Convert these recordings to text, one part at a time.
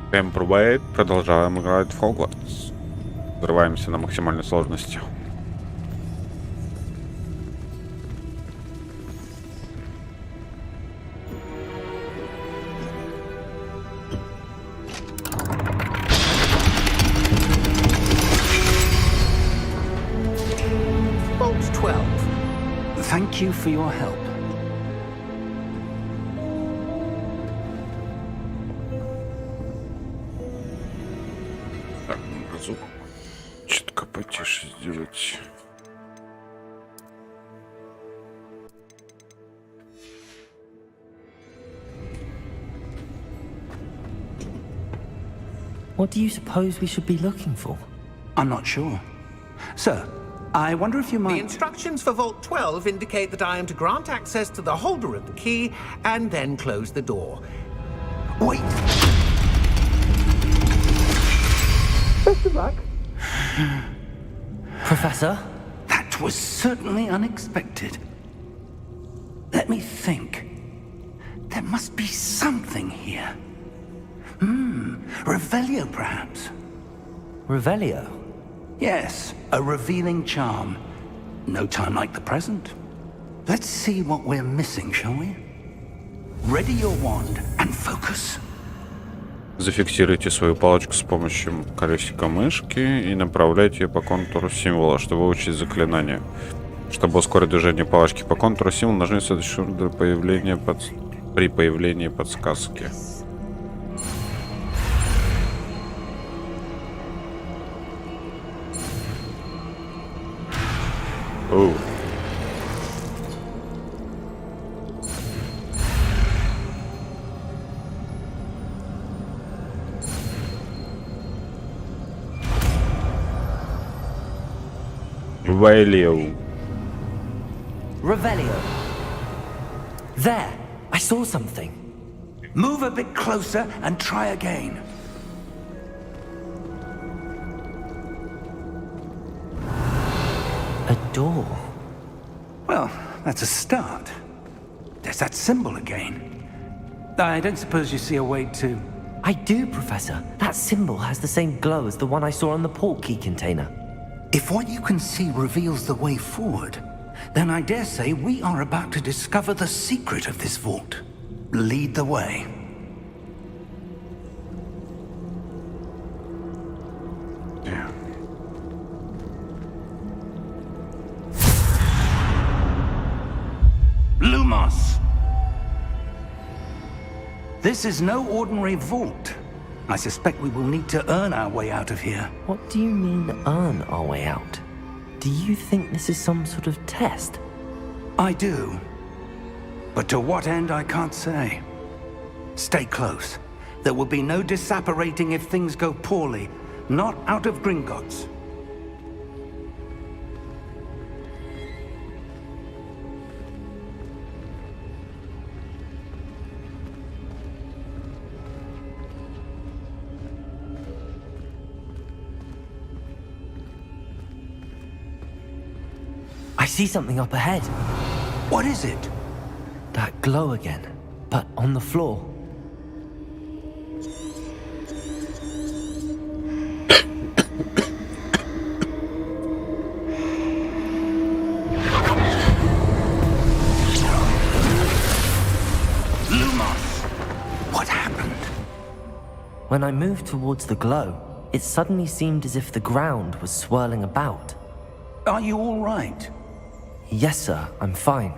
Всем привет, продолжаем играть в Hogwarts. Взрываемся на максимальной сложности. Bolt 12. Thank you for your help. Так, разу чутка потише сделать. What do you suppose we should be looking for? I'm not sure. Sir, I wonder if you The might... instructions for Vault 12 indicate that I am to grant access to the holder of the key and then close the door. Wait! Best of luck. Professor? That was certainly unexpected. Let me think. There must be something here. Revelio, perhaps? Revelio? Yes, a revealing charm. No time like the present. Let's see what we're missing, shall we? Ready your wand and focus. Зафиксируйте свою палочку с помощью колесика мышки и направляйте ее по контуру символа, чтобы выучить заклинание. Чтобы ускорить движение палочки по контуру символа, нажмите следующую при появлении подсказки. Оу. Revelio. Revelio. There! I saw something. Move a bit closer and try again. A door. Well, that's a start. There's that symbol again. I don't suppose you see a way to... I do, Professor. That symbol has the same glow as the one I saw on the port key container. If what you can see reveals the way forward, then I dare say we are about to discover the secret of this vault. Lead the way. Yeah. Lumos! This is no ordinary vault. I suspect we will need to earn our way out of here. What do you mean, earn our way out? Do you think this is some sort of test? I do. But to what end, I can't say. Stay close. There will be no disapparating if things go poorly. Not out of Gringotts. I see something up ahead. What is it? That glow again, but on the floor. Lumos! What happened? When I moved towards the glow, it suddenly seemed as if the ground was swirling about. Are you all right? Yes, sir, I'm fine.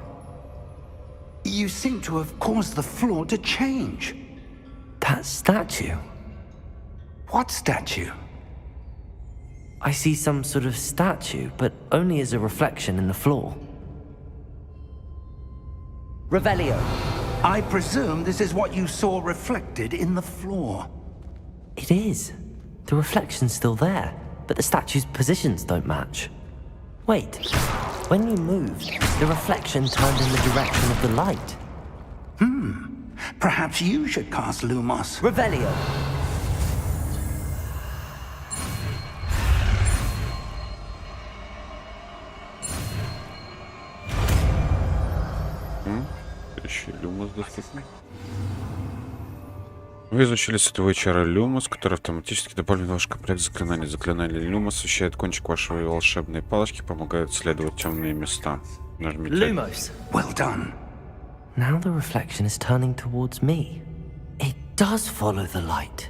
You seem to have caused the floor to change. That statue. What statue? I see some sort of statue, but only as a reflection in the floor. Revelio. I presume this is what you saw reflected in the floor. It is. The reflection's still there, but the statue's positions don't match. Wait, when you moved, the reflection turned in the direction of the light. Perhaps you should cast Lumos. Revelio. Еще люмос доступен. Вы изучили световые чары Люмус, которые автоматически добавлены в ваш комплект заклинаний. Заклинание Люмус освещает кончик вашей волшебной палочки, помогает исследовать темные места. Нажмите. Lumos. Well done. Now the reflection is turning towards me. It does follow the light.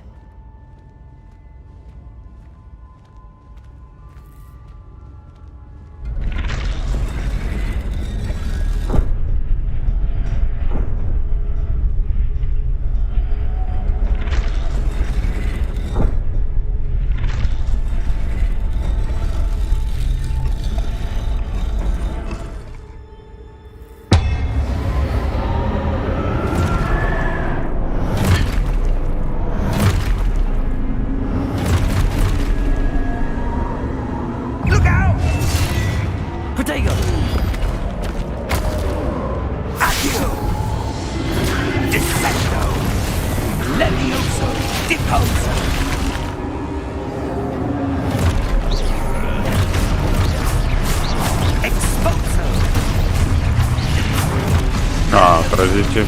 Отразите.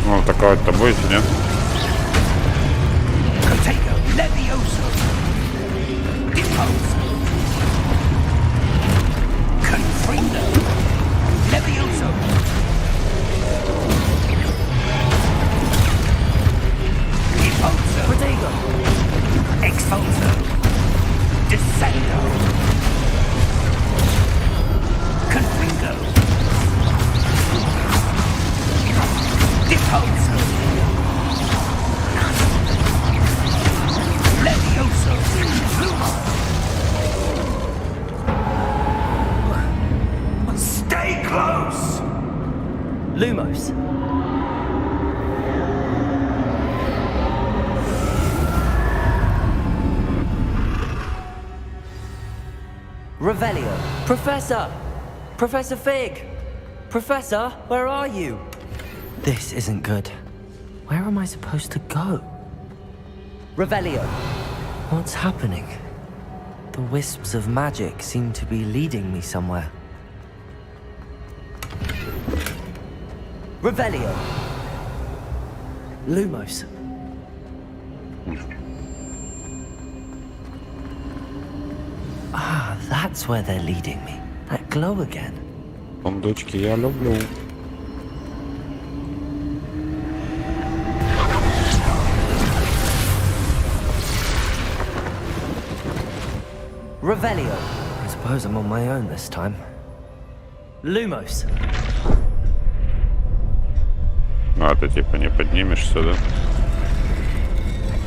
Ну, атаковать-то будете, нет? Stay close! Lumos. Revelio. Professor! Professor Fig! Professor, where are you? This isn't good. Where am I supposed to go? Revelio. What's happening? The wisps of magic seem to be leading me somewhere. Revelio. Lumos. Ah, that's where they're leading me. That glow again. Сундучки я люблю. Revelio. I suppose I'm on my own this time. Lumos. А ты типа не поднимешься, да?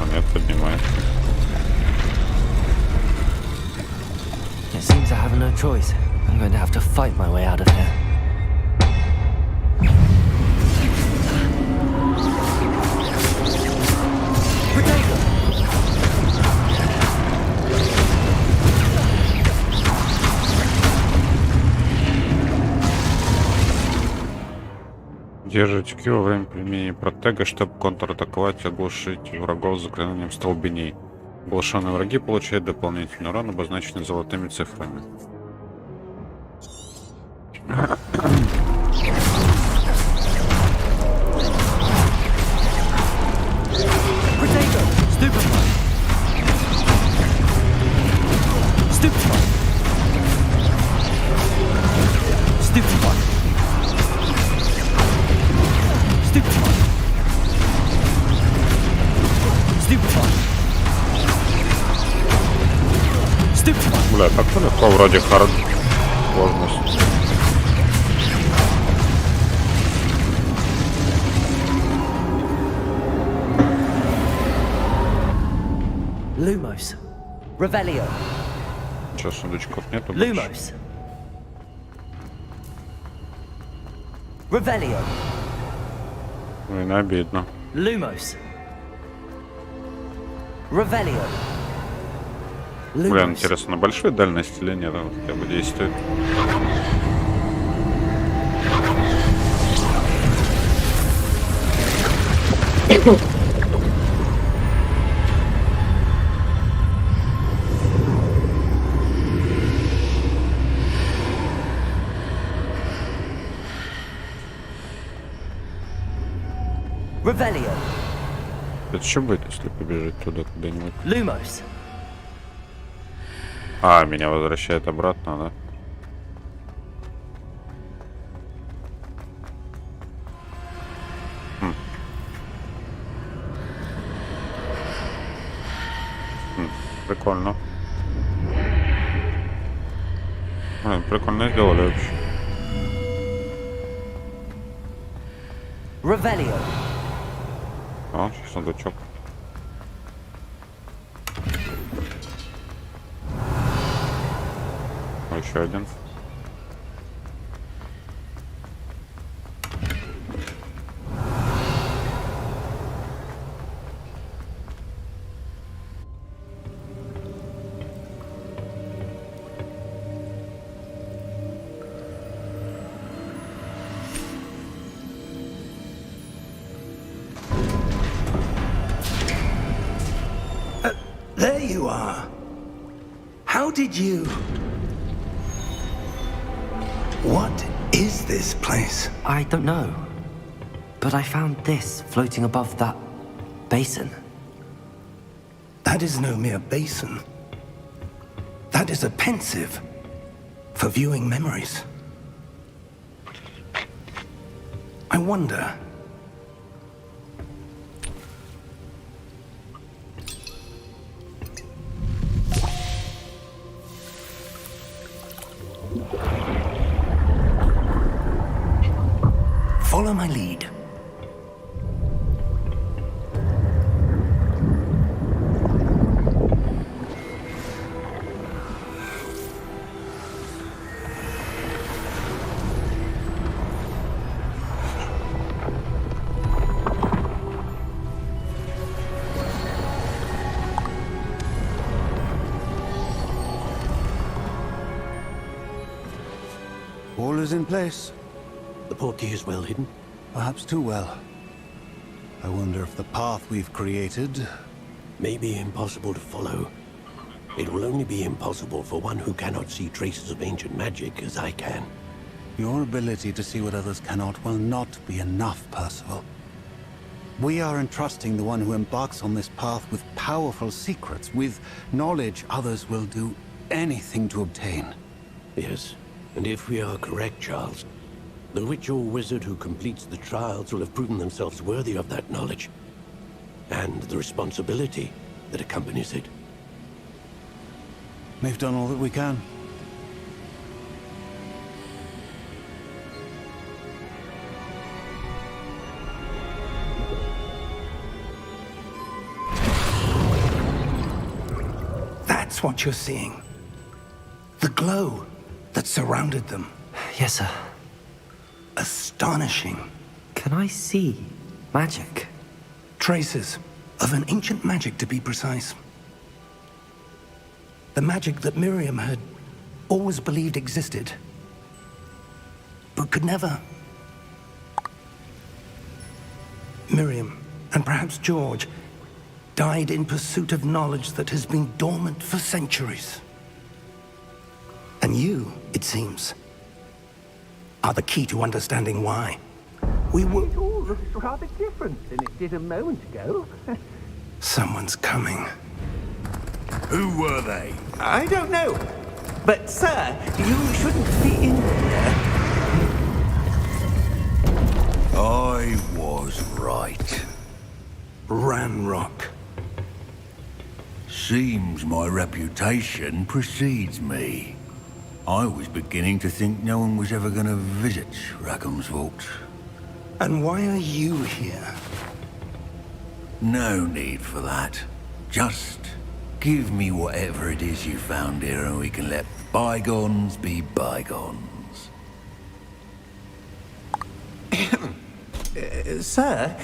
А нет, поднимает. It seems I have no choice. I'm going to have to fight my way out of here. Держите Q во время применения протега, чтобы контратаковать и оглушить врагов с заклинанием столбеней. Оглушенные враги получают дополнительный урон, обозначенный золотыми цифрами. Бля, так-то легко, вроде хард. Сложность. Lumos. Revelio. Сейчас сундучков нету больше. Lumos. Revelio. Блин, обидно. Lumos. Revelio. Бля, интересно, на большой дальности или нет? Он хотя бы действует. Revelio. Это что будет, если побежать туда куда-нибудь? Lumos. А, меня возвращает обратно, да? Прикольно. Блин, прикольно сделали вообще. Revelio. О, сейчас сундучок. Еще один. There you are. How did you... What is this place? I don't know. But I found this floating above that basin. That is no mere basin. That is a pensive for viewing memories. I wonder... Follow my lead. All is in place. The portkey is well hidden. Perhaps too well. I wonder if the path we've created... May be impossible to follow. It will only be impossible for one who cannot see traces of ancient magic as I can. Your ability to see what others cannot will not be enough, Percival. We are entrusting the one who embarks on this path with powerful secrets, with knowledge others will do anything to obtain. Yes, and if we are correct, Charles, the witch or wizard who completes the trials will have proven themselves worthy of that knowledge, and the responsibility that accompanies it. We've done all that we can. That's what you're seeing. The glow that surrounded them. Yes, sir. Astonishing. Can I see magic? Traces of an ancient magic, to be precise. The magic that Miriam had always believed existed, but could never. Miriam, and perhaps George, died in pursuit of knowledge that has been dormant for centuries. And you, it seems, are the key to understanding why. We were... It all looks rather different than it did a moment ago. Someone's coming. Who were they? I don't know. But, sir, you shouldn't be in here. I was right. Ranrock. Seems my reputation precedes me. I was beginning to think no one was ever going to visit Rackham's vault. And why are you here? No need for that. Just give me whatever it is you found here and we can let bygones be bygones. Sir,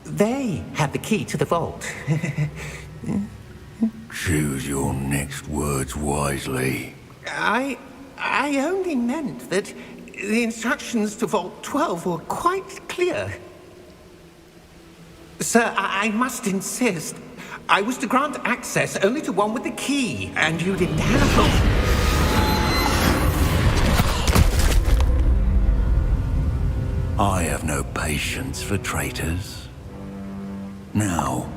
they had the key to the vault. Choose your next words wisely. I only meant that the instructions to Vault 12 were quite clear. Sir, I must insist. I was to grant access only to one with the key, and you didn't have it. I have no patience for traitors. Now,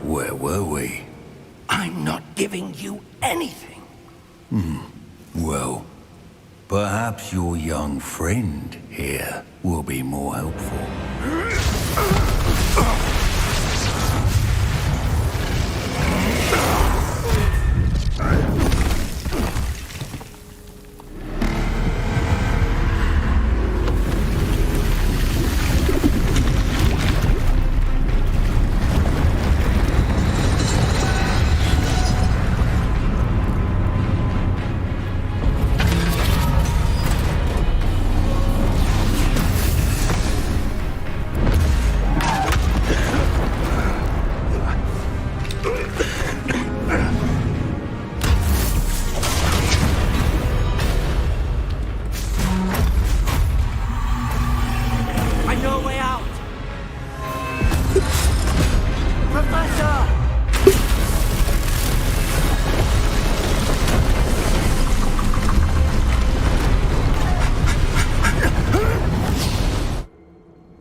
where were we? I'm not giving you anything. Well, perhaps your young friend here will be more helpful. I know a way out! Professor!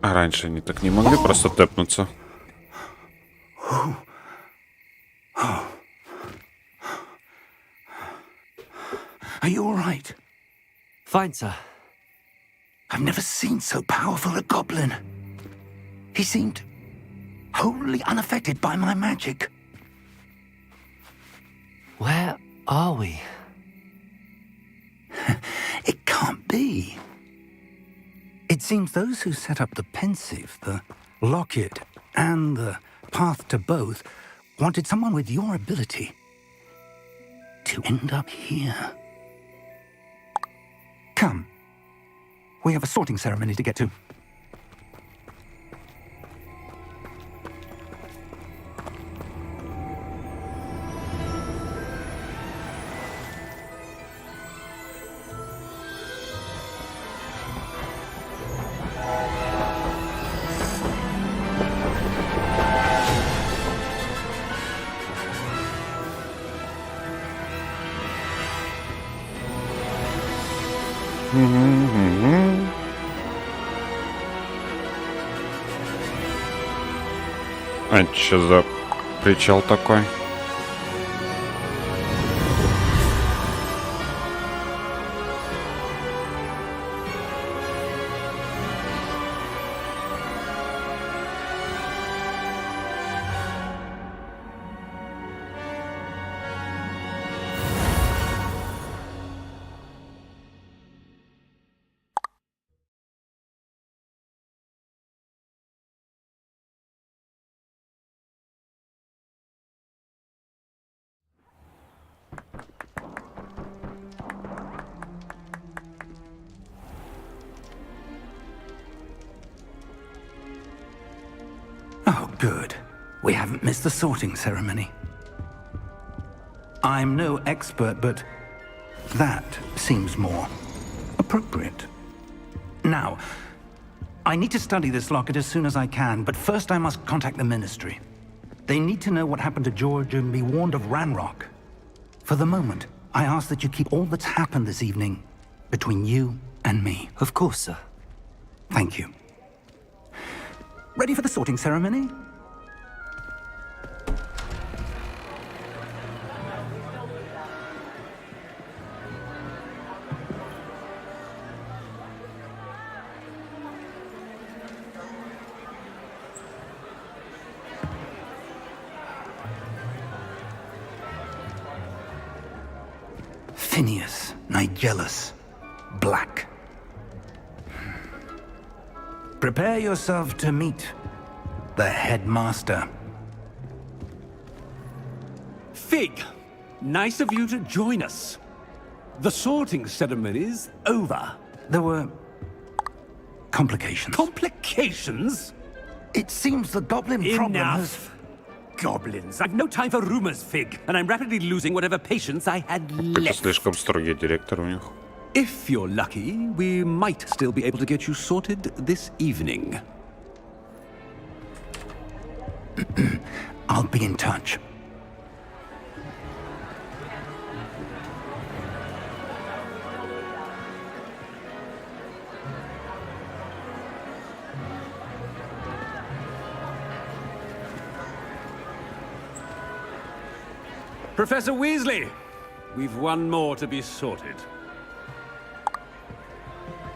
А раньше они так не могли просто тэпнуться. Are you all right? Fine, sir. I've never seen so powerful a goblin. He seemed wholly unaffected by my magic. Where are we? It can't be. It seems those who set up the pensive, the locket, and the path to both wanted someone with your ability to end up here. Come. We have a sorting ceremony to get to. А это что за причал такой? Oh, good. We haven't missed the sorting ceremony. I'm no expert, but that seems more appropriate. Now, I need to study this locket as soon as I can, but first I must contact the Ministry. They need to know what happened to George and be warned of Ranrock. For the moment, I ask that you keep all that's happened this evening between you and me. Of course, sir. Thank you. Ready for the sorting ceremony? Phineas, Nigellus, Black. Prepare yourself to meet the headmaster. Fig, nice of you to join us. The sorting ceremony's over. There were complications. Complications? It seems the goblin problem has... Enough. Goblins. I've no time for rumors, Fig, and I'm rapidly losing whatever patience I had Это left. слишком строгий директор у них. If you're lucky, we might still be able to get you sorted this evening. I'll be in touch. Professor Weasley, we've one more to be sorted.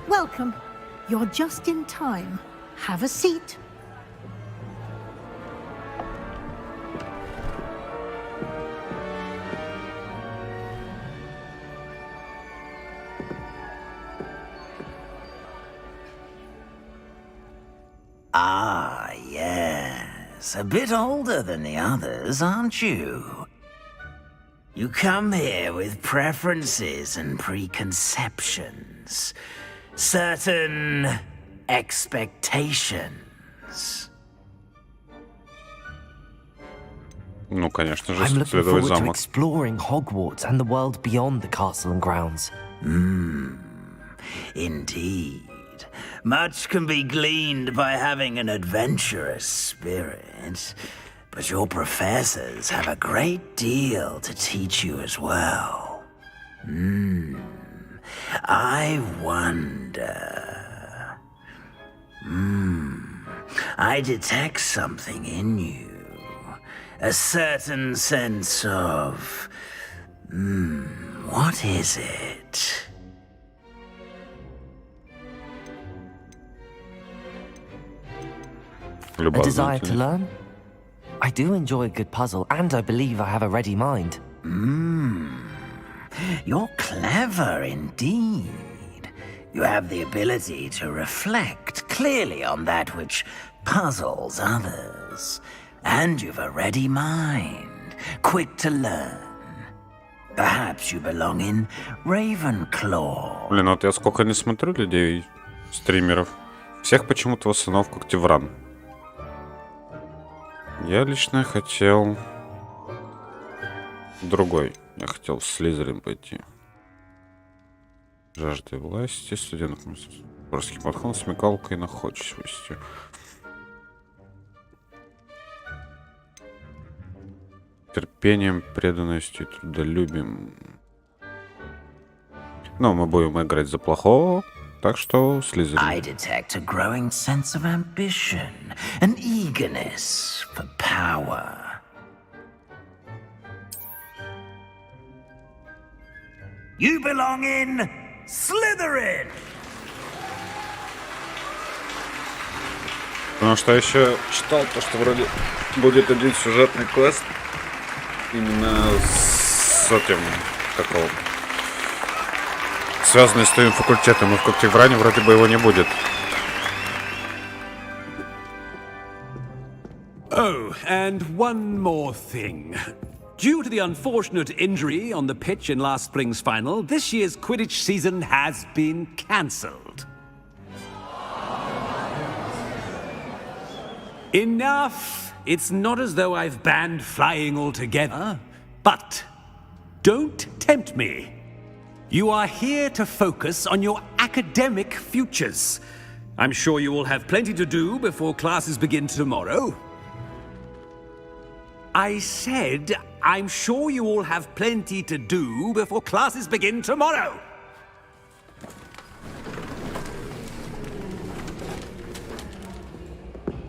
Welcome. You're just in time. Have a seat. Ah, yes. A bit older than the others, aren't you? You come here with preferences and preconceptions. Certain expectations. Ну, конечно же, I'm looking исследовать forward to замок. exploring Hogwarts and the world beyond the castle and grounds. Indeed. Much can be gleaned by having an adventurous spirit, but your professors have a great deal to teach you as well. I wonder... I detect something in you. A certain sense of... what is it? A desire to learn? I do enjoy a good puzzle, and I believe I have a ready mind. You're clever indeed. You have the ability to reflect clearly on that which puzzles others. And you've a ready mind, quick to learn. Perhaps you belong in Ravenclaw. Блин, вот я сколько не смотрю людей, стримеров, всех почему-то в установку Когтевран. Я лично хотел другой. Я хотел в Слизерин пойти. Жажда власти, студент, просто подхон, смекалкой и находчивостью. Терпением, преданностью, трудолюбием. Но мы будем играть за плохого, так что Слизерин. I detect a growing sense of ambition, an eagerness for power. You belong in Slytherin! Потому что я еще читал то, что вроде будет один сюжетный квест именно с этим, такого, связанный с твоим факультетом, и в Когтевране вроде бы его не будет. Oh, and one more thing. Due to the unfortunate injury on the pitch in last spring's final, this year's Quidditch season has been cancelled. Enough! It's not as though I've banned flying altogether, but don't tempt me. You are here to focus on your academic futures. I'm sure you will have plenty to do before classes begin tomorrow. I said, I'm sure you all have plenty to do before classes begin tomorrow.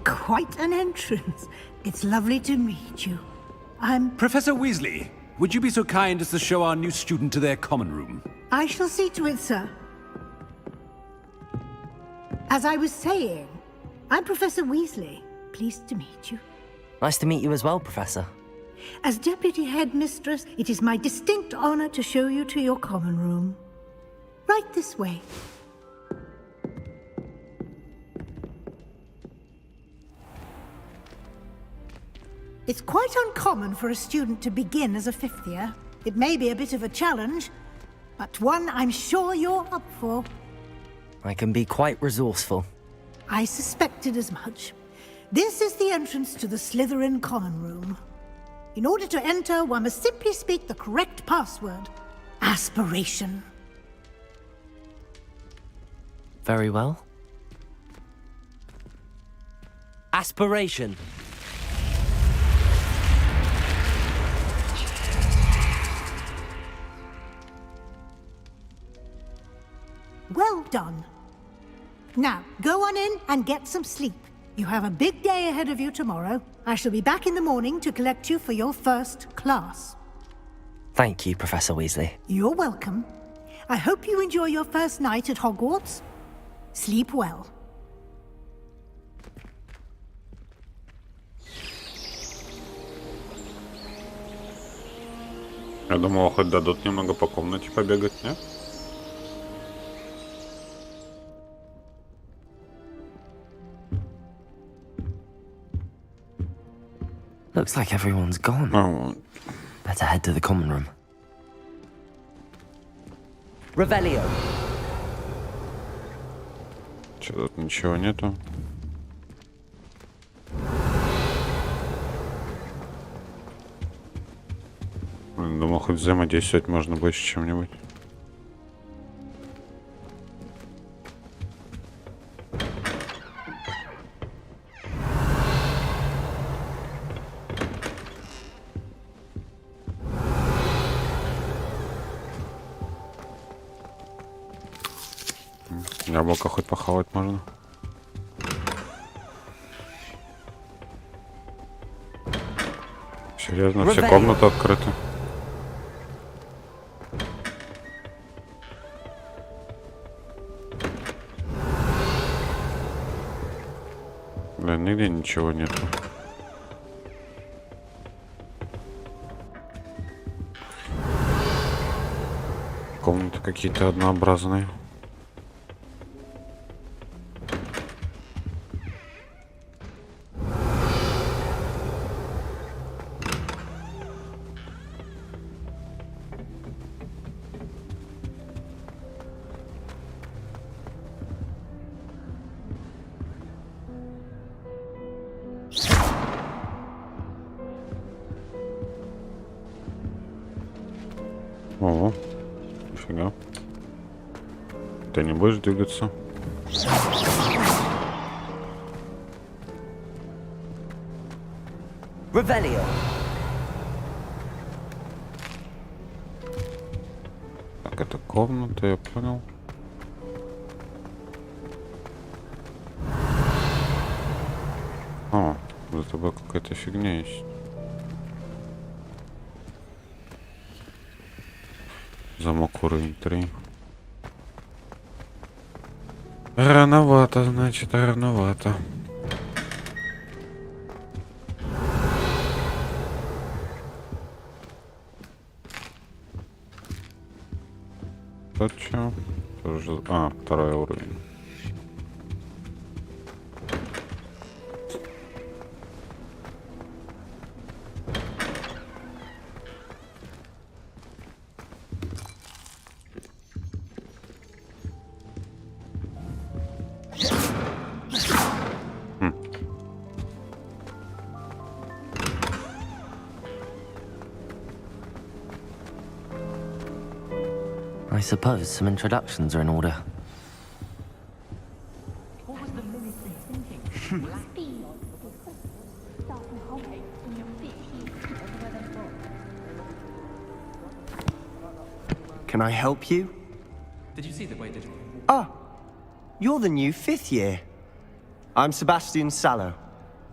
Quite an entrance. It's lovely to meet you. I'm... Professor Weasley, would you be so kind as to show our new student to their common room? I shall see to it, sir. As I was saying, I'm Professor Weasley. Pleased to meet you. Nice to meet you as well, Professor. As Deputy Headmistress, it is my distinct honor to show you to your common room. Right this way. It's quite uncommon for a student to begin as a fifth year. It may be a bit of a challenge, but one I'm sure you're up for. I can be quite resourceful. I suspected as much. This is the entrance to the Slytherin common room. In order to enter, one must simply speak the correct password. Aspiration. Very well. Aspiration. Well done. Now, go on in and get some sleep. You have a big day ahead of you tomorrow. I shall be back in the morning to collect you for your first class. Thank you, Professor Weasley. You're welcome. I hope you enjoy your first night at Hogwarts. Sleep well. Я думал, хоть дадут немного по комнате побегать, не? Looks like everyone's gone. А, Better head to the common room. Revelio. что тут ничего нету. Блин, думал, хоть взаимодействовать можно больше чем-нибудь. Яблоко хоть похавать можно. Серьезно, все комнаты открыты. Блин, нигде ничего нету. Комнаты какие-то однообразные. Ого, нифига. Ты не будешь двигаться? Revelio. Так, это комната, я понял. О, за тобой какая-то фигня есть. Замок уровень 3. Рановато, значит, рановато. Тут что? Тоже... А, второй уровень. I suppose some introductions are in order. Can I help you? Did you see the way, did you? Ah, you're the new 5th year. I'm Sebastian Sallow.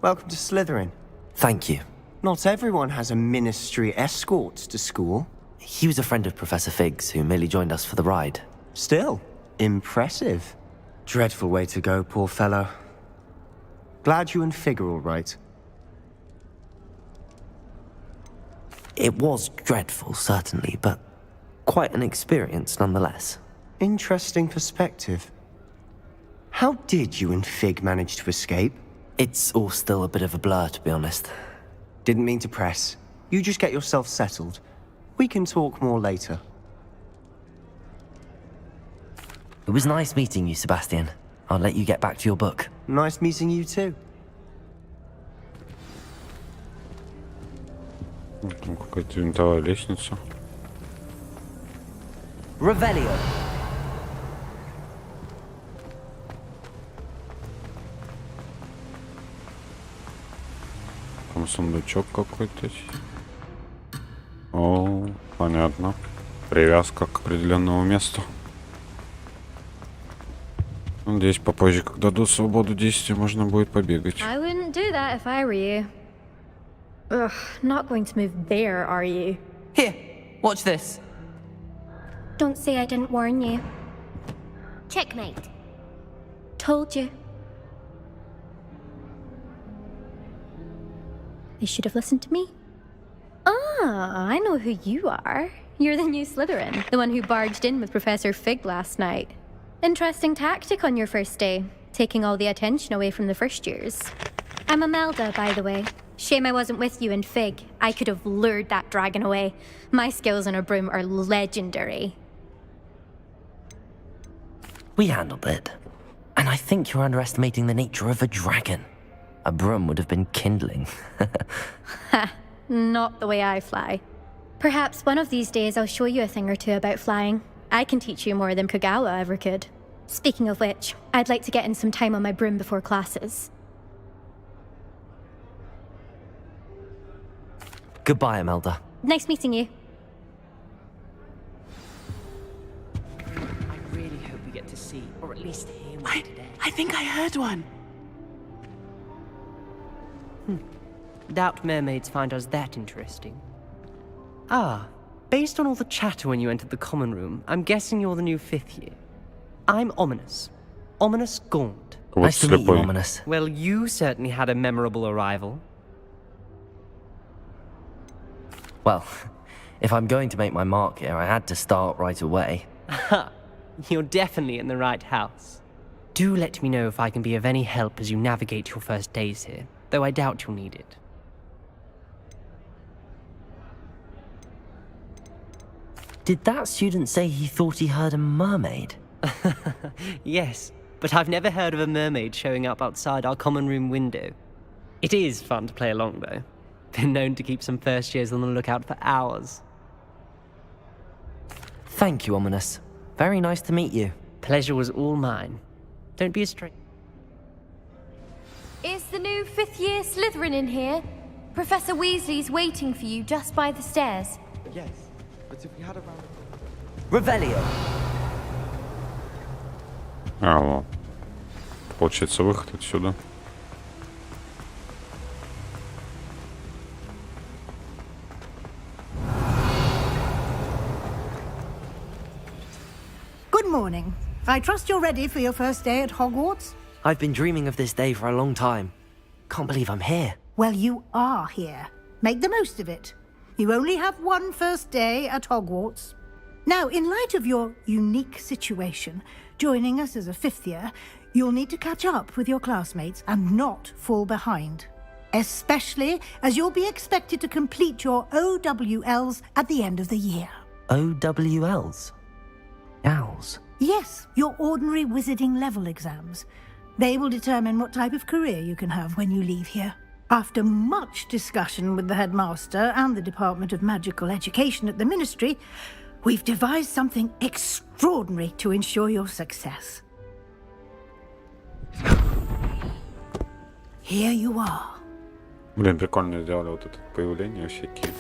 Welcome to Slytherin. Thank you. Not everyone has a ministry escort to school. He was a friend of Professor Fig's who merely joined us for the ride. Still, impressive. Dreadful way to go, poor fellow. Glad you and Fig are all right. It was dreadful, certainly, but quite an experience nonetheless. Interesting perspective. How did you and Fig manage to escape? It's all still a bit of a blur, to be honest. Didn't mean to press. You just get yourself settled. We can talk more later. It was nice meeting you, Sebastian. I'll let you get back to your book. Nice meeting you too. Там какая-то винтовая лестница. Revelio. Там сундучок какой-то. О, понятно. Привязка к определенному месту. Надеюсь, попозже, когда дадут свободу действия, можно будет побегать. I wouldn't do that if I were you. Ugh, not going to move there, are you? Here, watch this. Don't say I didn't warn you. Checkmate. Told you. They should have listened to me. Ah, I know who you are. You're the new Slytherin, the one who barged in with Professor Fig last night. Interesting tactic on your first day, taking all the attention away from the first years. I'm Imelda, by the way. Shame I wasn't with you in Fig. I could have lured that dragon away. My skills on a broom are legendary. We handled it. And I think you're underestimating the nature of a dragon. A broom would have been kindling. Ha, not the way I fly. Perhaps one of these days I'll show you a thing or two about flying. I can teach you more than Kagawa ever could. Speaking of which, I'd like to get in some time on my broom before classes. Goodbye, Imelda. Nice meeting you. I really hope we get to see, or at least hear one today. I think I heard one. Doubt mermaids find us that interesting. Ah, based on all the chatter when you entered the common room, I'm guessing you're the new 5th year. I'm Ominous. Ominous Gaunt. Nice to meet you, Ominous. Well, you certainly had a memorable arrival. Well, if I'm going to make my mark here, I had to start right away. Aha, you're definitely in the right house. Do let me know if I can be of any help as you navigate your first days here, though I doubt you'll need it. Did that student say he thought he heard a mermaid? Yes, but I've never heard of a mermaid showing up outside our common room window. It is fun to play along, though. Been known to keep some first years on the lookout for hours. Thank you, Ominous. Very nice to meet you. Pleasure was all mine. Don't be a stranger. Is the new 5th year Slytherin in here? Professor Weasley's waiting for you just by the stairs. Yes, but if we had a round of... Revelio. А, вот. Получается выход отсюда. Good morning. I trust you're ready for your first day at Hogwarts? I've been dreaming of this day for a long time. Can't believe I'm here. Well, you are here. Make the most of it. You only have one first day at Hogwarts. Now, in light of your unique situation, joining us as a 5th year, you'll need to catch up with your classmates and not fall behind. Especially as you'll be expected to complete your OWLs at the end of the year. OWLs? Owls? Yes, your ordinary wizarding level exams. They will determine what type of career you can have when you leave here. After much discussion with the headmaster and the Department of Magical Education at the Ministry, we've devised something extraordinary to ensure your success. Here you are. Блин, прикольно сделали вот это появление всякие.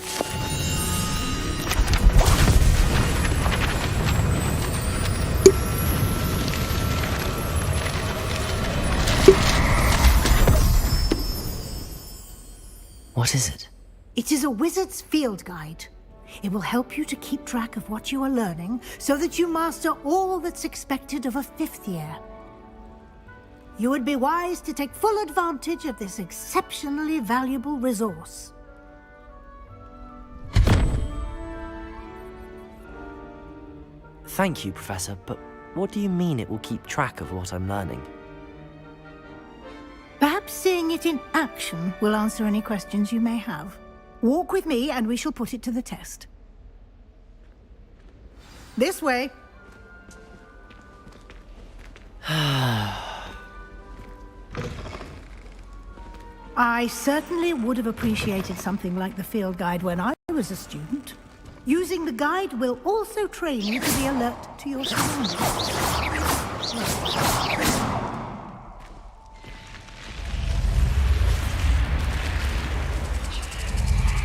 What is it? It is a wizard's field guide. It will help you to keep track of what you are learning so that you master all that's expected of a 5th year. You would be wise to take full advantage of this exceptionally valuable resource. Thank you, Professor, but what do you mean it will keep track of what I'm learning? Perhaps seeing it in action will answer any questions you may have. Walk with me and we shall put it to the test. This way. I certainly would have appreciated something like the field guide when I was a student. Using the guide will also train you to be alert to your surroundings.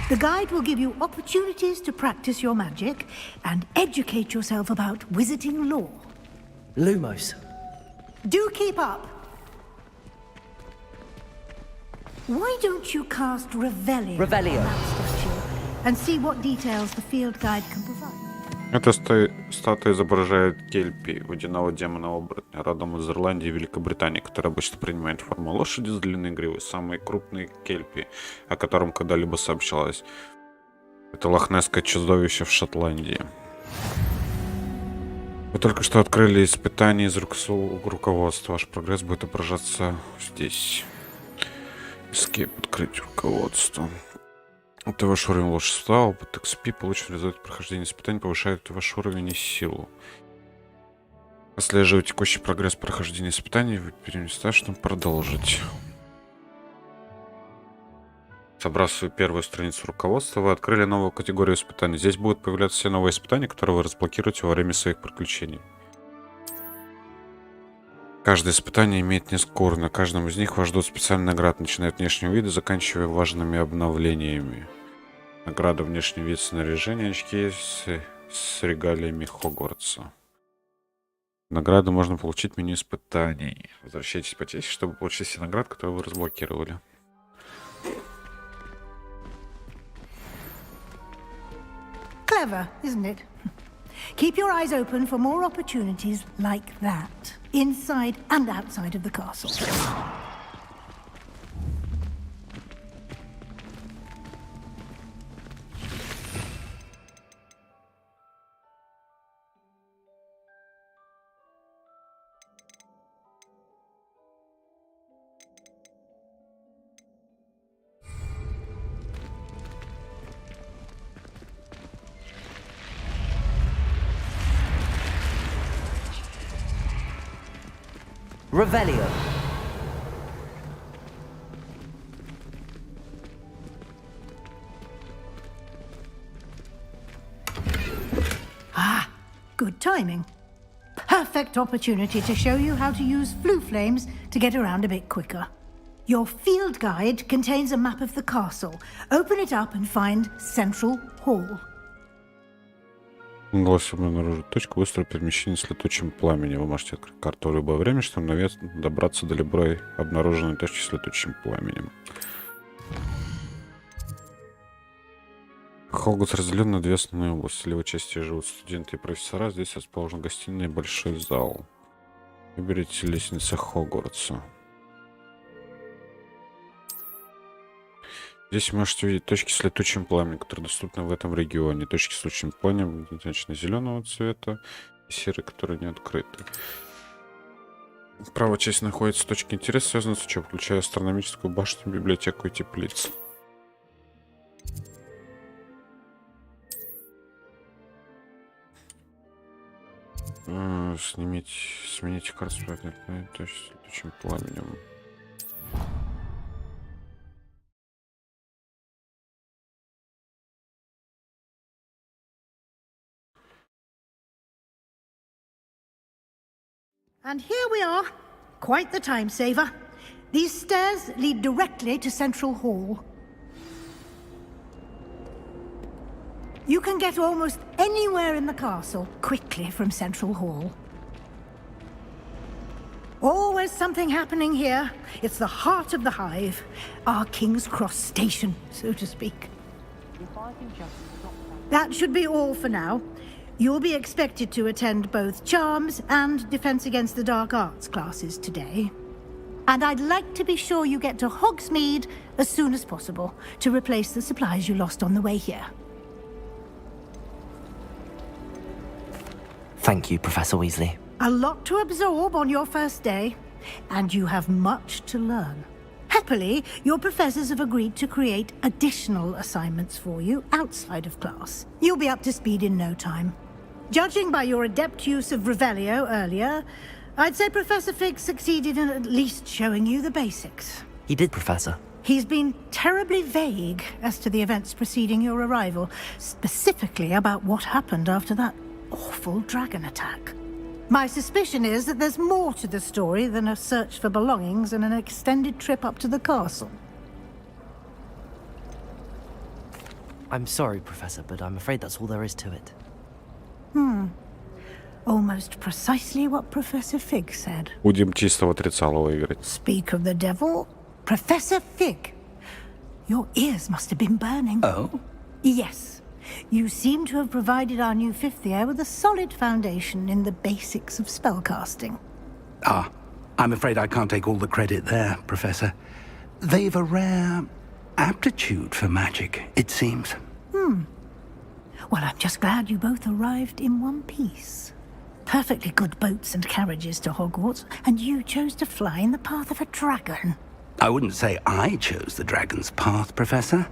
The guide will give you opportunities to practice your magic and educate yourself about wizarding lore. Lumos. Do keep up. Why don't you cast Revelio? Revelio. on that statue? and see what details the field guide can provide. Эта статуя изображает Кельпи, водяного демона-оборотня, родом из Ирландии и Великобритании, который обычно принимает форму лошади с длинной гривой, самый крупный Кельпи, о котором когда-либо сообщалось. Это лохнесское чудовище в Шотландии. Вы только что открыли испытание из руководства. Ваш прогресс будет отображаться здесь. Escape, открыть руководство. Это ваш уровень волшебства, опыт XP, полученный в результате прохождения испытаний, повышает ваш уровень и силу. Отслеживая текущий прогресс прохождения испытаний, вы перенесете, чтобы продолжить. Собрав свою первую страницу руководства, вы открыли новую категорию испытаний. Здесь будут появляться все новые испытания, которые вы разблокируете во время своих приключений. Каждое испытание имеет несколько уровней. На каждом из них вас ждут специальные награды, начиная от внешнего вида, заканчивая важными обновлениями. Награда внешний вид, снаряжение, очки с регалиями Хогвартса. Награды можно получить в меню испытаний. Возвращайтесь по тесте, чтобы получить все награды, которые вы разблокировали. Clever, isn't it? Keep your eyes open for more opportunities like that, inside and outside of the castle. Revelio. Ah, good timing. Perfect opportunity to show you how to use flue flames to get around a bit quicker. Your field guide contains a map of the castle. Open it up and find Central Hall. Голосом обнаружить точку быстрого перемещения с летучим пламенем. Вы можете открыть карту в любое время, чтобы добраться до любой обнаруженной точки с летучим пламенем. Хогвартс разделен на две основные области. В левой части живут студенты и профессора. Здесь расположен гостиная и большой зал. Выберите лестницу Хогвартса. Здесь вы можете увидеть точки с летучим пламенем, которые доступны в этом регионе. Точки с летучим пламенем зеленого цвета и серые, которые не открыты. В правой части находятся точки интереса, связанные с учебой, включая астрономическую башню, библиотеку и теплицу. Смените карту с точки с летучим пламенем. And here we are. Quite the time saver. These stairs lead directly to Central Hall. You can get almost anywhere in the castle quickly from Central Hall. Always something happening here. It's the heart of the hive. Our King's Cross station, so to speak. That should be all for now. You'll be expected to attend both Charms and Defense Against the Dark Arts classes today. And I'd like to be sure you get to Hogsmeade as soon as possible to replace the supplies you lost on the way here. Thank you, Professor Weasley. A lot to absorb on your first day, and you have much to learn. Happily, your professors have agreed to create additional assignments for you outside of class. You'll be up to speed in no time. Judging by your adept use of Revelio earlier, I'd say Professor Fig succeeded in at least showing you the basics. He did, Professor. He's been terribly vague as to the events preceding your arrival, specifically about what happened after that awful dragon attack. My suspicion is that there's more to the story than a search for belongings and an extended trip up to the castle. I'm sorry, Professor, but I'm afraid that's all there is to it. Almost precisely what Professor Fig said. Будем чистого отрицалого играть. Speak of the devil, Professor Fig. Your ears must have been burning. Oh? Yes. You seem to have provided our new fifth year with a solid foundation in the basics of spellcasting. Ah, I'm afraid I can't take all the credit there, Professor. They've a rare aptitude for magic, it seems. Well, I'm just glad you both arrived in one piece. Perfectly good boats and carriages to Hogwarts, and you chose to fly in the path of a dragon. I wouldn't say I chose the dragon's path, Professor.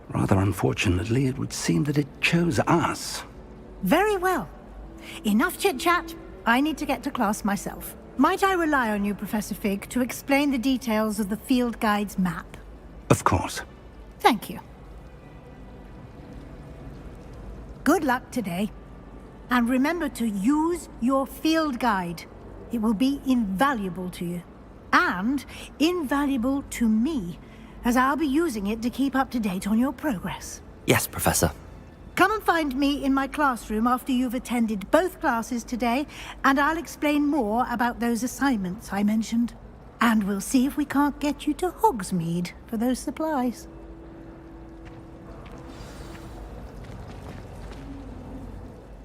Rather unfortunately, it would seem that it chose us. Very well. Enough chit-chat. I need to get to class myself. Might I rely on you, Professor Fig, to explain the details of the field guide's map? Of course. Thank you. Good luck today. And remember to use your field guide. It will be invaluable to you. And invaluable to me, as I'll be using it to keep up to date on your progress. Yes, Professor. Come and find me in my classroom after you've attended both classes today, and I'll explain more about those assignments I mentioned. And we'll see if we can't get you to Hogsmeade for those supplies.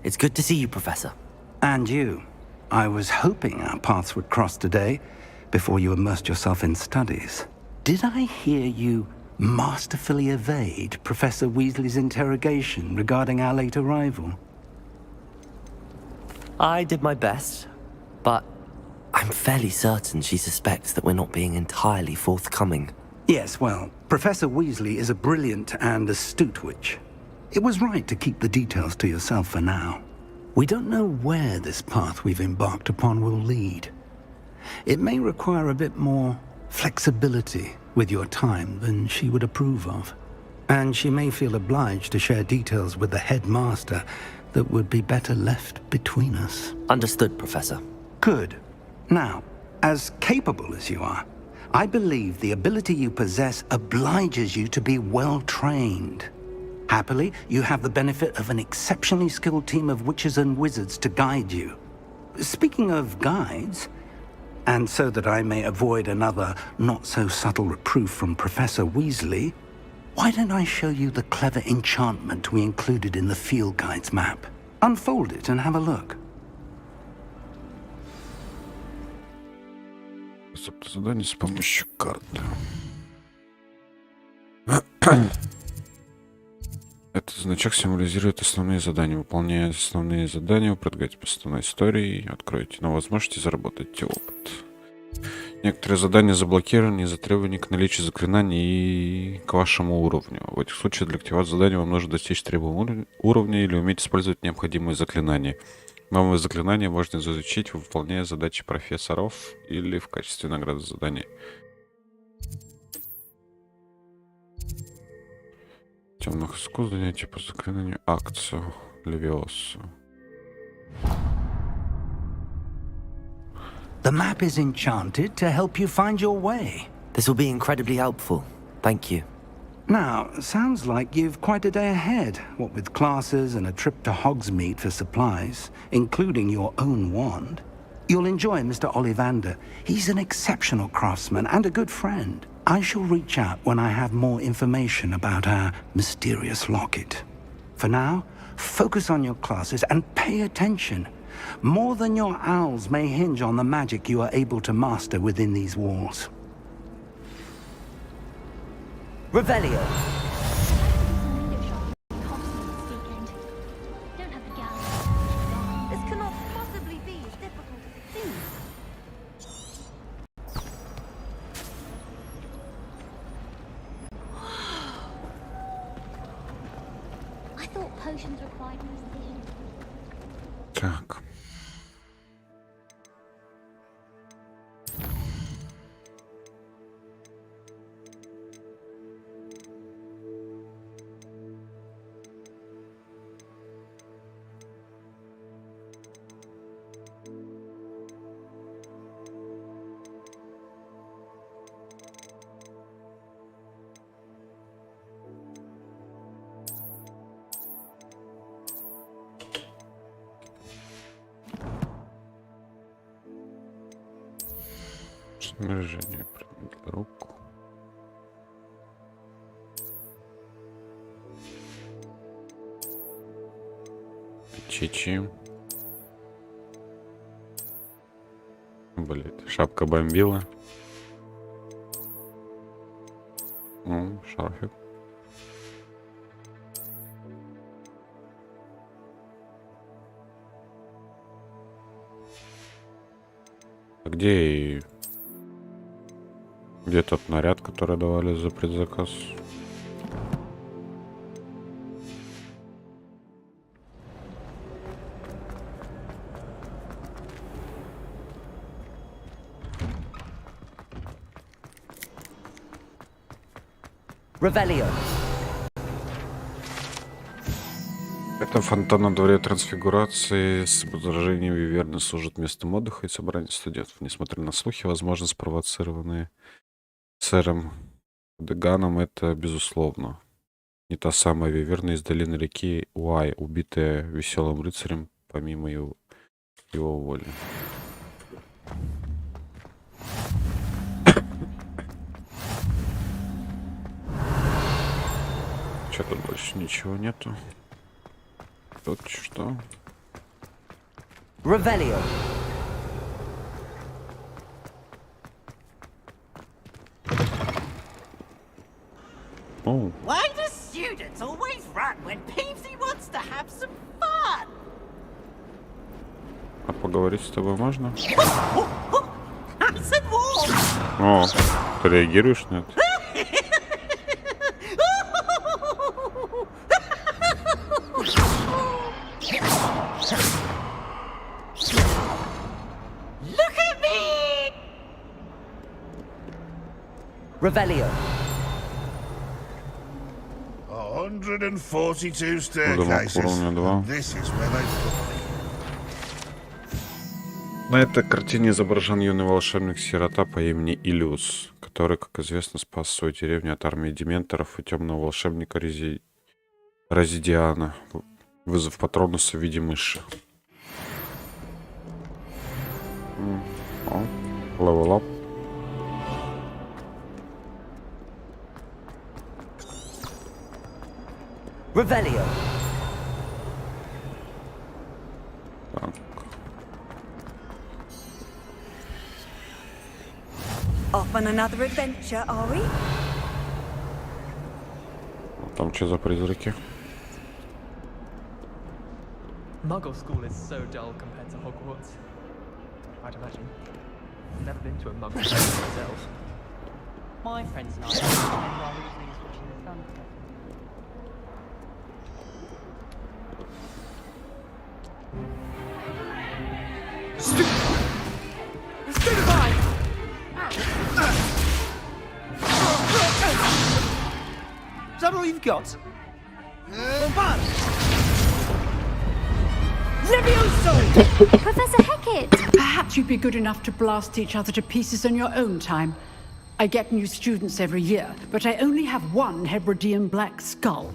It's good to see you, Professor. And you. I was hoping our paths would cross today, before you immersed yourself in studies. Did I hear you masterfully evade Professor Weasley's interrogation regarding our late arrival? I did my best, but I'm fairly certain she suspects that we're not being entirely forthcoming. Yes, well, Professor Weasley is a brilliant and astute witch. It was right to keep the details to yourself for now. We don't know where this path we've embarked upon will lead. It may require a bit more flexibility with your time than she would approve of. And she may feel obliged to share details with the headmaster that would be better left between us. Understood, Professor. Good. Now, as capable as you are, I believe the ability you possess obliges you to be well trained. Happily, you have the benefit of an exceptionally skilled team of witches and wizards to guide you. Speaking of guides, and so that I may avoid another not-so-subtle reproof from Professor Weasley, why don't I show you the clever enchantment we included in the field guide's map? Unfold it and have a look. Задание с помощью карты. Этот значок символизирует основные задания. Выполняя основные задания, вы продвигаетесь по основной истории, откроете новые возможности и заработаете опыт. Некоторые задания заблокированы из-за требований к наличию заклинаний и к вашему уровню. В этих случаях для активации задания вам нужно достичь требуемого уровня или уметь использовать необходимые заклинания. Новые заклинания можно изучить, выполняя задачи профессоров или в качестве награды за задания. Темных искусств, занятия по заклинанию, акцию, левиосу. The map is enchanted to help you find your way. This will be incredibly helpful. Thank you. Now, sounds like you've quite a day ahead, what with classes and a trip to Hogsmeade for supplies, including your own wand. You'll enjoy Mr. Ollivander. He's an exceptional craftsman and a good friend. I shall reach out when I have more information about our mysterious locket. For now, focus on your classes and pay attention. More than your owls may hinge on the magic you are able to master within these walls. Revelio. This cannot possibly be as difficult as it seems. I thought potions required precision. Так. Снаряжение предмет для рук. Чичи. Блин, шапка бомбила. Шарфик. А где тот наряд, который давали за предзаказ? Revelio. Это фонтан на дворе трансфигурации с изображением Виверны служит местом отдыха и собрания студентов. Несмотря на слухи, возможно, спровоцированные сэром Деганом, это, безусловно, не та самая Виверна из долины реки Уай, убитая веселым рыцарем помимо его воли. Что тут больше ничего нету? Тут что? Revelio. О, Why do students always run when Peevesy wants to have some fun? а поговорить с тобой можно? Nice and warm. О, ты реагируешь на это? Look at me! Revelio. 142 Замок уровня 2. This is where they put me. На этой картине изображен юный волшебник-сирота по имени Илюс, который, как известно, спас свою деревню от армии дементоров и темного волшебника Разидиана, вызвав Патронуса в виде мыши. О, level up. Revelio. Так. Off on another adventure, are we? Там что за призраки? Muggle school is so dull compared to Hogwarts. I'd imagine. I've never been to a Muggle school myself. My friends and I spend our evenings watching the sunset. Is that all you've got? Levioso! Professor Hecat! Perhaps you'd be good enough to blast each other to pieces on your own time. I get new students every year, but I only have one Hebridean black skull.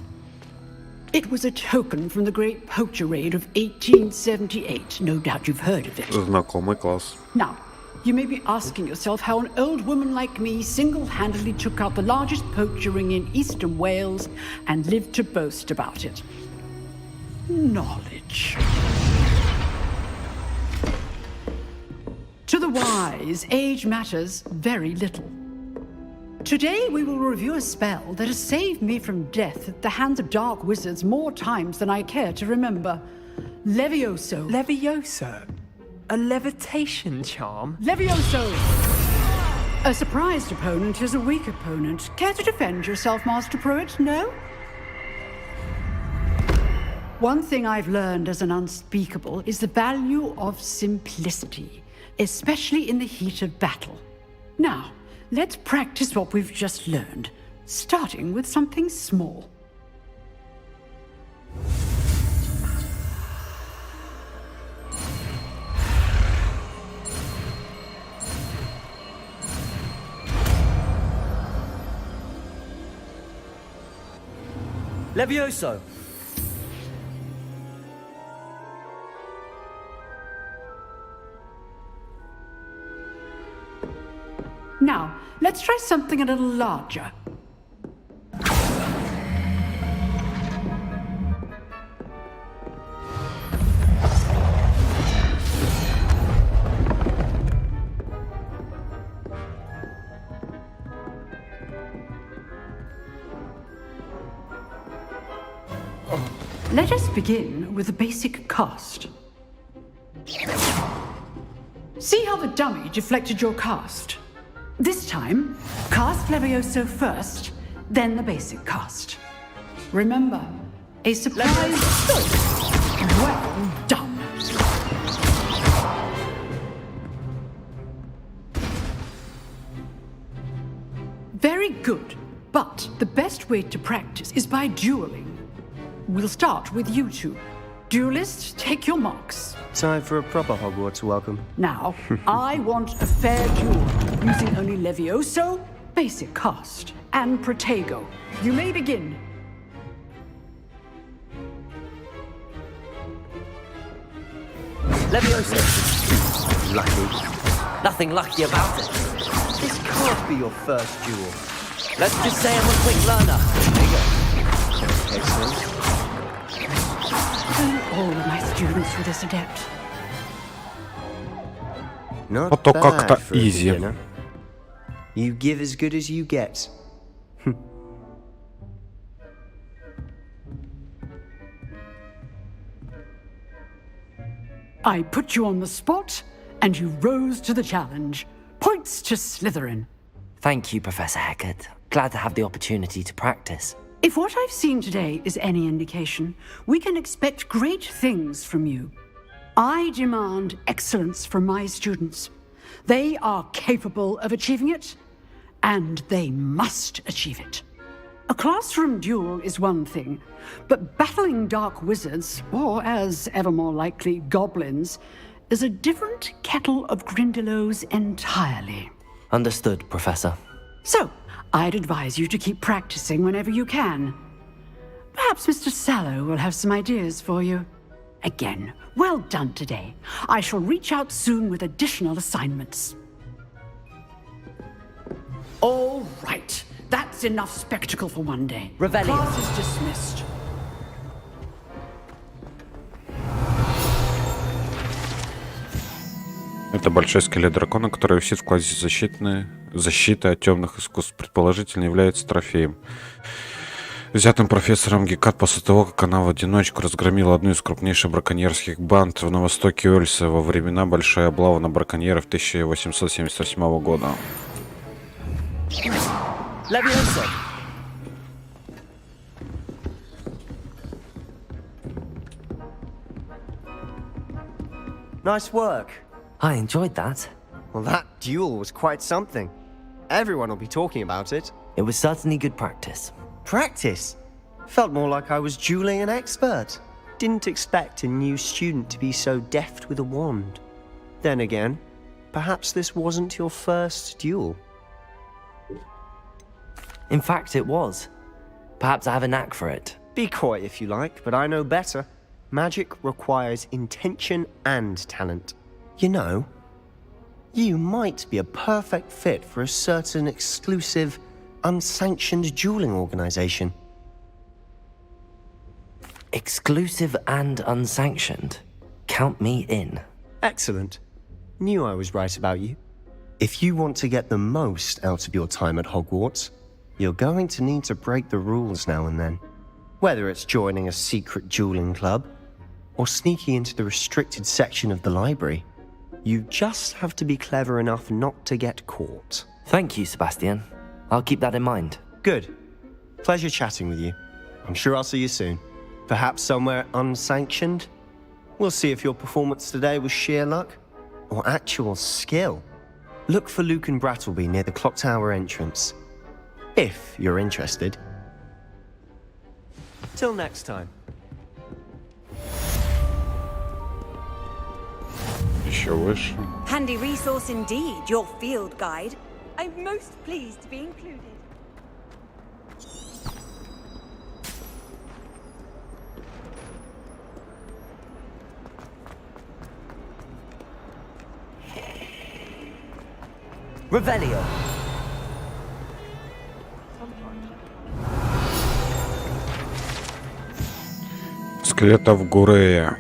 It was a token from the Great Poacher Raid of 1878. No doubt you've heard of it. Знакомый класс. Now, you may be asking yourself how an old woman like me single-handedly took out the largest poacher ring in eastern Wales and lived to boast about it. Knowledge. To the wise, age matters very little. Today we will review a spell that has saved me from death at the hands of dark wizards more times than I care to remember. Levioso. Levioso? A levitation charm? Levioso! A surprised opponent is a weak opponent. Care to defend yourself, Master Pruitt? No? One thing I've learned as an unspeakable is the value of simplicity, especially in the heat of battle. Now, let's practice what we've just learned, starting with something small. Levioso. Now, let's try something a little larger. Let us begin with the basic cast. See how the dummy deflected your cast? This time, cast Levioso first, then the basic cast. Remember, a surprise stroke. Well done. Very good, but the best way to practice is by dueling. We'll start with you two. Duelists, take your marks. Time for a proper Hogwarts welcome. Now, I want a fair duel, using only Levioso, basic cast, and Protego. You may begin. Levioso. Lucky. Nothing lucky about it. This can't be your first duel. Let's just say I'm a quick learner. There you go. Excellent. All of my students with this adept. Not Вот то bad как-то for a easy. beginner. You give as good as you get. I put you on the spot, and you rose to the challenge. Points to Slytherin. Thank you, Professor Hecat. Glad to have the opportunity to practice. If what I've seen today is any indication, we can expect great things from you. I demand excellence from my students. They are capable of achieving it, and they must achieve it. A classroom duel is one thing, but battling dark wizards, or as ever more likely, goblins, is a different kettle of Grindylows entirely. Understood, Professor. So, I'd advise you to keep practicing whenever you can. Perhaps Mr. Sallow will have some ideas for you. Again, well done today. I shall reach out soon with additional assignments. All right. That's enough spectacle for one day. Revelio. Class is dismissed. Это большой скелет дракона, который висит в классе защиты от темных искусств. Предположительно является трофеем, взятым профессором Гекат после того, как она в одиночку разгромила одну из крупнейших браконьерских банд на востоке Уэльса во времена большой облавы на браконьеров 1878 года. Levioso. Nice work. I enjoyed that. Well, that duel was quite something. Everyone will be talking about it. It was certainly good practice. Practice? Felt more like I was dueling an expert. Didn't expect a new student to be so deft with a wand. Then again, perhaps this wasn't your first duel. In fact, it was. Perhaps I have a knack for it. Be coy if you like, but I know better. Magic requires intention and talent. You know, you might be a perfect fit for a certain exclusive, unsanctioned dueling organization. Exclusive and unsanctioned. Count me in. Excellent. Knew I was right about you. If you want to get the most out of your time at Hogwarts, you're going to need to break the rules now and then. Whether it's joining a secret dueling club, or sneaking into the restricted section of the library, you just have to be clever enough not to get caught. Thank you, Sebastian. I'll keep that in mind. Good. Pleasure chatting with you. I'm sure I'll see you soon. Perhaps somewhere unsanctioned? We'll see if your performance today was sheer luck, or actual skill. Look for Luke and Brattleby near the clock tower entrance. If you're interested. Till next time. Еще выше. Handy resource indeed, your field guide. I'm most pleased to be included. Revelio. Скелет Авгурея.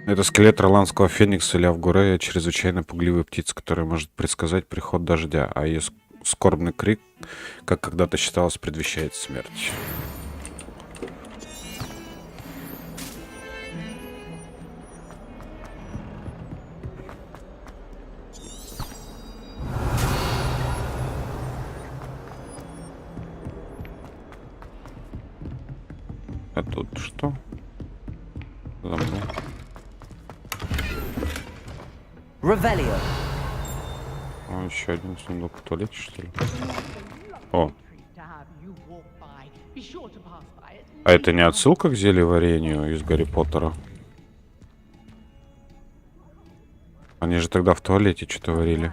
Это скелет ирландского феникса или Авгурея, чрезвычайно пугливая птица, которая может предсказать приход дождя, а ее скорбный крик, как когда-то считалось, предвещает смерть. тут что? Забыл. Revelio. О, еще один сундук в туалете, что ли? О. А это не отсылка к зельеварению из Гарри Поттера? Они же тогда в туалете что-то варили.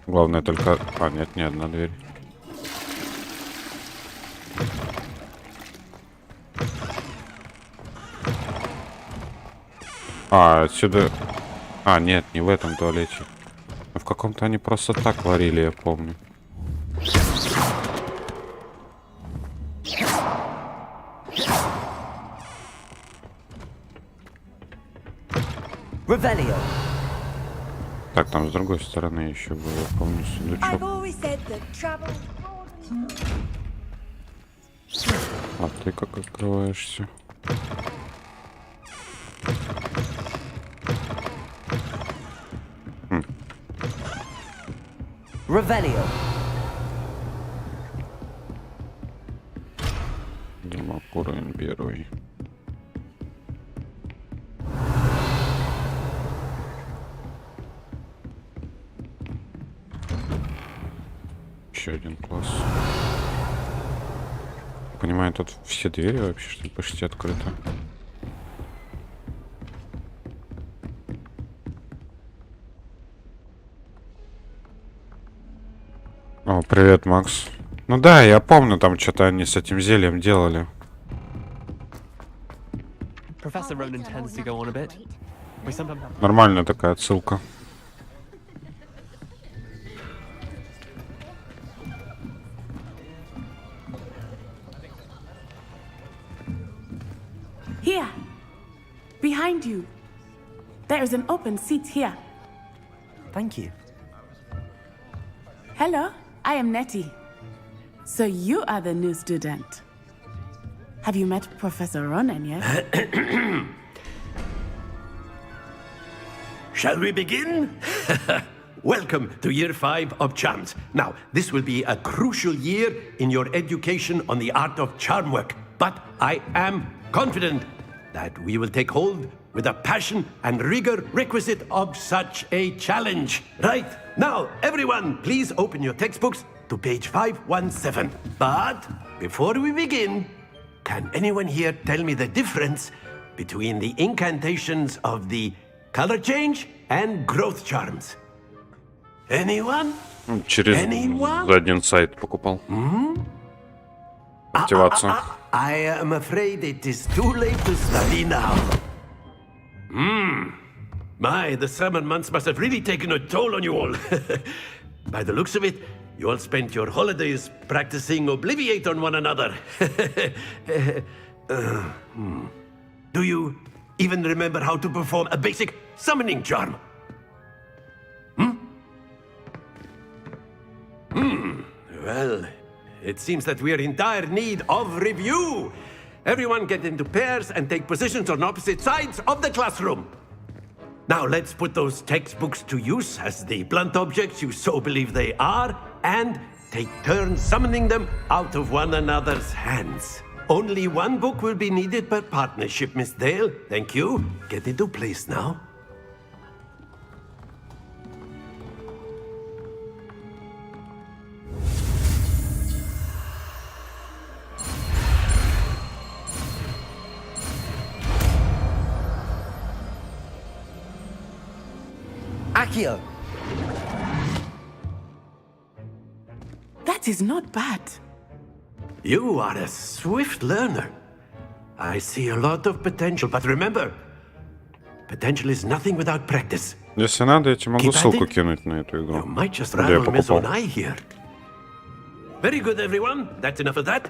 Главное только... А, нет, не одна дверь. А, отсюда... А, нет, не в этом туалете. В каком-то они просто так варили, я помню. Revelio. Так, там с другой стороны еще было, я помню, сундучок. А ты как открываешься? Revelio. Димок, уровень первый. Еще один класс. Понимаю, тут все двери вообще, что ли, почти открыты. О, привет, Макс. Ну да, я помню, там что-то они с этим зельем делали. Professor Ronan tends to go on a bit. We sometimes have... Нормальная такая отсылка. Here, behind you. There is an open seat here. Thank you. Hello, I am Nettie. So you are the new student. Have you met Professor Ronan yet? Shall we begin? Welcome to Year 5 of Charms. Now, this will be a crucial year in your education on the art of charm work. But I am confident that we will take hold with the passion and rigor requisite of such a challenge. Right, now, everyone, please open your textbooks to page 517. But before we begin, can anyone here tell me the difference between the incantations of the color change and growth charms? Anyone? Через один сайт покупал. Мотивация. I am afraid it is too late to study now. My, the summer months must have really taken a toll on you all. By the looks of it, you all spent your holidays practicing Obliviate on one another. Do you even remember how to perform a basic summoning charm? Well, it seems that we are in dire need of review. Everyone get into pairs and take positions on opposite sides of the classroom. Now let's put those textbooks to use as the blunt objects you so believe they are, and take turns summoning them out of one another's hands. Only one book will be needed per partnership, Miss Dale. Thank you. Get into place now. Accio. That is not bad. You are a swift learner. I see a lot of potential, but remember, potential is nothing without practice. Если надо, я тебе могу ссылку кинуть на эту игру. Might just Где я rattle miss покупал. one eye here. Very good, everyone. That's enough of that.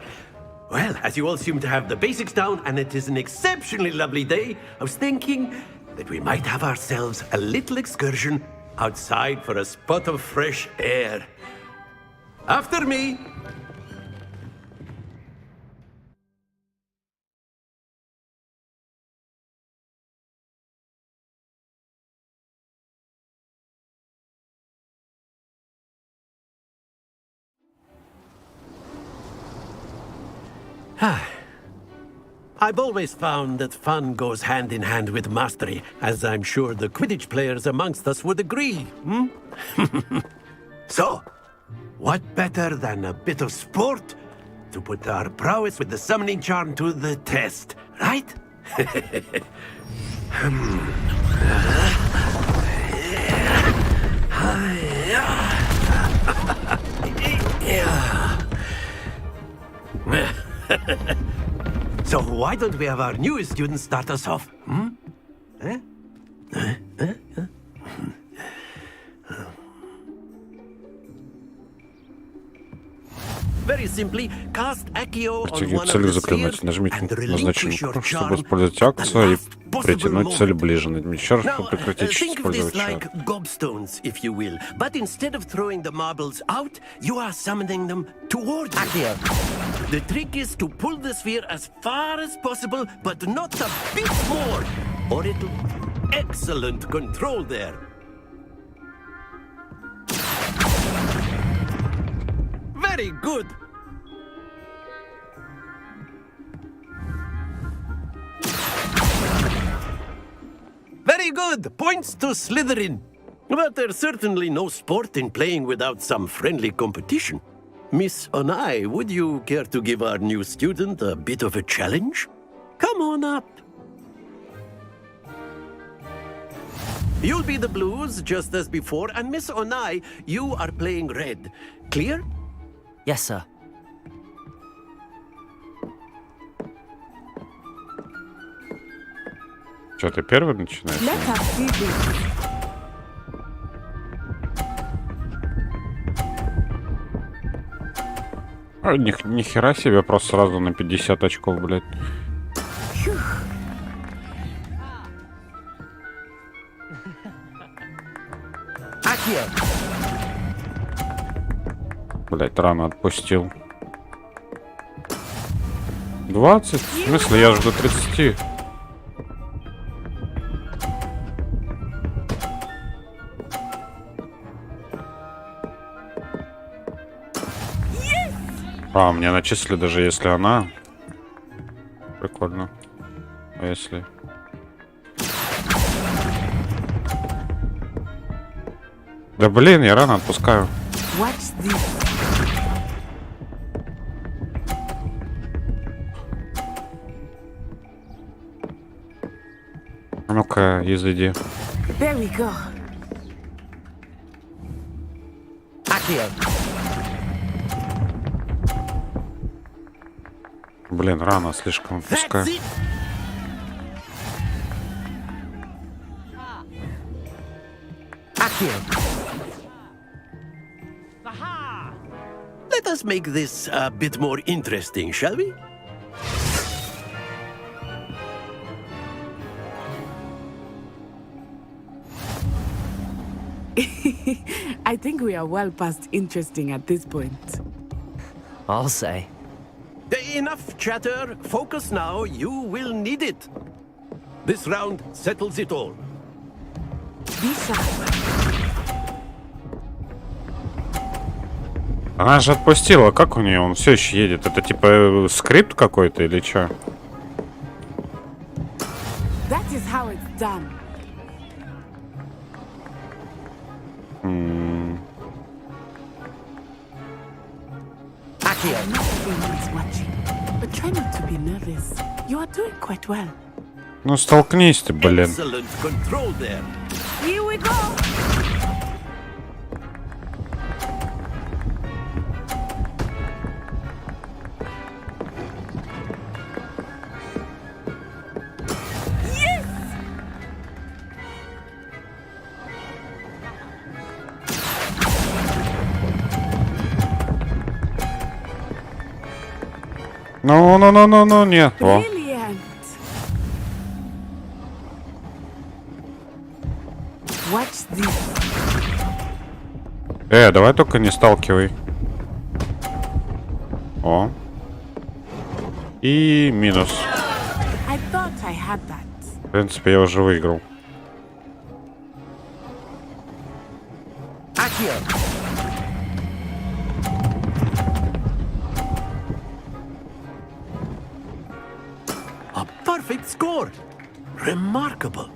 Well, as you all seem to have the basics down, and it is an exceptionally lovely day, I was thinking that we might have ourselves a little excursion outside for a spot of fresh air. After me. I've always found that fun goes hand in hand with mastery, as I'm sure the Quidditch players amongst us would agree. So, what better than a bit of sport to put our prowess with the summoning charm to the test, right? So why don't we have our newest student start us off? Very simply, cast Accio on one of Целью the заклинать. spheres Нажмите and назначение relinquish your круг, чтобы charm использовать at the акцию и last possible притянуть цель moment. ближе. Нажмите шар, Now, чтобы прекратить think of использовать this шар. like gobstones, if you will. But instead of throwing the marbles out, you are summoning them towards you. The trick is to pull the sphere as far as possible, but not a bit more, or it'll... Excellent control there. Very good. Very good. Points to Slytherin. But there's certainly no sport in playing without some friendly competition. Miss Onai, would you care to give our new student a bit of a challenge? Come on up. You'll be the blues, just as before, and Miss Onai, you are playing red. Clear? Yes, sir. Что, ты первый начинаешь? Ни хера себе, просто сразу на 50 очков, блядь. Блядь, рано отпустил. 20? В смысле, я же до 30. А, мне начислили, даже если она. Прикольно. А если... Да блин, я рано отпускаю. Ну-ка, изыди. There we go. Блин, рано слишком отпускаю. Let us make this a bit more interesting, shall we? I think we are well past interesting at this point. I'll say. Enough chatter. Focus now. You will need it. This round settles it all. Be sharp. Она же отпустила. Как у нее? Он все еще едет. Это типа скрипт какой-то или что? That is how it's done. Not everyone is watching, but try not to be nervous. You are doing quite well. Ну столкнись ты, блин. Excellent control there. Here we go. Ну, нет. О. Brilliant. Watch this. Давай только не сталкивай. О. И минус. I thought I had that. В принципе, я уже выиграл. perfect score. Remarkable.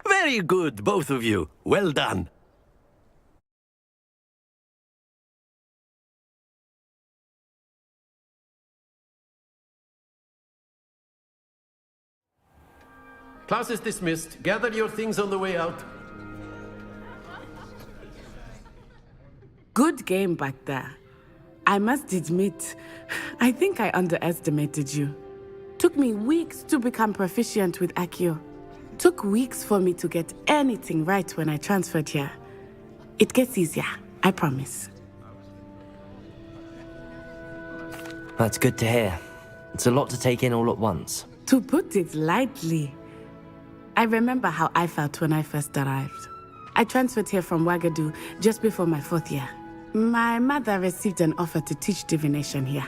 Very good, both of you. Well done. Class is dismissed. Gather your things on the way out. Good game back there. I must admit, I think I underestimated you. Took me weeks to become proficient with Accio. Took weeks for me to get anything right when I transferred here. It gets easier, I promise. That's good to hear. It's a lot to take in all at once. To put it lightly, I remember how I felt when I first arrived. I transferred here from Wagadu just before my 4th year. My mother received an offer to teach divination here.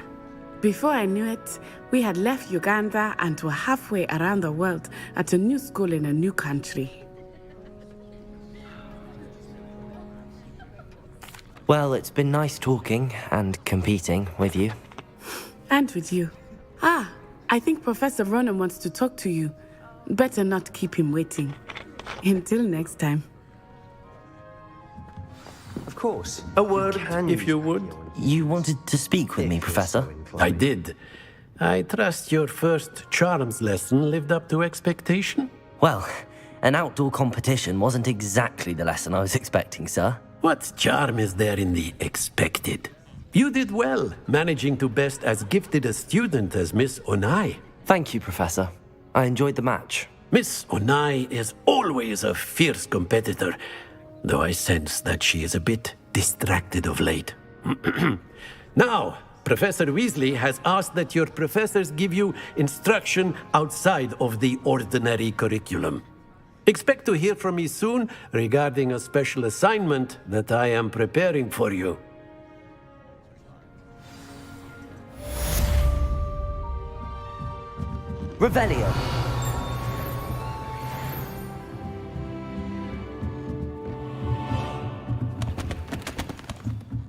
Before I knew it, we had left Uganda and were halfway around the world at a new school in a new country. Well, it's been nice talking and competing with you. And with you. Ah, I think Professor Ronan wants to talk to you. Better not keep him waiting. Until next time. Of course. A word, if you would. You wanted to speak with me, Professor? I did. I trust your first charms lesson lived up to expectation? Well, an outdoor competition wasn't exactly the lesson I was expecting, sir. What charm is there in the expected? You did well, managing to best as gifted a student as Miss Onai. Thank you, Professor. I enjoyed the match. Miss Onai is always a fierce competitor, though I sense that she is a bit distracted of late. Now, Professor Weasley has asked that your professors give you instruction outside of the ordinary curriculum. Expect to hear from me soon regarding a special assignment that I am preparing for you. Revelio.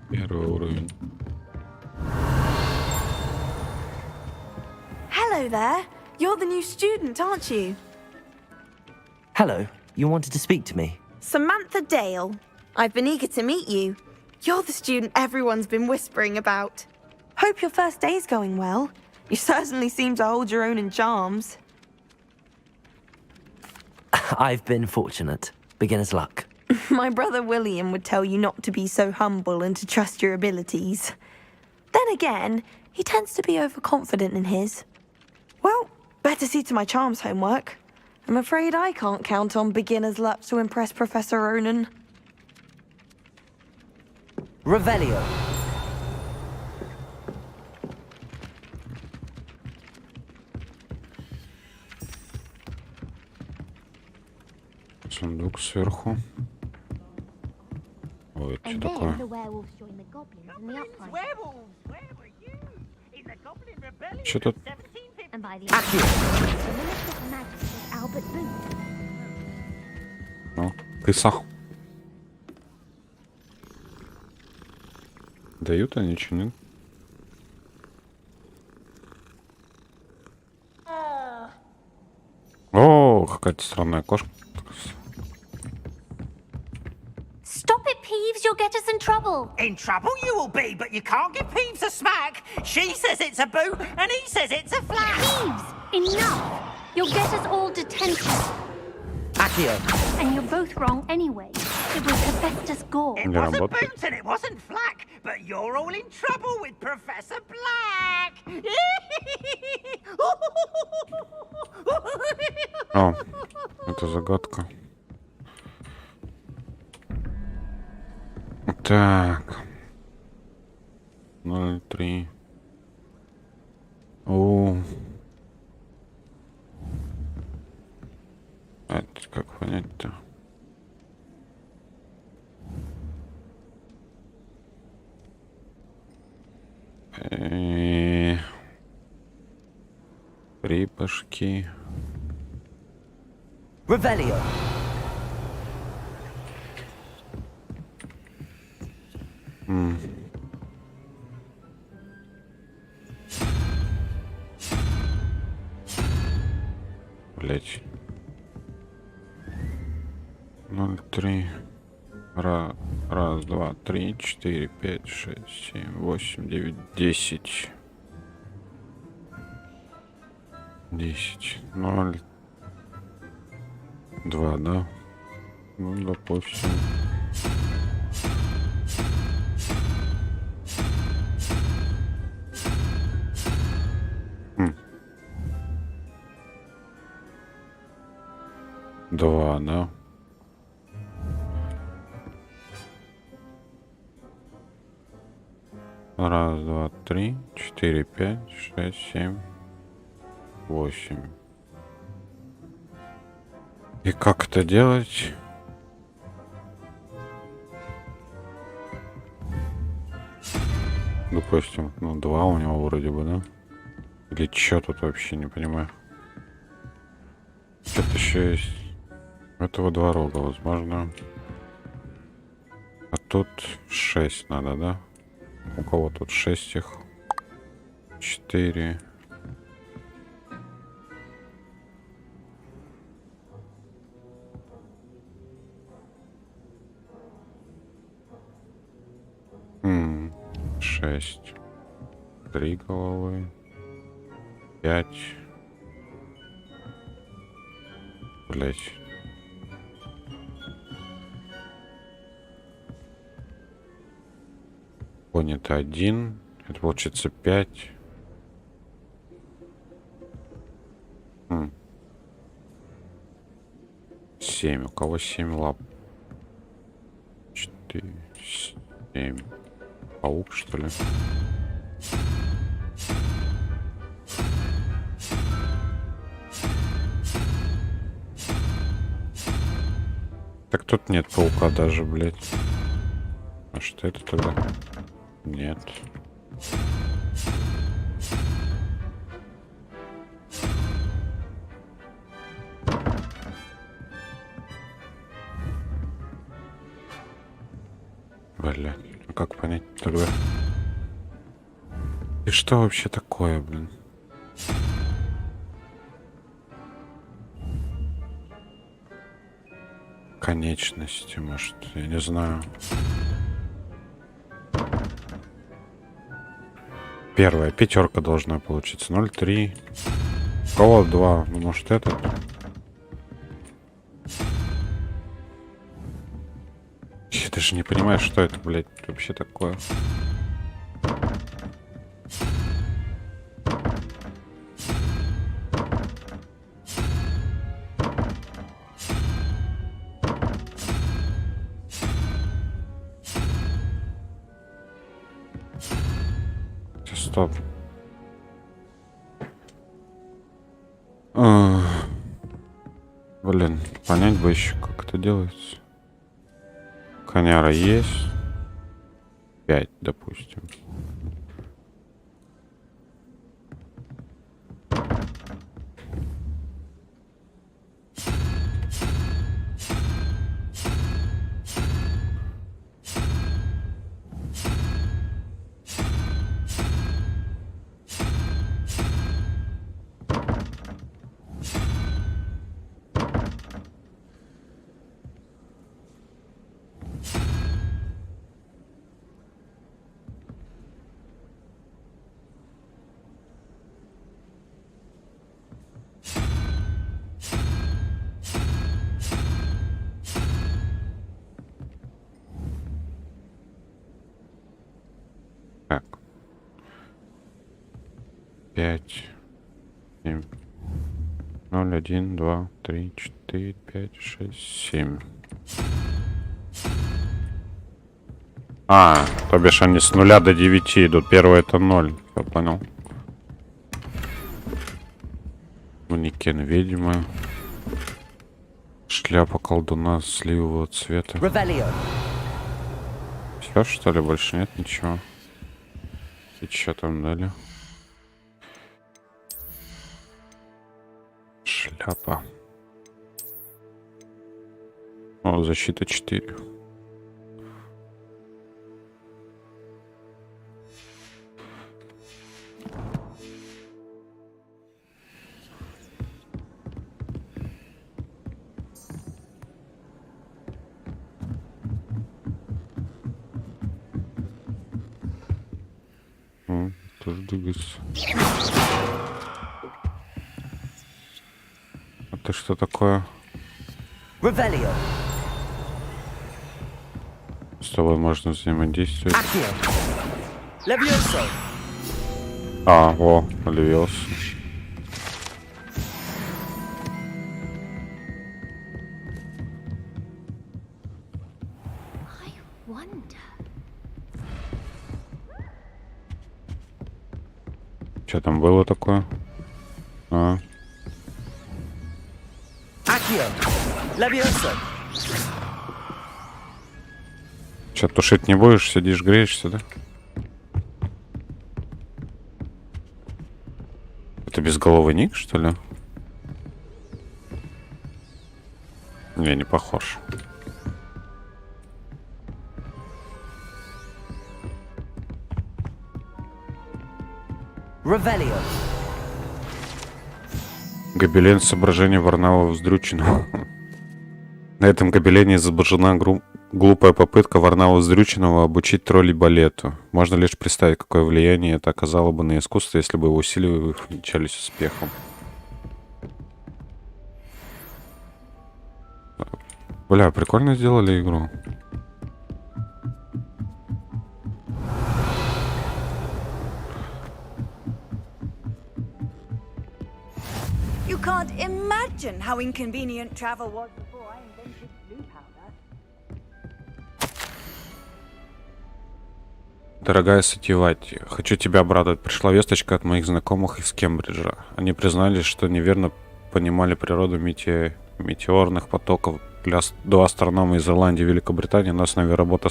Первый уровень. Hello there. You're the new student, aren't you? Hello. You wanted to speak to me? Samantha Dale. I've been eager to meet you. You're the student everyone's been whispering about. Hope your first day's going well. You certainly seem to hold your own in charms. I've been fortunate. Beginner's luck. My brother William would tell you not to be so humble and to trust your abilities. Then again, he tends to be overconfident in his. Well, better see to my charms homework. I'm afraid I can't count on beginner's luck to impress Professor Ronan. Revelio. Сундук сверху. Ой, это что такое? Что тут? Ну, кыса. Дают они ничего, нет? О, какая-то странная кошка. Stop it, Peeves. You'll get us in trouble. In trouble you will be, but you can't give Peeves a smack. She says it's a boot, and he says it's a flat. Peeves, enough. You'll get us all detention. Accio. And you're both wrong anyway. It was Hephaestus Gore. It wasn't Boot and it wasn't Flack, but you're all in trouble with Professor Black. О, это загадка. Так. 0,3. О. Это как понять-то? Припашки. Revelio. Блять. 0,3. Раз, два, три, 4, 5, 6, 7, 8, 9, 10. 10. 0. 2, да? Ну, допустим. Два, да? Раз, два, три, 4, 5, 6, 7, 8. И как это делать? Допустим, ну 2 у него вроде бы, да? Или что тут вообще не понимаю. Что-то еще есть. У этого 2 рога, возможно. А тут 6 надо, да? У кого тут 6 их? 4. М, 6. 3 головы. 5. Блять. Понято 1. Это получится 5. 7. У кого 7 лап? 4, 7. Паук, что ли? Так тут нет паука даже, блядь. А что это тогда? Нет. Блядь, а как понять тогда? И что вообще такое, блин? Конечности, может, я не знаю. Первая пятерка должна получиться. 0,3. У кого 2? Ну, может, этот? Я даже не понимаю, что это, блядь, вообще такое. Стоп. Блин, понять бы еще, как это делается. Коняра есть. 5, допустим. Так. 5, 7, 0, 1, 2, 3, 4, 5, 6, 7. А, то бишь они с 0 до 9 идут. Первый это 0. Я понял. Манекен ведьмы. Шляпа колдуна сливового цвета. Все, что ли? Больше нет ничего. И что там дали? Шляпа. О, защита 4. тоже двигается. А ты что такое? Revelio. С тобой можно взаимодействовать. Levioso. А, во, Левиос. Что там было такое? А. Accio. Levioso. Че, тушить не будешь? Сидишь, греешься, да? Это безголовый ник, что ли? Не, не похож. Revelio. Гобелен с изображением Варнава Вздрюченного. На этом гобелене изображена глупая попытка Варнава Вздрюченного обучить троллей балету. Можно лишь представить, какое влияние это оказало бы на искусство, если бы его усилия увенчались успехом. Бля, прикольно сделали игру. You can't imagine how inconvenient travel was before I invented blue powder. Дорогая Сативати, хочу тебя обрадовать. Пришла весточка от моих знакомых из Кембриджа. Они признались, что неверно понимали природу метеорных потоков. Два астронома из Ирландии и Великобритании на основе работы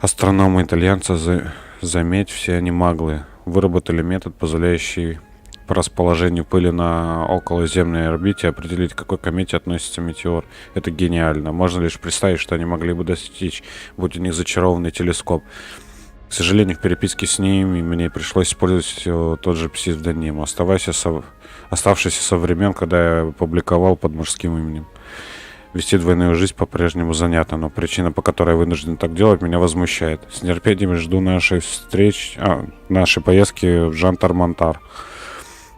астронома-итальянца, заметь, все они маглы, выработали метод, позволяющий по расположению пыли на околоземной орбите определить, к какой комете относится метеор. Это гениально. Можно лишь представить, что они могли бы достичь, будь у них зачарованный телескоп. К сожалению, в переписке с ними мне пришлось использовать тот же псевдоним, оставшийся со времен, когда я публиковал под мужским именем. Вести двойную жизнь по-прежнему занятно, но причина, по которой я вынужден так делать, меня возмущает. С нетерпением жду нашей поездки в Жан-Тармантар.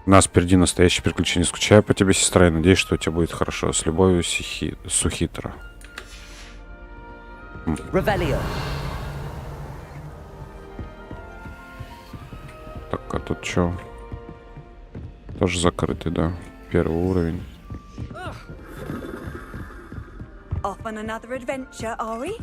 У нас впереди настоящее приключение. Скучаю по тебе, сестра, и надеюсь, что у тебя будет хорошо. С любовью, Сухитра. Revelio. Так, а тут что? Тоже закрытый, да. Первый уровень. Off on another adventure, are we?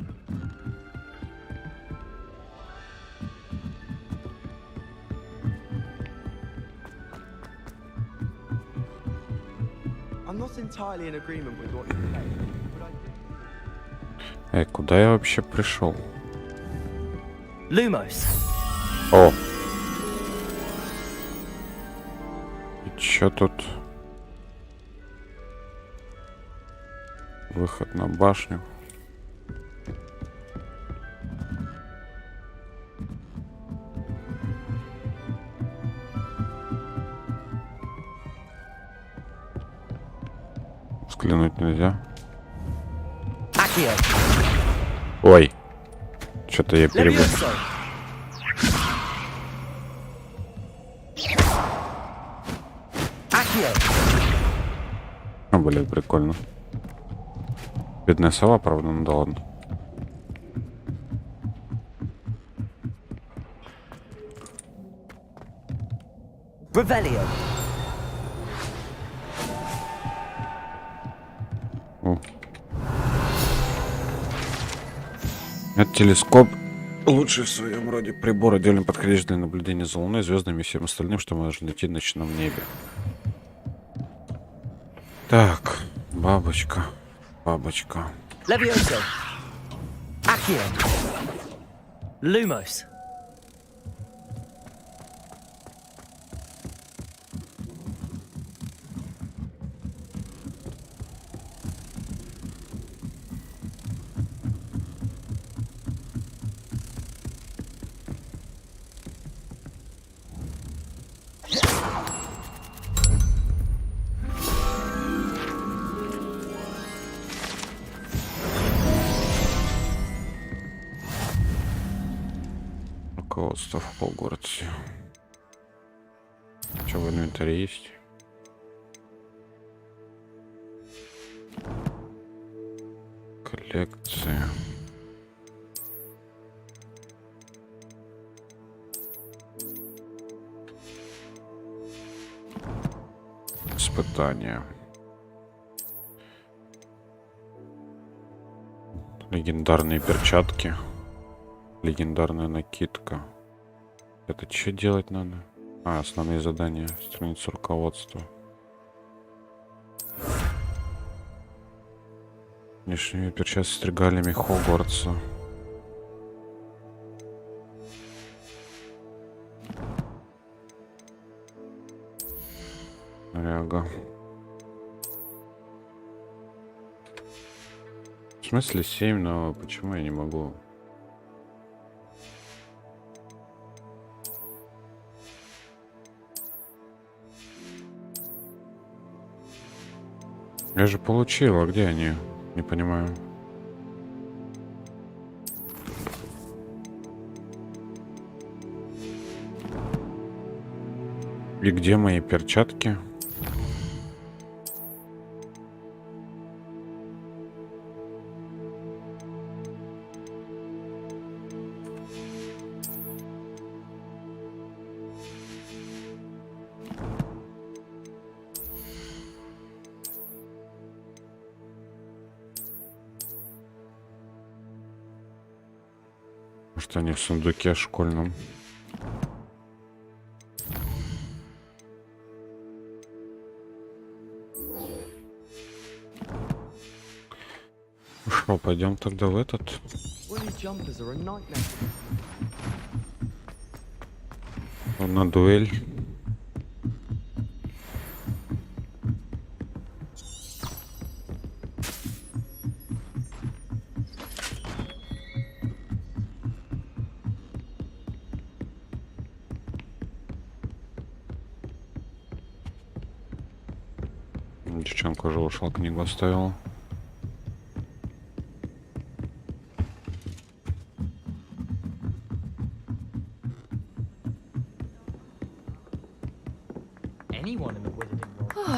I'm not entirely in agreement with what you say, but I... Эй, куда я вообще пришел? Lumos. О! И чё тут? Выход на башню. Взглянуть нельзя. Ой. Что-то я перебыл. Блин, прикольно. Бедная сова, правда, ну да ладно. Revelio. Это телескоп. Лучший в своем роде прибор, отдельно подходящий для наблюдения за Луной, звездами и всем остальным, что можно найти в ночном небе. Так, бабочка. Бабочка. Levioso. Accio. Lumos. руководство в Хогвартсе. Что в инвентаре есть? Коллекция. Испытания. Легендарные перчатки. Легендарная накидка. Это что делать надо? А, основные задания. Страница руководства. Внешние перчатки с стригалями Хогвартса. Ряга. В смысле 7, но почему я не могу? Я же получил, а где они? Не понимаю. И где мои перчатки? Может, они в сундуке школьном? Что, пойдем тогда в этот? На дуэль. Девчонка уже ушла, книгу оставила. Anyone in the wizarding world.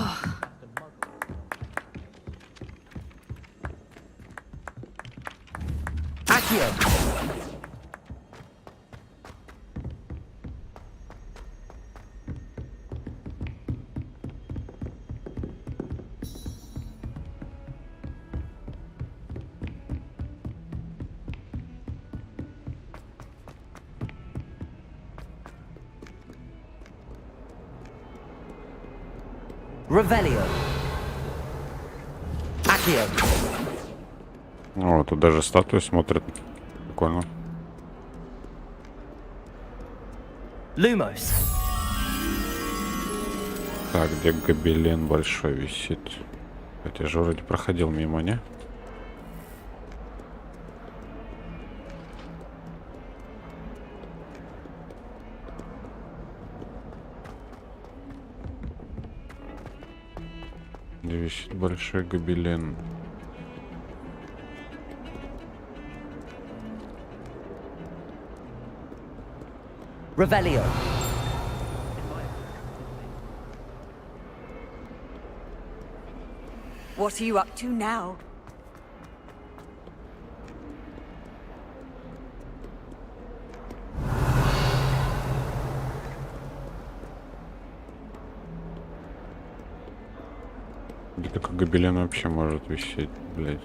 Revelio. Accio. О, тут даже статуи смотрят. Прикольно. Lumos. Так, где гобелен большой висит? Хотя же вроде проходил мимо, не? Где висит большой гобелен? Revelio. What are you up to now? Где такой гобелен вообще может висеть, блядь?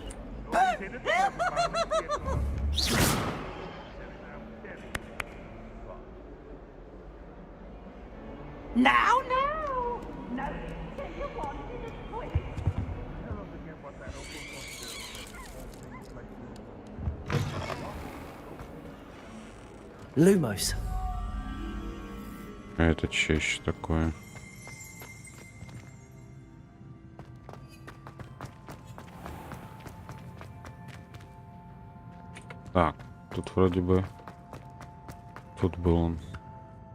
Now, now! No, you wanted it quick. Lumos. А это что еще такое? Так, тут вроде бы... Тут был он.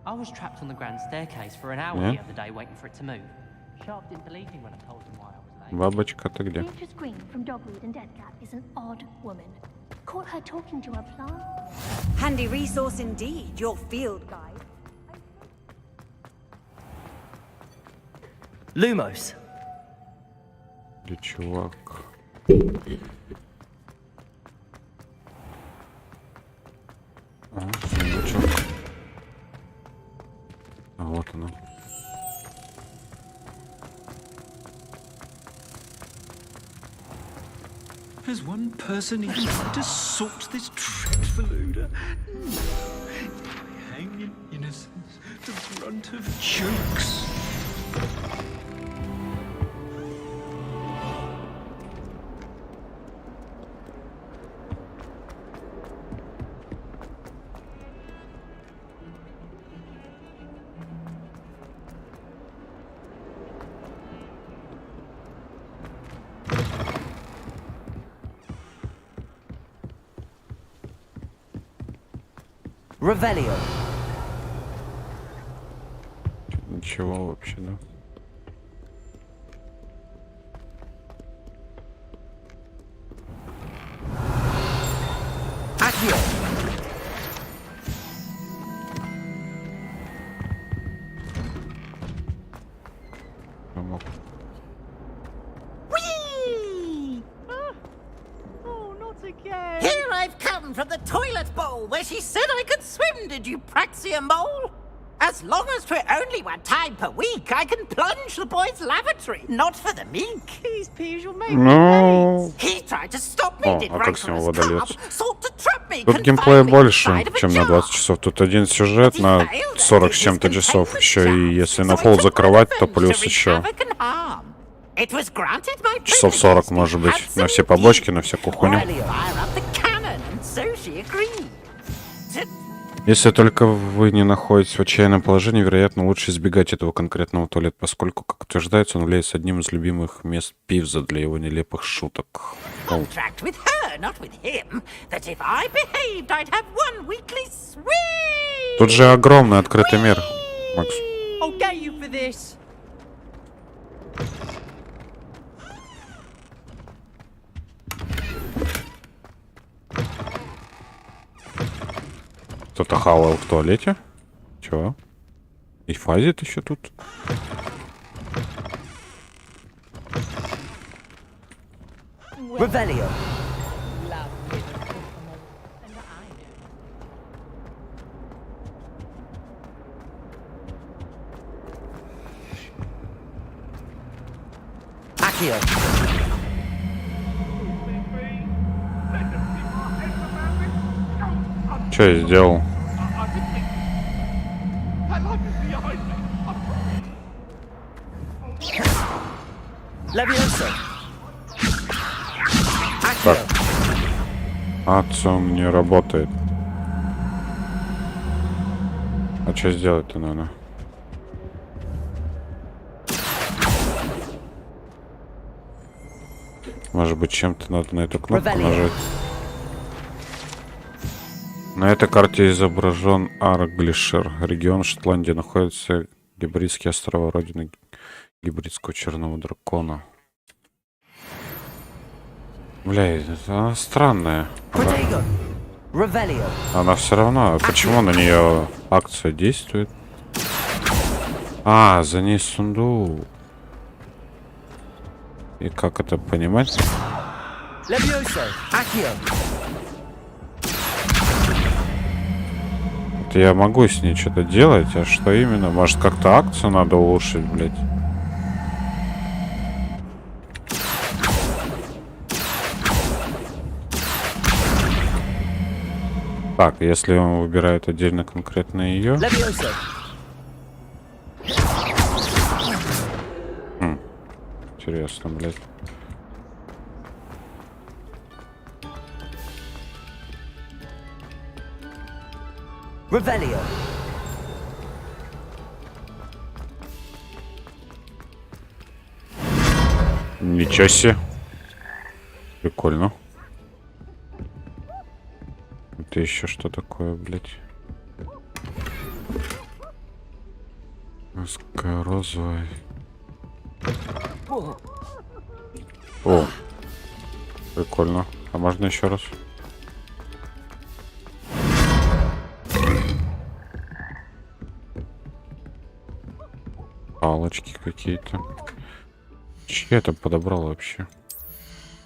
I was trapped on the grand staircase for an hour Yeah? the other day waiting for it to move. Sharp didn't believe me when I told him why I was late. Бабочка, ты где? Beatrice Green from Dogweed and Deathcap is an odd woman. caught her talking to a plant. Handy resource indeed, your field guide. Lumos. Где чувак? Сундучок. А вот оно. Has one person even tried to sort this dreadful odor? No. Hanging innocence to the brunt of jokes. Revelio. Ничего вообще, да? Accio. Помог. Whee! Oh, not again. Here I've come from the toilet bowl where she said I could swim, did you praxia mole? As long as for only one time per week, I can plunge the boy's lavatory, not for the meek. These peas will make Ну... He tried to stop me, О, did а right как с from него his cup, водолец? sought to trap me, Тут confine геймплея me больше, inside of a чем на jar. 20 часов. Тут один сюжет на 40 с чем-то часов. Еще и если на пол закрывать, то плюс еще. It was granted my Часов 40, может быть. На все побочки, на всякую хуйню. fire up the cannon, and so she agreed. Если только вы не находитесь в отчаянном положении, вероятно, лучше избегать этого конкретного туалета, поскольку, как утверждается, он является одним из любимых мест Пивза для его нелепых шуток. Contract with her, not with him, that if I behaved, I'd have one weekly swing. Тут же огромный открытый мир, Макс. I'll get you for this. Кто-то хавал в туалете? Чего? И фазит еще тут? Revelio. Accio. Что я сделал? Levioso. Так. Акцион не работает. А что сделать-то надо? Может быть, чем-то надо на эту кнопку нажать. На этой карте изображен Арглишер. Регион Шотландии. Находится Гибридские острова, родина гибридского черного дракона. Бля, она странная. Она все равно. Почему на нее акция действует? А, за ней сундук. И как это понимать? Это я могу с ней что-то делать, а что именно? Может, как-то акцию надо улучшить, блядь? Так, если он выбирает отдельно конкретно ее. Интересно, блядь. Revelio. Ничего себе. Прикольно. Это еще что такое, блядь? Розовая. О. Прикольно. А можно еще раз? Палочки какие-то. Че я там подобрал вообще?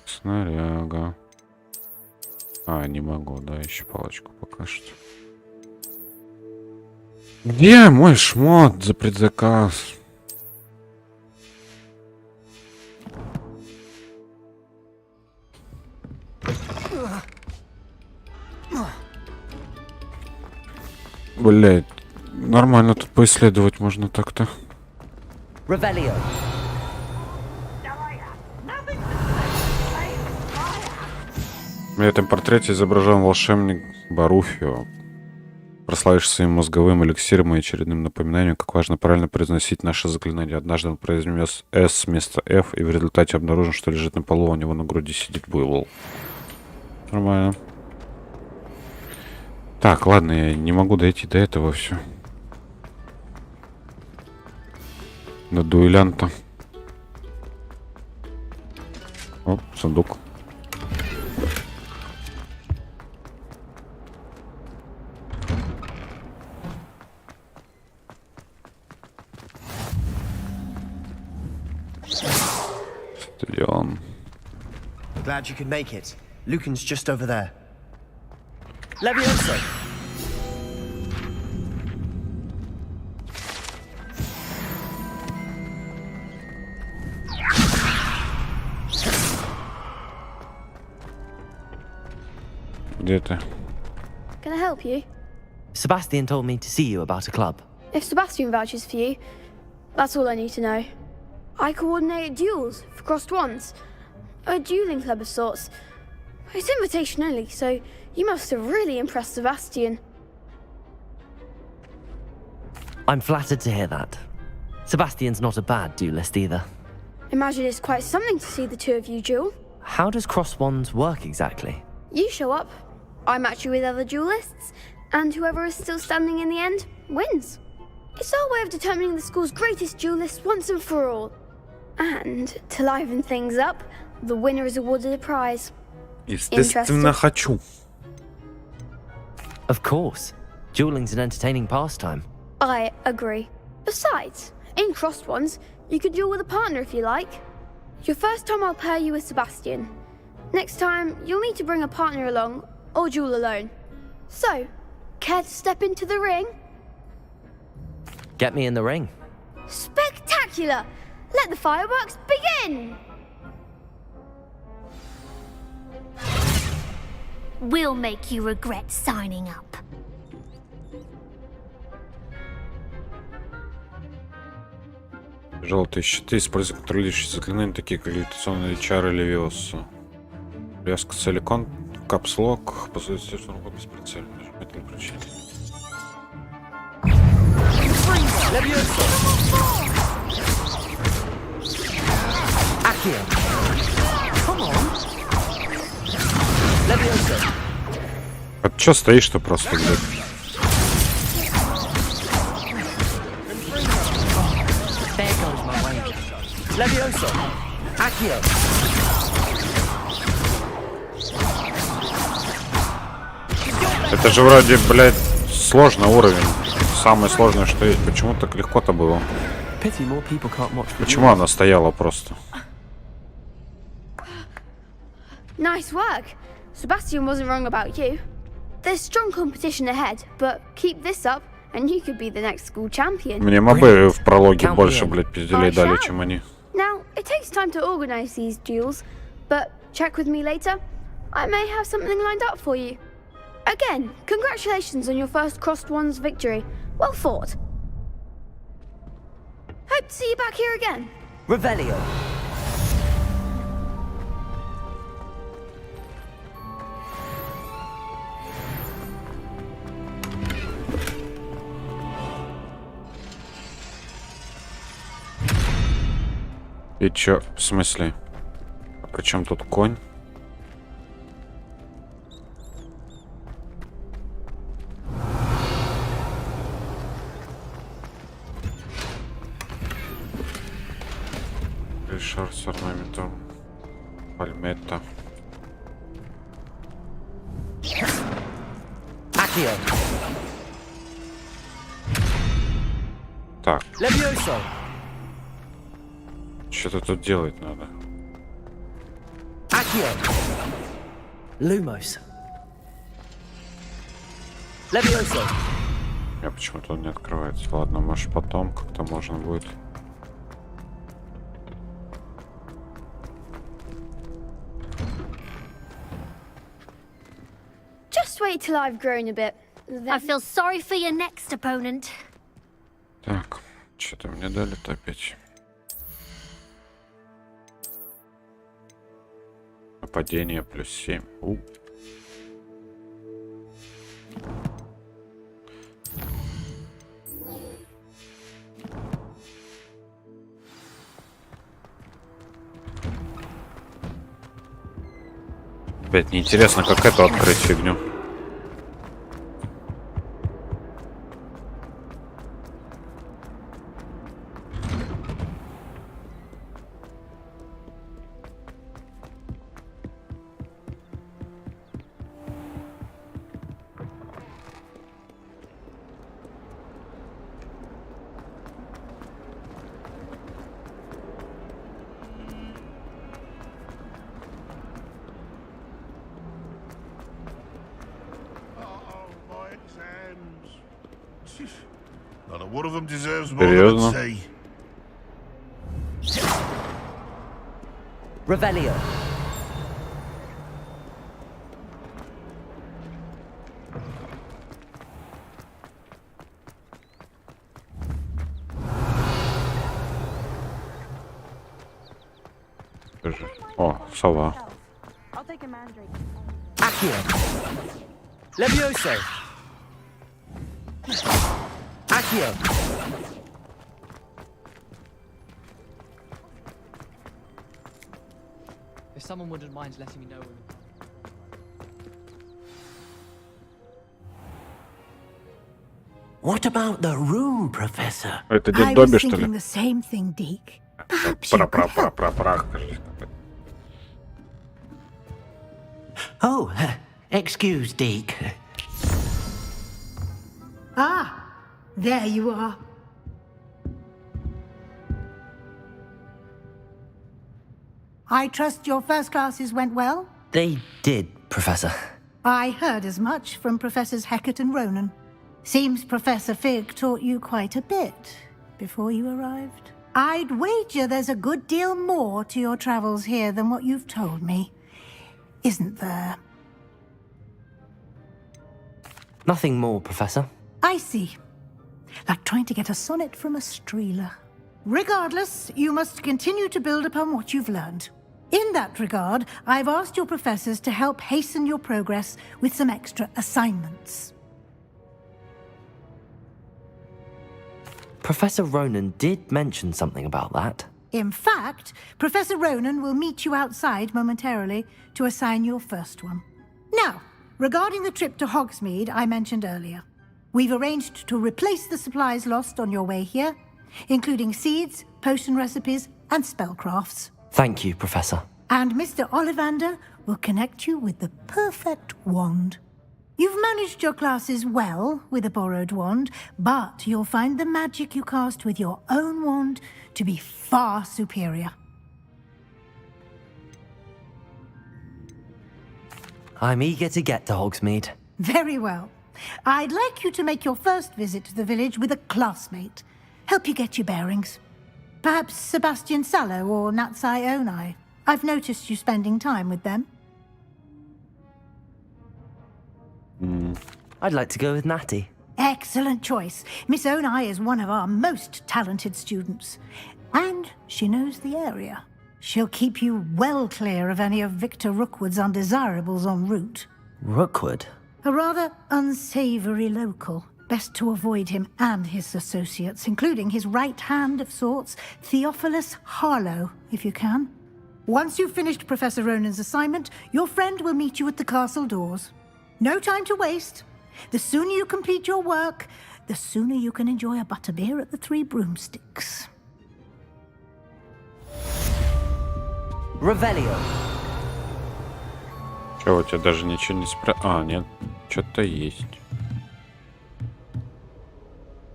Снаряга. А, не могу, да, еще палочку пока что. Где мой шмот за предзаказ? Блять, нормально тут поисследовать можно так-то. Revelio. На этом портрете изображен волшебник Баруфио, прославившийся своим мозговым эликсиром и очередным напоминанием, как важно правильно произносить наши заклинания. Однажды он произнес «С» вместо «Ф», и в результате обнаружен, что лежит на полу, у него на груди сидит буйвол. Нормально. Так, ладно, я не могу дойти до этого все. До дуэлянта. О, сундук. Стадион. Glad you could make it. Lucan's just over there. Levioso! Где ты? Can I help you? Sebastian told me to see you about a club. If Sebastian vouches for you, that's all I need to know. I coordinate duels for crossed wands. A dueling club of sorts. It's invitation only, so you must have really impressed Sebastian. I'm flattered to hear that. Sebastian's not a bad duelist either. Imagine it's quite something to see the two of you duel. How does cross wands work exactly? You show up, I match you with other duelists, and whoever is still standing in the end wins. It's our way of determining the school's greatest duelist once and for all. And to liven things up, the winner is awarded a prize. Естественно, хочу. Of course. Dueling's an entertaining pastime. I agree. Besides, in crossed ones, you could duel with a partner if you like. Your first time I'll pair you with Sebastian. Next time, you'll need to bring a partner along, or duel alone. So, care to step into the ring? Get me in the ring. Spectacular! Let the fireworks begin! We'll make you regret signing up. Желтые щиты используют контролирующие заклинания, такие как левитационные чары Левиоса. Резко целикон, капслок, позвольте руку бесприцельно нажимать на включение. А ты чё стоишь-то просто, блядь? Levioso! Accio! Это же вроде, блядь, сложный уровень. Самое сложное, что есть. Почему так легко-то было? Почему она стояла просто? Nice work. Sebastian wasn't wrong about you. There's strong competition ahead, but keep this up, and you could be the next school champion. Мне мобы в прологе больше, блядь, пизделей дали, чем они. Now, it takes time to organize these duels, but check with me later. I may have something lined up for you. Again, congratulations on your first crossed wands victory. Well fought. Hope to see you back here again. Revelio. И чё? В смысле? А при чем тут конь? Шар с орнаментом. Пальметта. Так. Levioso! что-то тут делать надо. Accio. Lumos. Levioso. Я почему-то он не открывается. Ладно, может потом как-то можно будет. Just wait till I've grown a bit. I feel sorry for your next opponent. Так, что-то мне дали-то опять. Нападение плюс 7. Опять неинтересно, как эту открыть фигню. Not a one of them deserves more than I'd say. Revelio. О, сова. Accio. Levioso. Accio. If someone wouldn't mind letting me know. What about the room, Professor? Это I дед was Добби, что thinking ли? the same thing, Deke. Perhaps you could help. Oh, excuse, Deke. Ah, there you are. I trust your first classes went well? They did, Professor. I heard as much from Professors Hecat and Ronan. Seems Professor Fig taught you quite a bit before you arrived. I'd wager there's a good deal more to your travels here than what you've told me. Isn't there? Nothing more, Professor. I see. Like trying to get a sonnet from a streeler. Regardless, you must continue to build upon what you've learned. In that regard, I've asked your professors to help hasten your progress with some extra assignments. Professor Ronan did mention something about that. In fact, Professor Ronan will meet you outside momentarily to assign your first one. Now, regarding the trip to Hogsmeade I mentioned earlier, we've arranged to replace the supplies lost on your way here, including seeds, potion recipes, and spellcrafts. Thank you, Professor. And Mr. Ollivander will connect you with the perfect wand. You've managed your classes well with a borrowed wand, but you'll find the magic you cast with your own wand to be far superior. I'm eager to get to Hogsmeade. Very well. I'd like you to make your first visit to the village with a classmate. Help you get your bearings. Perhaps Sebastian Sallow or Natsai Onai. I've noticed you spending time with them. I'd like to go with Natty. Excellent choice. Miss Onai is one of our most talented students. And she knows the area. She'll keep you well clear of any of Victor Rookwood's undesirables en route. Rookwood? A rather unsavory local. Best to avoid him and his associates, including his right hand of sorts, Theophilus Harlow, if you can. Once you've finished Professor Ronan's assignment, your friend will meet you at the castle doors. No time to waste. The sooner you complete your work, the sooner you can enjoy a butterbeer at the Three Broomsticks. Revelio. Чего, у тебя даже ничего не А, нет, что-то есть.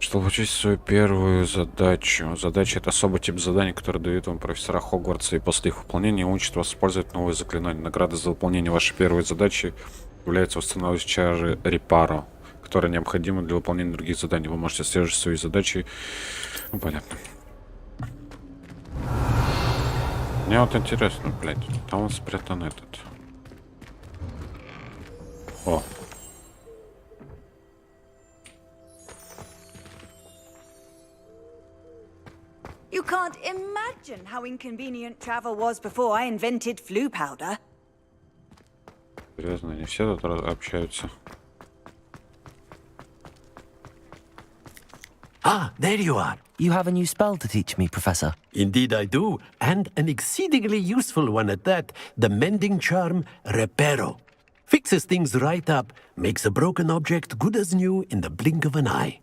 Чтобы получить свою первую задачу. Задача — это особый тип заданий, который дают вам профессора Хогвартса, и после их выполнения учат вас использовать новые заклинания. Награда за выполнение вашей первой задачи является восстановить чары Репаро, которые необходимы для выполнения других заданий. Вы можете отслеживать свои задачи. Ну, понятно. Мне вот интересно, блядь, там вот спрятан этот. О. You can't imagine how inconvenient travel was before I invented flu powder. Серьезно, не все тут общаются. Ah, there you are. You have a new spell to teach me, Professor. Indeed I do, and an exceedingly useful one at that. The mending charm, Reparo. Fixes things right up, makes a broken object good as new in the blink of an eye.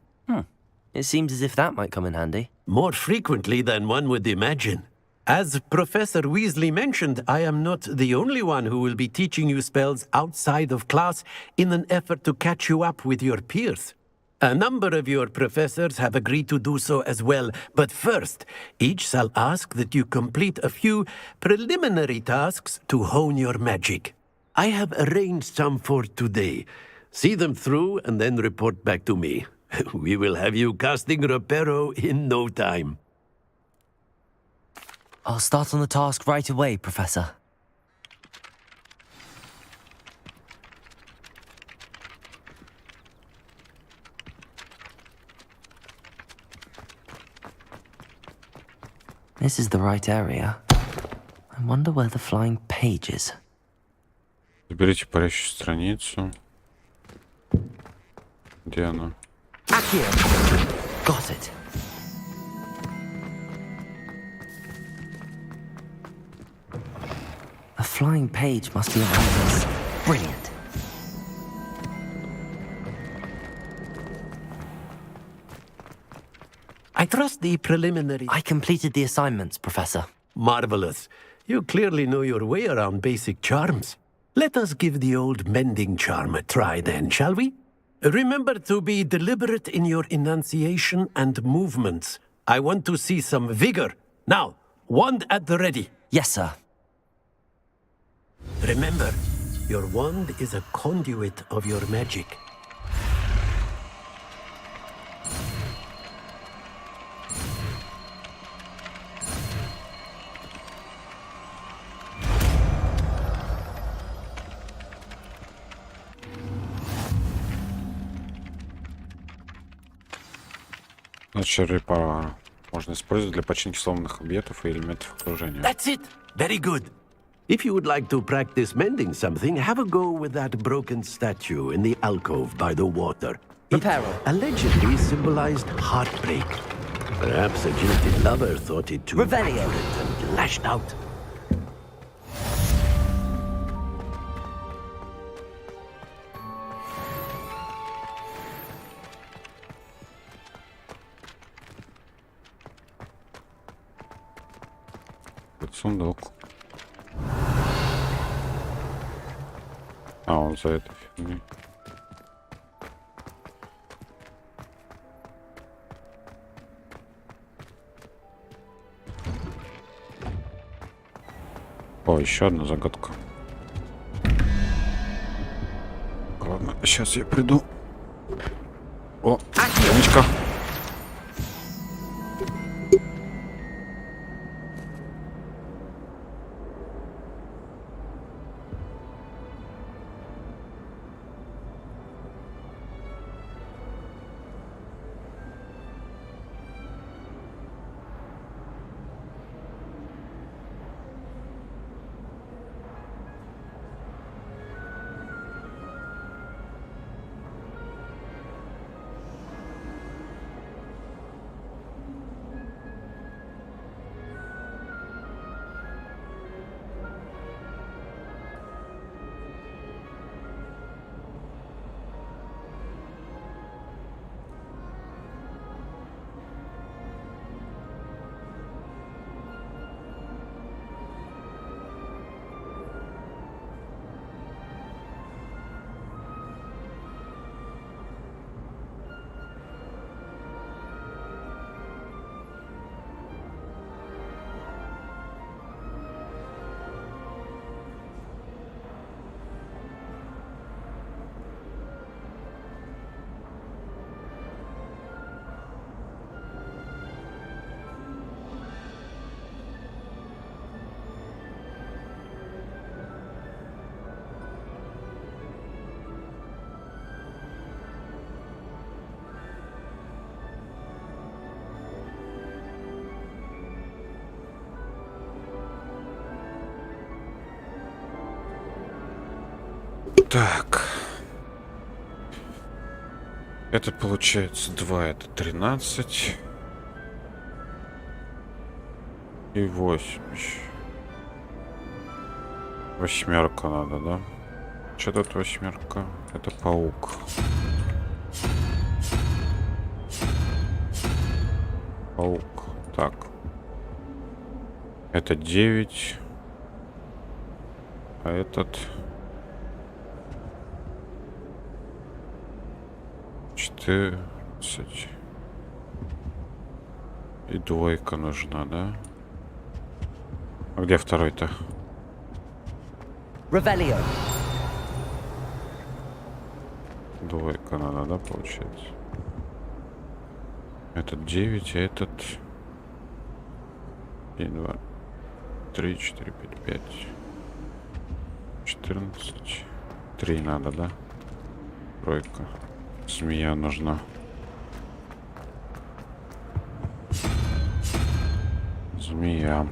It seems as if that might come in handy. More frequently than one would imagine. As Professor Weasley mentioned, I am not the only one who will be teaching you spells outside of class in an effort to catch you up with your peers. A number of your professors have agreed to do so as well, but first, each shall ask that you complete a few preliminary tasks to hone your magic. I have arranged some for today. See them through and then report back to me. We will have you casting Reparo in no time. I'll start on the task right away, Professor. This is the right area. I wonder where the flying page is. Заберите парящую страницу. Где она? Got it. A flying page must be around this. Brilliant. I trust the preliminary... I completed the assignments, Professor. Marvelous. You clearly know your way around basic charms. Let us give the old mending charm a try then, shall we? Remember to be deliberate in your enunciation and movements. I want to see some vigor. Now, wand at the ready. Yes, sir. Remember, your wand is a conduit of your magic. Значит, Репаро можно использовать для починки сломанных объектов и элементов окружения. That's it. Very good. If you would like to practice mending something, have a go with that broken statue in the alcove by the water. It allegedly symbolized heartbreak. Perhaps a jilted lover thought it too violent and lashed out. Сундук. А, он за этой фигней. О, еще одна загадка. Ладно, сейчас я приду. О, Яночка. Так. Это получается 2, это 13. И 8. Восьмерка надо, да? Что тут восьмерка? Это паук. Паук. Так. Это 9. А этот... 14. И двойка нужна, да? А где второй-то? Revelio. Двойка надо, да, получается? Этот 9, а этот... 1, 2, 3, 4, 5, 5. 14. 3 надо, да? Тройка. Змея нужна. Змея.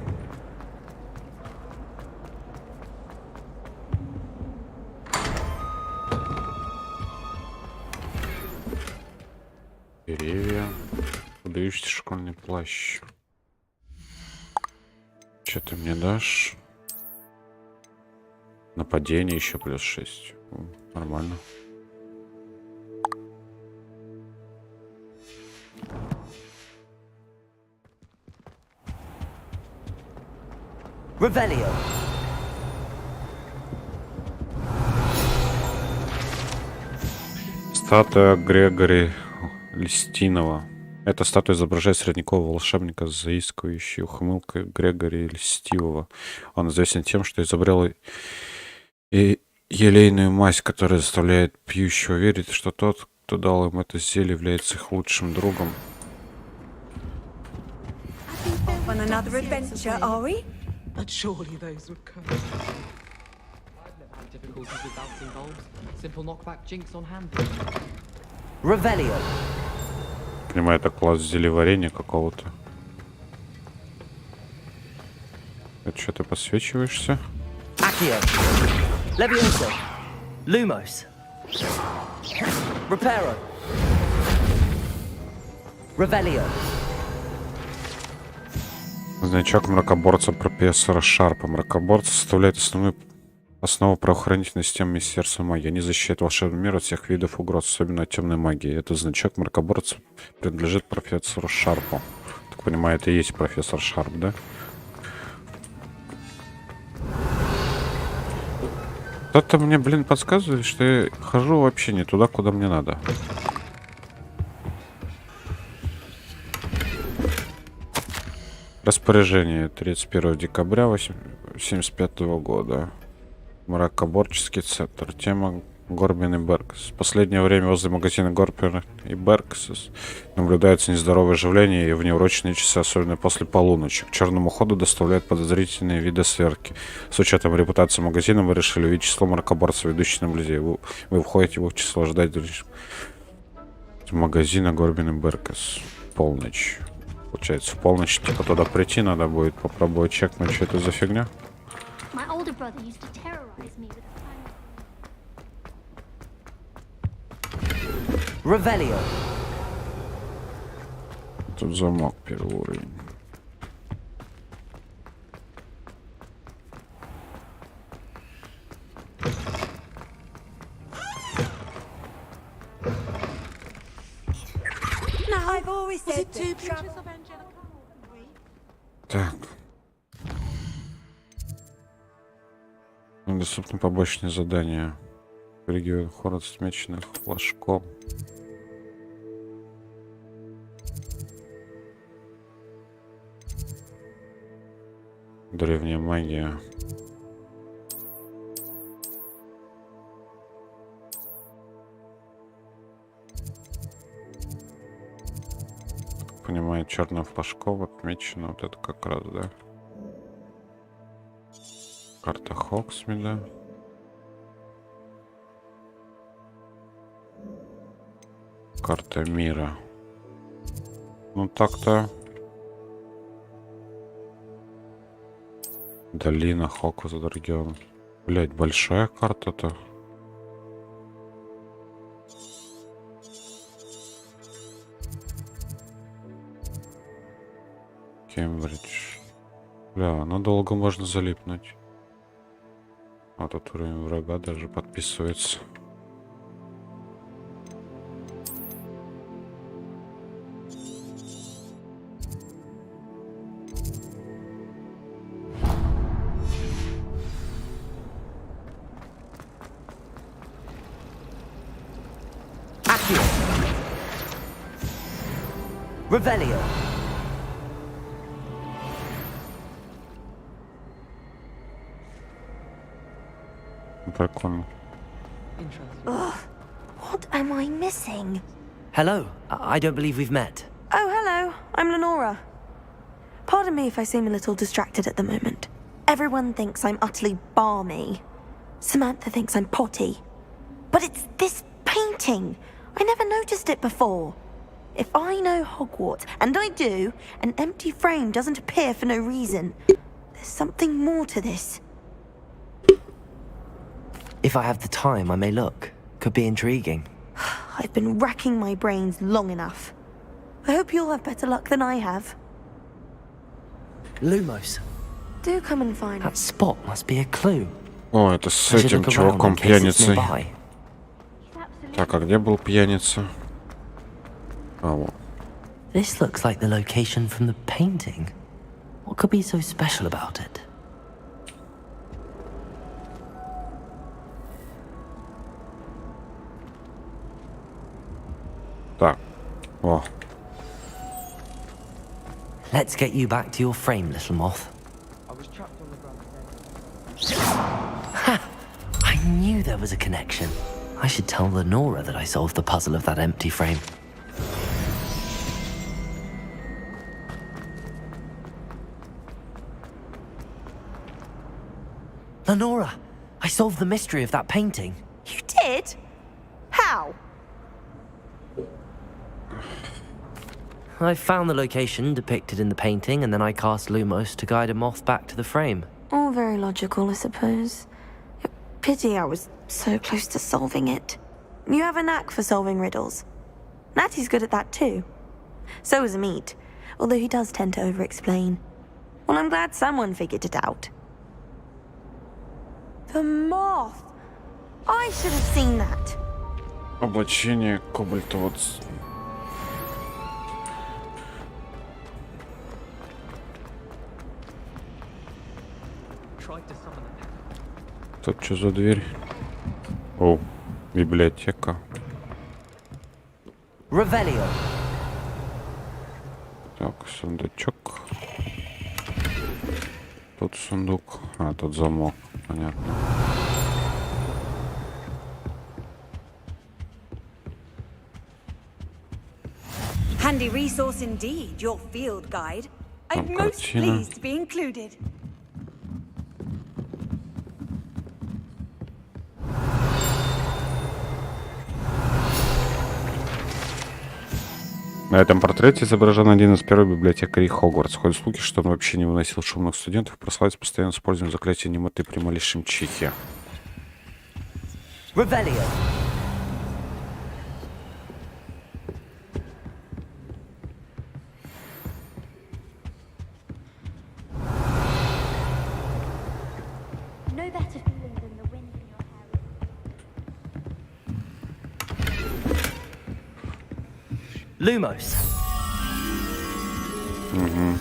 Деревья. Куда ищете школьный плащ? Что ты мне дашь? Нападение еще плюс 6. Нормально. Revelio. Статуя Грегори Льстинова. Эта статуя изображает средневекового волшебника с заискивающей ухмылкой Грегори Льстивого. Он известен тем, что изобрел и елейную мазь, которая заставляет пьющего верить, что тот, кто дал им это зелье, является их лучшим другом. On another adventure, are we? But surely those would come. I've never had difficulties with bouncing bulbs. Simple knockback jinx on hand. Revelio. Понимаю, это класс зелеварения какого-то. Это что, ты подсвечиваешься? Accio. Levioso. Lumos. Reparo. Revelio. Значок мракоборца профессора Шарпа. Мракоборцы составляют основу правоохранительной системы Министерства магии. Они защищают волшебный мир от всех видов угроз, особенно от темной магии. Этот значок мракоборца принадлежит профессору Шарпу. Так понимаю, это и есть профессор Шарп, да? Кто-то мне, блин, подсказывает, что я хожу вообще не туда, куда мне надо. Распоряжение 31 декабря 1975 года. Мракоборческий центр. Тема Горбин и Беркс. В последнее время возле магазина Горбин и Беркс наблюдается нездоровое оживление и в неурочные часы, особенно после полуночи. К черному ходу доставляют подозрительные виды сверки. С учетом репутации магазина мы решили увидеть число мракоборцев, ведущих на людей. Вы входите в их число, ждать магазина Горбин и Беркс. Полночь. Получается, в полночь, типа, туда прийти надо будет, попробовать чекнуть, что это за фигня. Revelio. Тут замок первый уровень. Так. Доступны побочные задания. Регион хород смеченных флажком. Древняя магия. Понимаю, черная флажков отмечена. Вот это как раз, да? Карта Хоксмида. Карта мира. Ну так-то. Долина Хоксмида региона. Блять, большая карта-то. Кембридж. Бля, надолго можно залипнуть. А тут уровень врага даже подписывается. Revelio. Прикольно. Ugh, what am I missing? Hello. I don't believe we've met. Oh, hello. I'm Lenora. Pardon me if I seem a little distracted at the moment. Everyone thinks I'm utterly balmy. Samantha thinks I'm potty. But it's this painting. I never noticed it before. If I know Hogwarts, and I do, an empty frame doesn't appear for no reason. There's something more to this. If I have the time, I may look. Could be intriguing. I've been racking my brains long enough. I hope you'll have better luck than I have. Lumos. Do come and find me. That spot must be a clue. О, это с этим чуваком пьяницей. Так, а где был пьяница? А, вот. This looks like the location from the painting. What could be so special about it? Так, о. Let's get you back to your frame, little moth. Ha! I knew there was a connection. I should tell Lenora that I solved the puzzle of that empty frame. Lenora, I solved the mystery of that painting. You did? How? I found the location depicted in the painting, and then I cast Lumos to guide a moth back to the frame. All very logical, I suppose. Pity I was so close to solving it. You have a knack for solving riddles. Natty's good at that too. So is Amit, although he does tend to over-explain. Well, I'm glad someone figured it out. The moth! I should have seen that. Облачение кобальта вот. Тут что за дверь? О, библиотека. Revelio. Так, сундучок. Тут сундук. А, тут замок. Понятно. Handy resource indeed, your field guide. I'm most pleased to be included. На этом портрете изображен один из первых библиотекарей Хогвартс. Ходят слухи, что он вообще не выносил шумных студентов, прославится постоянно использованием заклятия немоты при малейшем чихе. Revelio. No better feeling than the wind in your hair. Lumos. Угу.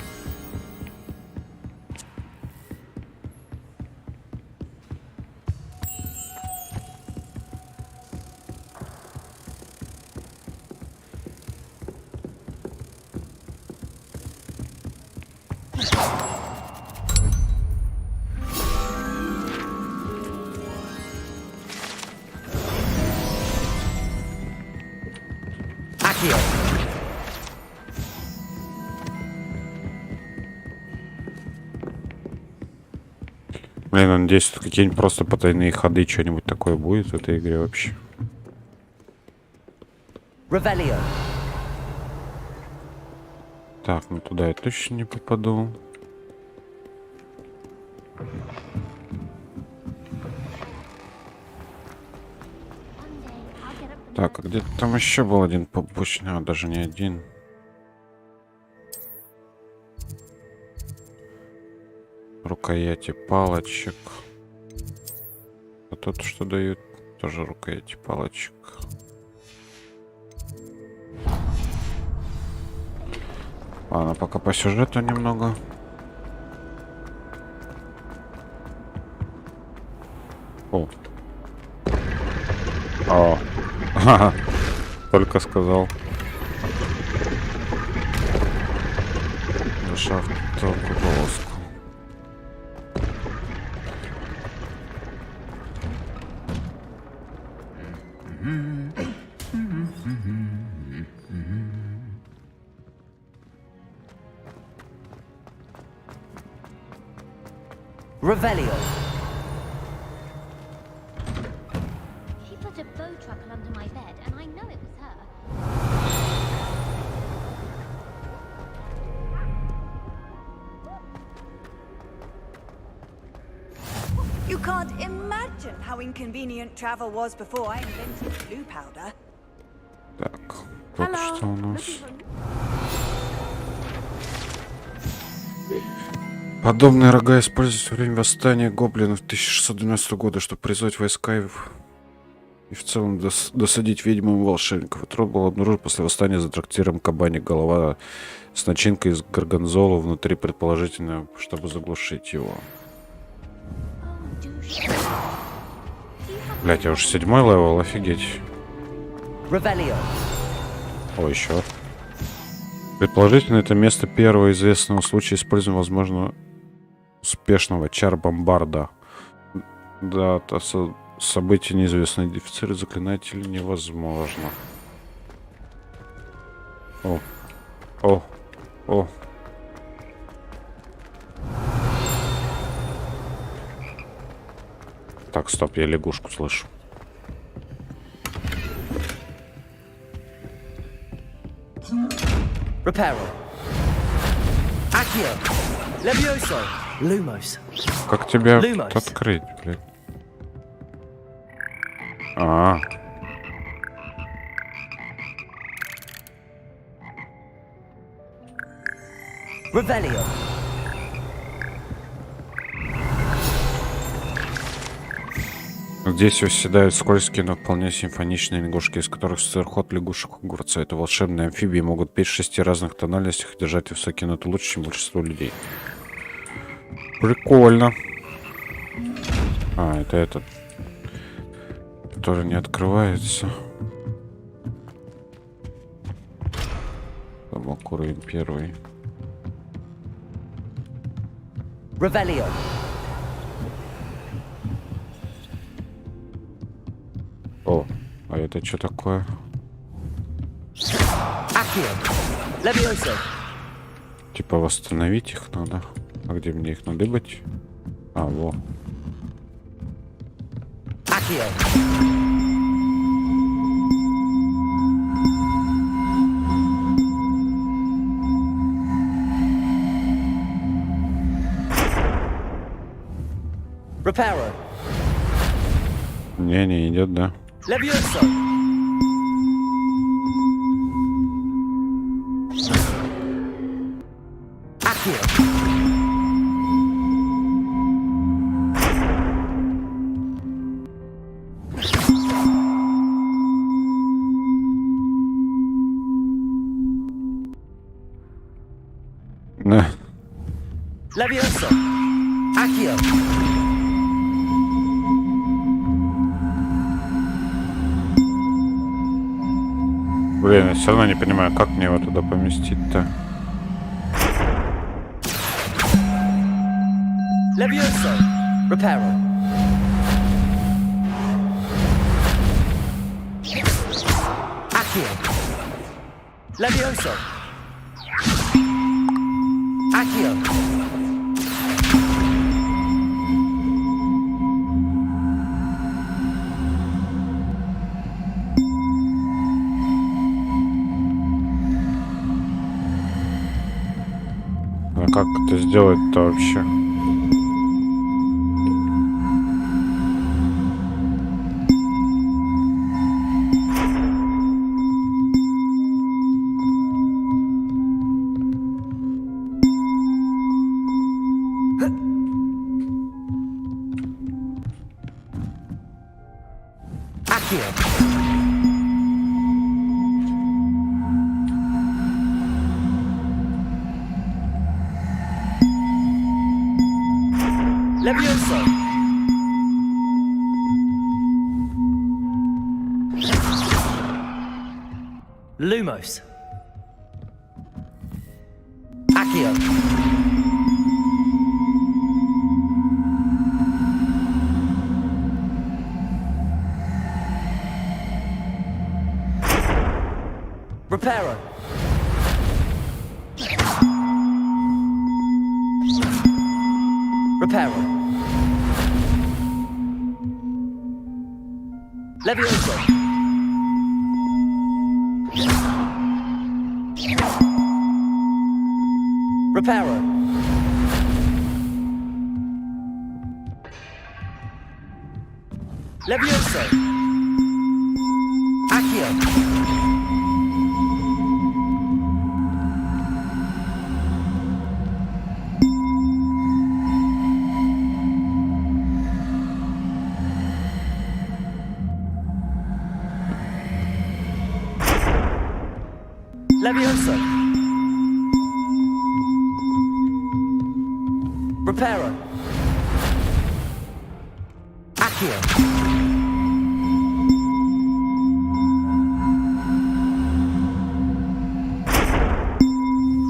Блин, надеюсь, тут какие-нибудь просто потайные ходы, что-нибудь такое будет в этой игре вообще. Revelio. Так, ну туда я точно не попаду. Так, а где-то там еще был один побочный, а даже не один. Рукояти палочек. А тут что дают? Тоже рукояти палочек. Ладно, пока по сюжету немного. О. О. Только сказал. Шаг только полоску. Revelio. She put a bow truckle under my bed, and I know it was her. You can't imagine how inconvenient travel was before I invented blue powder. Так, тут что у нас? Подобные рога используются во время восстания гоблинов 1612 года, чтобы призвать войска и в целом досадить ведьмам и волшебников. Это был обнаружен после восстания за трактиром Кабани. Голова с начинкой из горгонзола внутри, предположительно, чтобы заглушить его. Блять, я уже 7-й левел, офигеть. Revelio. О, еще. Предположительно, это место первого известного случая использования, возможно, успешного чар-бомбарда. Дата события неизвестна. Идентифицировать заклинателя невозможно. О. О. О. Так, стоп, я лягушку слышу. Reparo. Accio. Levioso. Lumos. Как тебя Lumos. открыть, блядь? А. Revelio. Здесь восседают скользкие, но вполне симфоничные лягушки, из которых сверхход лягушек Хогвартса. Это волшебные амфибии, могут петь в 6 разных тональностях и держать высокие ноты лучше, чем большинство людей. Прикольно. А, это этот, который не открывается. Замок уровень 1. Revelio. О, а это что такое? Accio. Levioso. Типа восстановить их надо. А где мне их надыбать? А, во. Accio. Reparo. Не идет, да? Levioso. Accio. На. Levioso. Accio. Блин, я все равно не понимаю, как мне его туда поместить-то. Levioso. Reparo. Accio. Levioso. Accio. А как это сделать-то вообще? Levioso. Lumos. Accio. Reparo. Reparo. Levioso. Reparo. Levioso. Accio. Levioso. Reparo. Accio.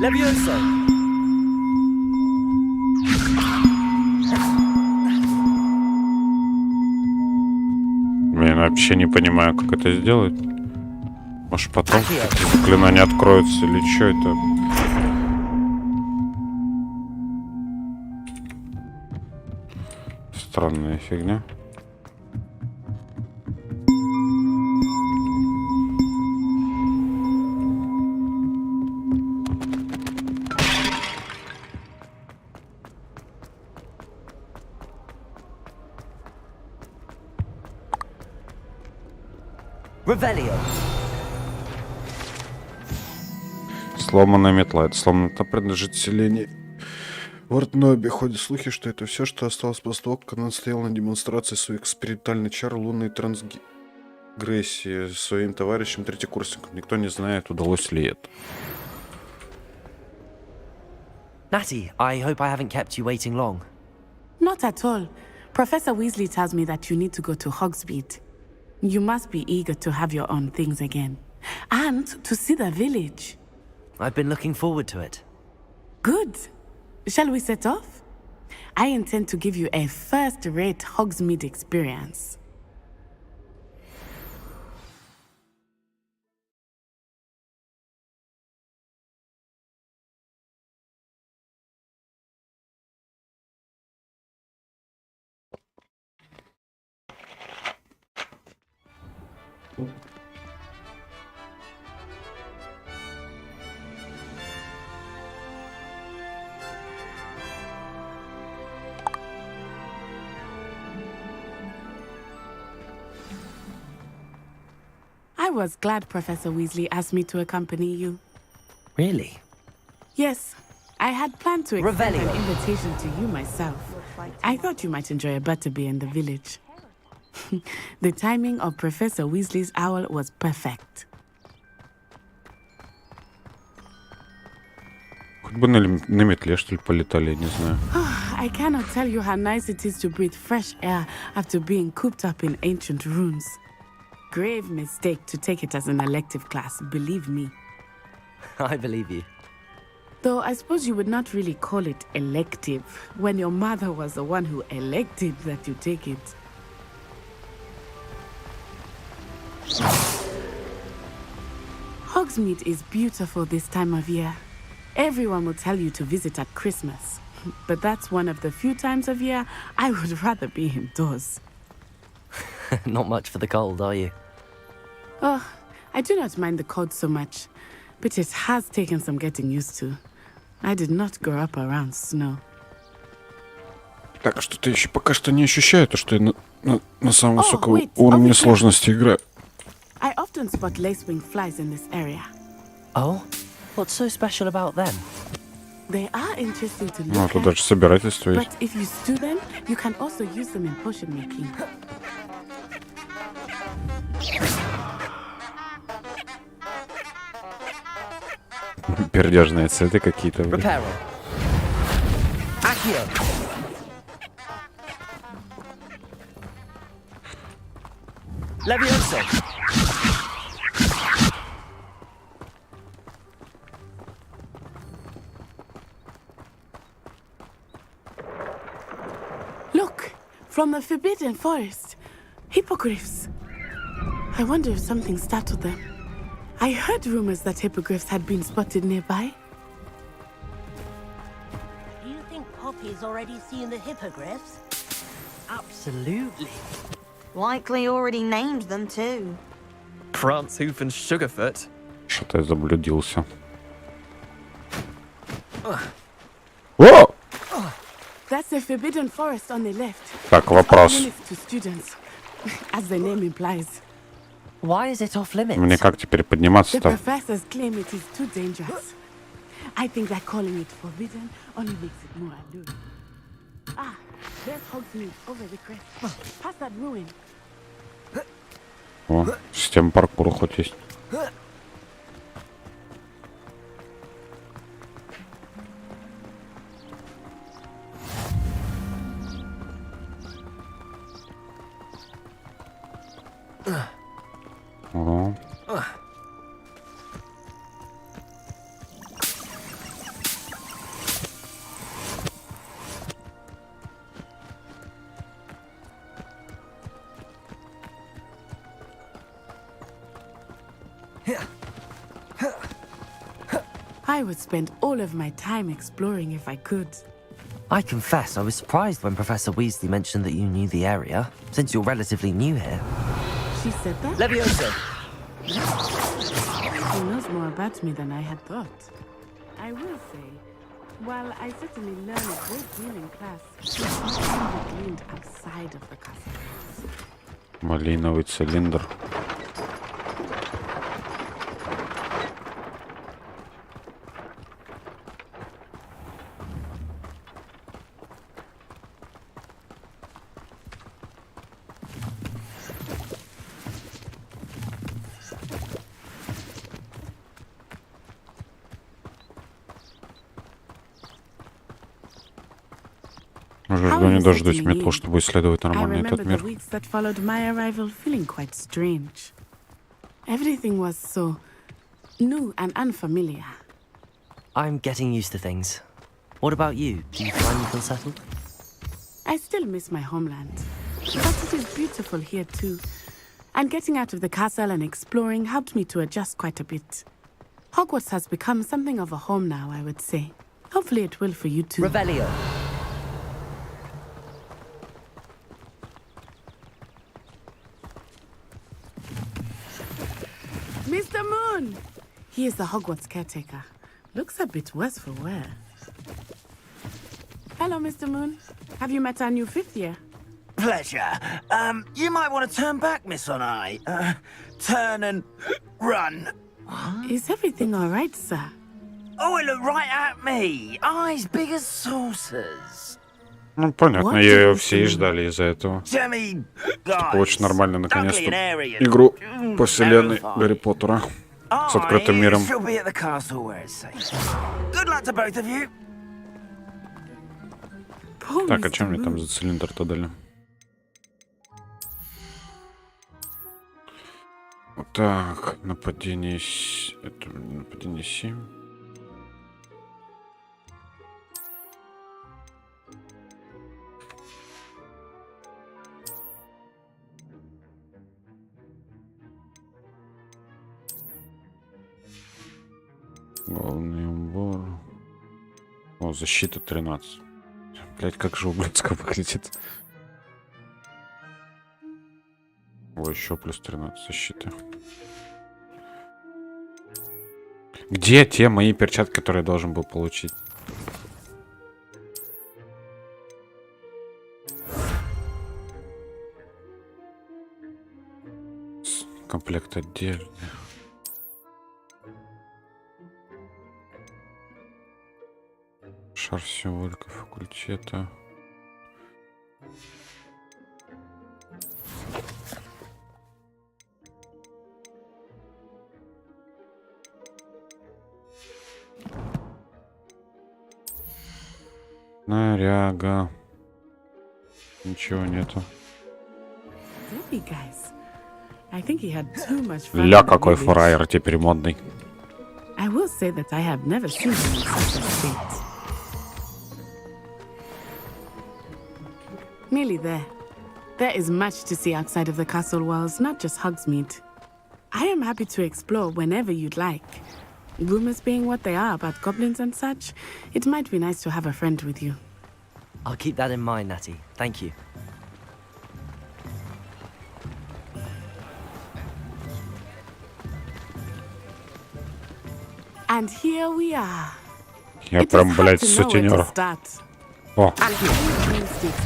Levioso. Блин, вообще не понимаю, как это сделать. Может, потом заклинание откроется или что это? Странная фигня. Revelio. Сломанная метла. Это сломанная метла принадлежит селению Вортнобе. Ходят слухи, что это все, что осталось после того, как она стояла на демонстрации своей экспериментальной чар лунной трансгрессии своим товарищем-третьекурсником. Никто не знает, удалось ли это. Natty, I hope I haven't kept you waiting long. Not at all. Professor Weasley tells me that you need to go to Hogsmeade. You must be eager to have your own things again. And to see the village. I've been looking forward to it. Good. Shall we set off? I intend to give you a first-rate Hogsmeade experience. I was glad Professor Weasley asked me to accompany you. Really? Yes, I had planned to extend Revelio. an invitation to you myself. I thought you might enjoy a butterbeer in the village. The timing of Professor Weasley's owl was perfect. Хоть бы на метле, что ли, полетали, я не знаю. I cannot tell you how nice it is to breathe fresh air after being cooped up in ancient ruins. Grave mistake to take it as an elective class, believe me. I believe you. Though I suppose you would not really call it elective when your mother was the one who elected that you take it. Hogsmeade is beautiful this time of year. Everyone will tell you to visit at Christmas. But that's one of the few times of year I would rather be indoors. Not much for the cold, are you? Oh, I do not mind the cold so much, but it has taken some getting used to. I did not grow up around snow. Так, что-то еще пока что не ощущаю, то, что я на самом высоком уровне сложности играю. I often spot lacewing flies in this area. Oh? What's so special about them? They are interesting to Ну, look тут at, даже собирательство есть. but if you stew them, you can also use them in potion making. Пердежные цветы какие-то. Reparo. Accio. Levioso. Look, from the Forbidden Forest. Hippogriffs. I wonder if something startled them. I heard rumors that hippogriffs had been spotted nearby. Do you think Poppy's already seen the hippogriffs? Absolutely. Likely already named them too. Prance, Hoof, and Sugarfoot. Что-то я заблудился. О! That's the Forbidden Forest on the left. Так, вопрос. To students, as the name implies. Why is it off limits? Мне как теперь The подниматься-то? professors claim it is too dangerous. I think that calling it forbidden only makes it more alluring. Ah, there's Hogsmeade over the crest. Past that ruin. О, система паркура хоть есть. О. I would spend all of my time exploring if I could. I confess I was surprised when Professor Weasley mentioned that you knew the area, since you're relatively new here. She said that? Levioso! She knows more about me than I had thought. I will say, while I certainly learned a great deal in class, I gleaned outside of the castle. Малиновый цилиндр. Уже жду не дождусь метлу, чтобы исследовать нормально этот мир. The weeks that followed my arrival feeling quite strange. Everything was so new and unfamiliar. I'm getting used to things. What about you? Do you finally feel settled? I still miss my homeland, but it is beautiful here too. And getting out of the castle and exploring helped me to adjust quite a bit. Hogwarts has become something of a home now, I would say. Hopefully it will for you too. Revelio. Mr. Moon! He is the Hogwarts caretaker. Looks a bit worse for wear. Hello, Mr. Moon. Have you met our new fifth year? Pleasure. You might want to turn back, Miss On-Eye. Turn and run. Is everything all right, sir? Oh, it looked right at me. Eyes big as saucers. Ну, понятно, ее все и ждали из-за этого. Чтобы очень нормально, наконец-то, игру по вселенной Гарри Поттера с открытым миром. Так, а чем мне там за цилиндр-то дали? Так, нападение... Это нападение 7. Главный убор. О, защита 13. Блять, как же ублюдско выглядит. О, еще плюс 13 защиты. Где те мои перчатки, которые я должен был получить? Комплект отдельный. Шар символика факультета. Наряга. Ничего нету. Hey guys, I think he had too much fun. Ля, какой фраер теперь модный. I will say that I have never seen him in such a state. Nearly there. There is much to see outside of the castle walls, not just Hogsmeade. I am happy to explore whenever you'd like. Rumors being what they are about goblins and such, it might be nice to have a friend with you. I'll keep that in mind, Natty. Thank you. And here we are. Я прям, блядь, сутенер. О.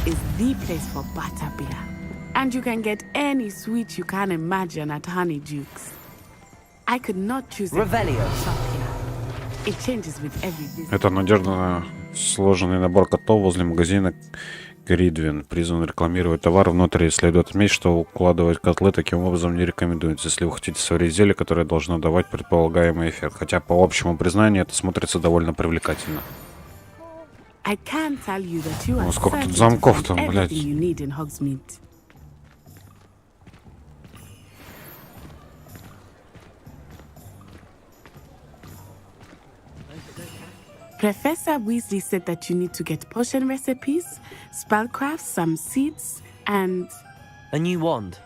Is the place for butterbeer. And you can get any sweet you can imagine at Honeydukes. I could not choose a shop here. It changes with every visit. Это надежно сложенный набор котов возле магазина Гридвин. Призван рекламировать товар внутри. Следует отметить, что укладывать котлы таким образом не рекомендуется, если вы хотите сварить зелье, которое должно давать предполагаемый эффект. Хотя, по общему признанию, это смотрится довольно привлекательно. I can tell you that you are сколько тут замков там, блядь. everything you need in Hogsmeade. Professor Weasley said that you need to get potion recipes, spellcrafts, some seeds, and... A new wand.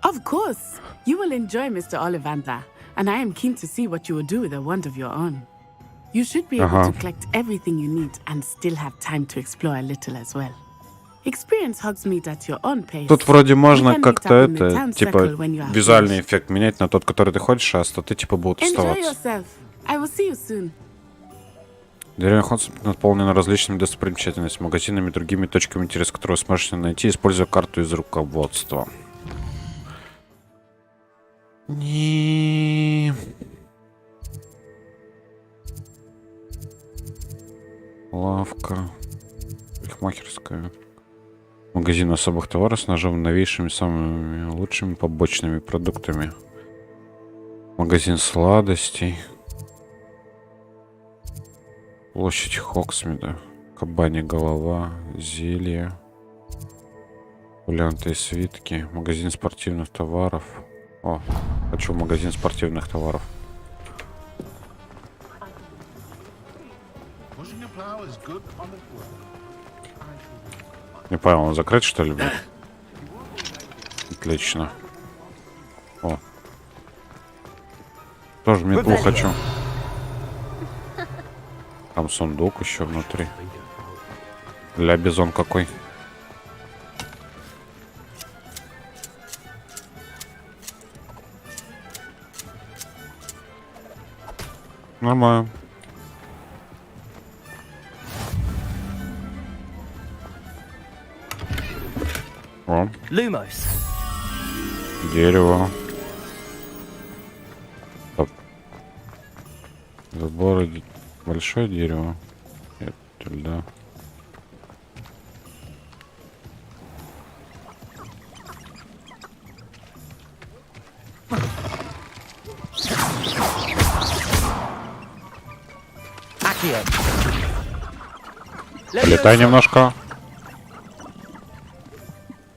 Of course! You will enjoy Mr. Ollivander, and I am keen to see what you will do with a wand of your own. You should be able to collect everything you need and still have time to explore a little as well. Experience Hogsmeade at your own pace. Тут вроде можно как-то это, типа, визуальный эффект менять на тот, который ты хочешь, а остальные типа будут Enjoy оставаться. yourself. I will see you soon. Деревня Хогсмит наполнена различными достопримечательностями, магазинами и другими точками интереса, которые вы сможете найти, используя карту из руководства. Лавка. Парикмахерская. Магазин особых товаров с новейшими, самыми лучшими побочными продуктами. Магазин сладостей. Площадь Хогсмида. Кабанья голова. Зелья. Варианты и свитки. Магазин спортивных товаров. О, хочу магазин спортивных товаров. Не понял, он закрыт, что ли? Отлично. О. Тоже метлу хочу. Там сундук еще внутри. Ля, бизон какой. Нормально. О. Lumos. Дерево. Стоп. Заборы. Большое дерево. Это льда. Летай немножко.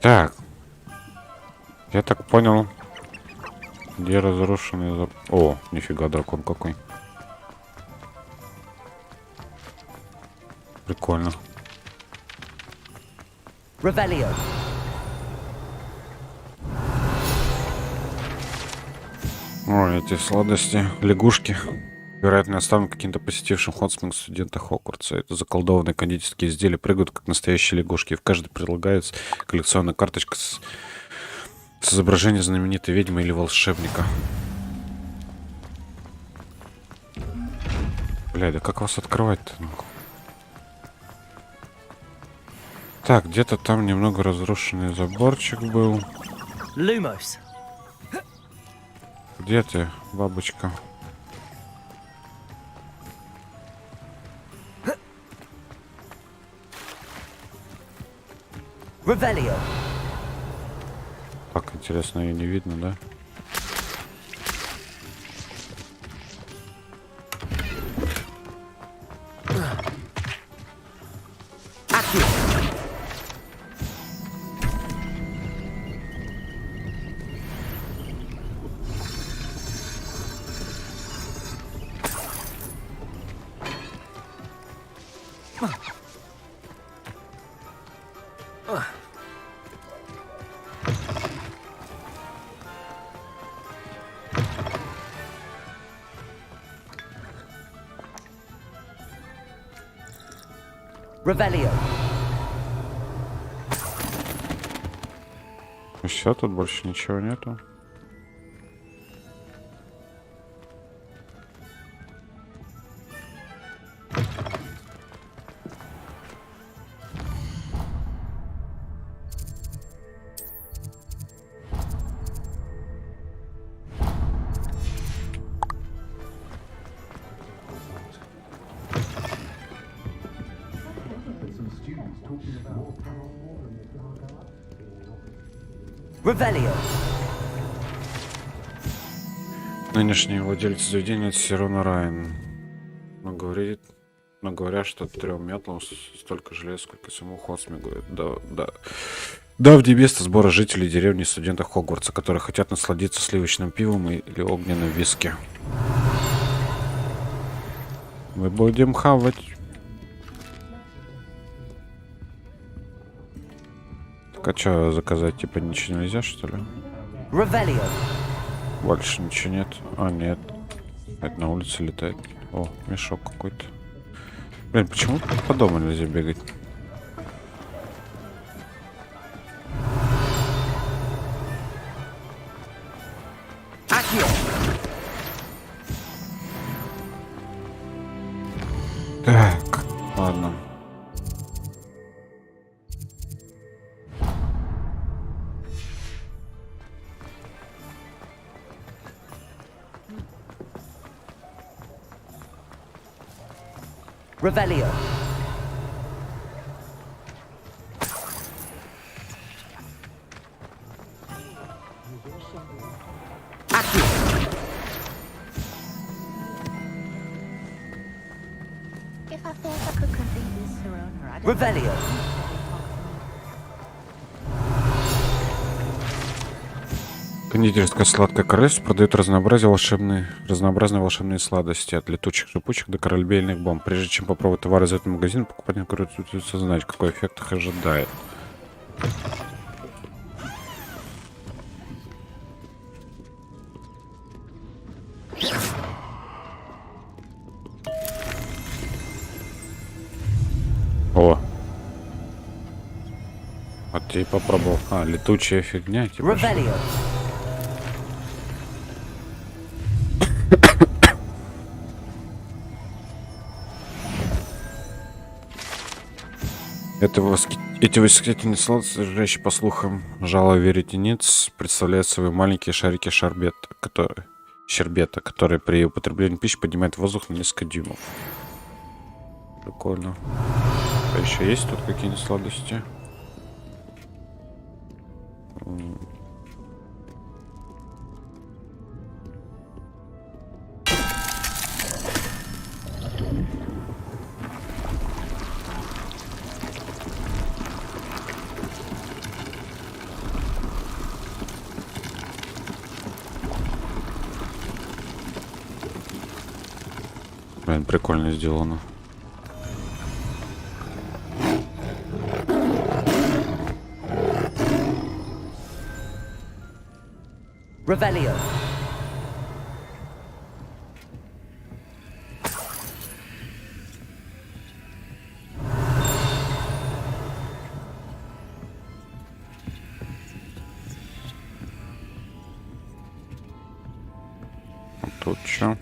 Так. Я так понял. Где разрушенный... О, нифига, дракон какой. Прикольно. Revelio. Ой, эти сладости. Лягушки. Вероятно, оставлены каким-то посетившим Хогсмит студента Хогвартса. Это заколдованные кондитерские изделия прыгают, как настоящие лягушки. В каждой прилагается коллекционная карточка с изображением знаменитой ведьмы или волшебника. Бля, да как вас открывать-то? Так, где-то там немного разрушенный заборчик был. Lumos. Где ты, бабочка? Revelio. Так, интересно, ее не видно, да? Revelio. Все, тут больше ничего нету. Revelio. Нынешний владелец заведения Сирона Райан. Но говорят, что 3 метлам столько железа, сколько самому Хосме говорит. Да, в место сбора жителей деревни и студентов Хогвартса, которые хотят насладиться сливочным пивом или огненным виски. Мы будем хавать. Так, а что заказать? Типа ничего нельзя, что ли? Revelio. Больше ничего нет. А, нет. Это на улице летает. О, мешок какой-то. Блин, почему по дому нельзя бегать? Так, ладно. Revelio. If I thought I could convince her owner, I'd Revelio. Кондитерская сладкая королевство продает разнообразные волшебные сладости, от летучих шипучек до корабельных бомб. Прежде чем попробовать товар из этого магазина, покупатель крутится знать, какой эффект их ожидает. О! Вот я и попробовал. А, летучая фигня, типа. Revelio. Эти восхитительные сладости, содержащие, по слухам, жало веретениц, представляют собой маленькие шарики щербета, которые при употреблении пищи поднимают воздух на несколько дюймов. Прикольно. А еще есть тут какие-нибудь сладости? Блин, прикольно сделано. Revelio. А тут что?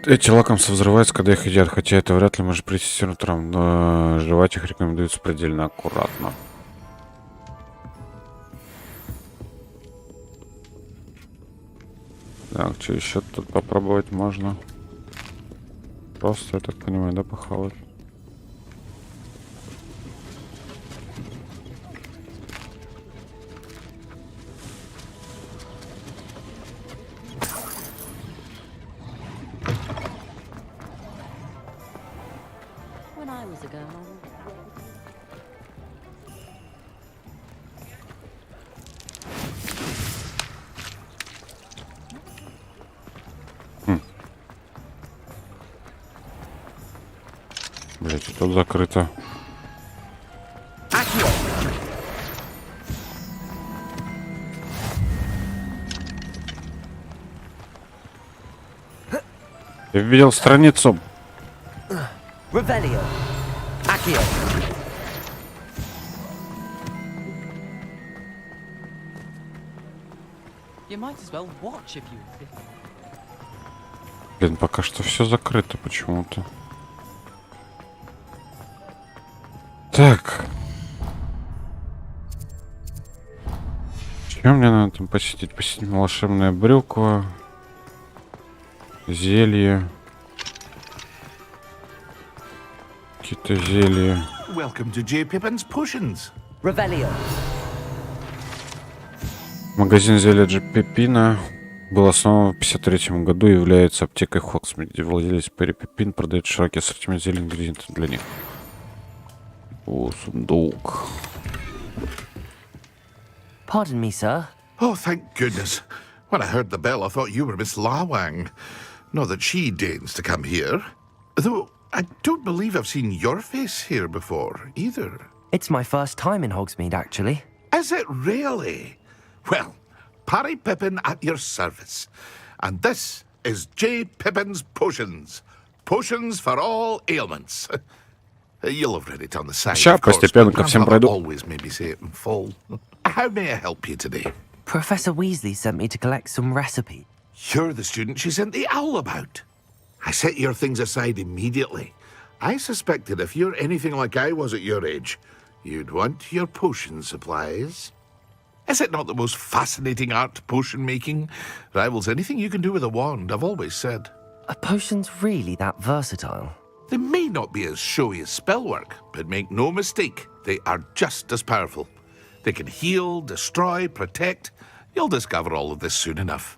Эти лакомства взрываются, когда их едят, хотя это вряд ли может прийти с утром, но жевать их рекомендуется предельно аккуратно. Так, что еще тут попробовать можно? Просто, я так понимаю, да, похавать? When When I was a girl. Блять, и тут закрыто. Я видел страницу. Revelio. Accio. You might as well watch if you insist. Блин, пока что все закрыто почему-то. Так. Чем мне надо там посетить? Посетить волшебное брюкво. Зелье. Какие-то зелья. Welcome to J. Pippin's Potions. Revelio. Магазин зелья Дж. Пеппина был основан в 1953 году и является аптекой Хоксми, где владелец Перри Пеппин продает широкий ассортимент зелий и ингредиентов для них. О, сундук. Pardon me, sir. Oh, thank goodness. When I heard the bell, I thought you were Miss Lawang. Not that she deigns to come here. Though, I don't believe I've seen your face here before, either. It's my first time in Hogsmeade, actually. Is it really? Well, Parry Pippin at your service. And this is J. Pippin's Potions. Potions for all ailments. You'll have read it on the side, Сейчас of course, постепенно but ко всем Grandmother пройду. always made me say it in full. How may I help you today? Professor Weasley sent me to collect some recipes. You're the student she sent the owl about. I set your things aside immediately. I suspected if you're anything like I was at your age, you'd want your potion supplies. Is it not the most fascinating art, potion making? Rivals anything you can do with a wand, I've always said. Are potions really that versatile? They may not be as showy as spellwork, but make no mistake, they are just as powerful. They can heal, destroy, protect. You'll discover all of this soon enough.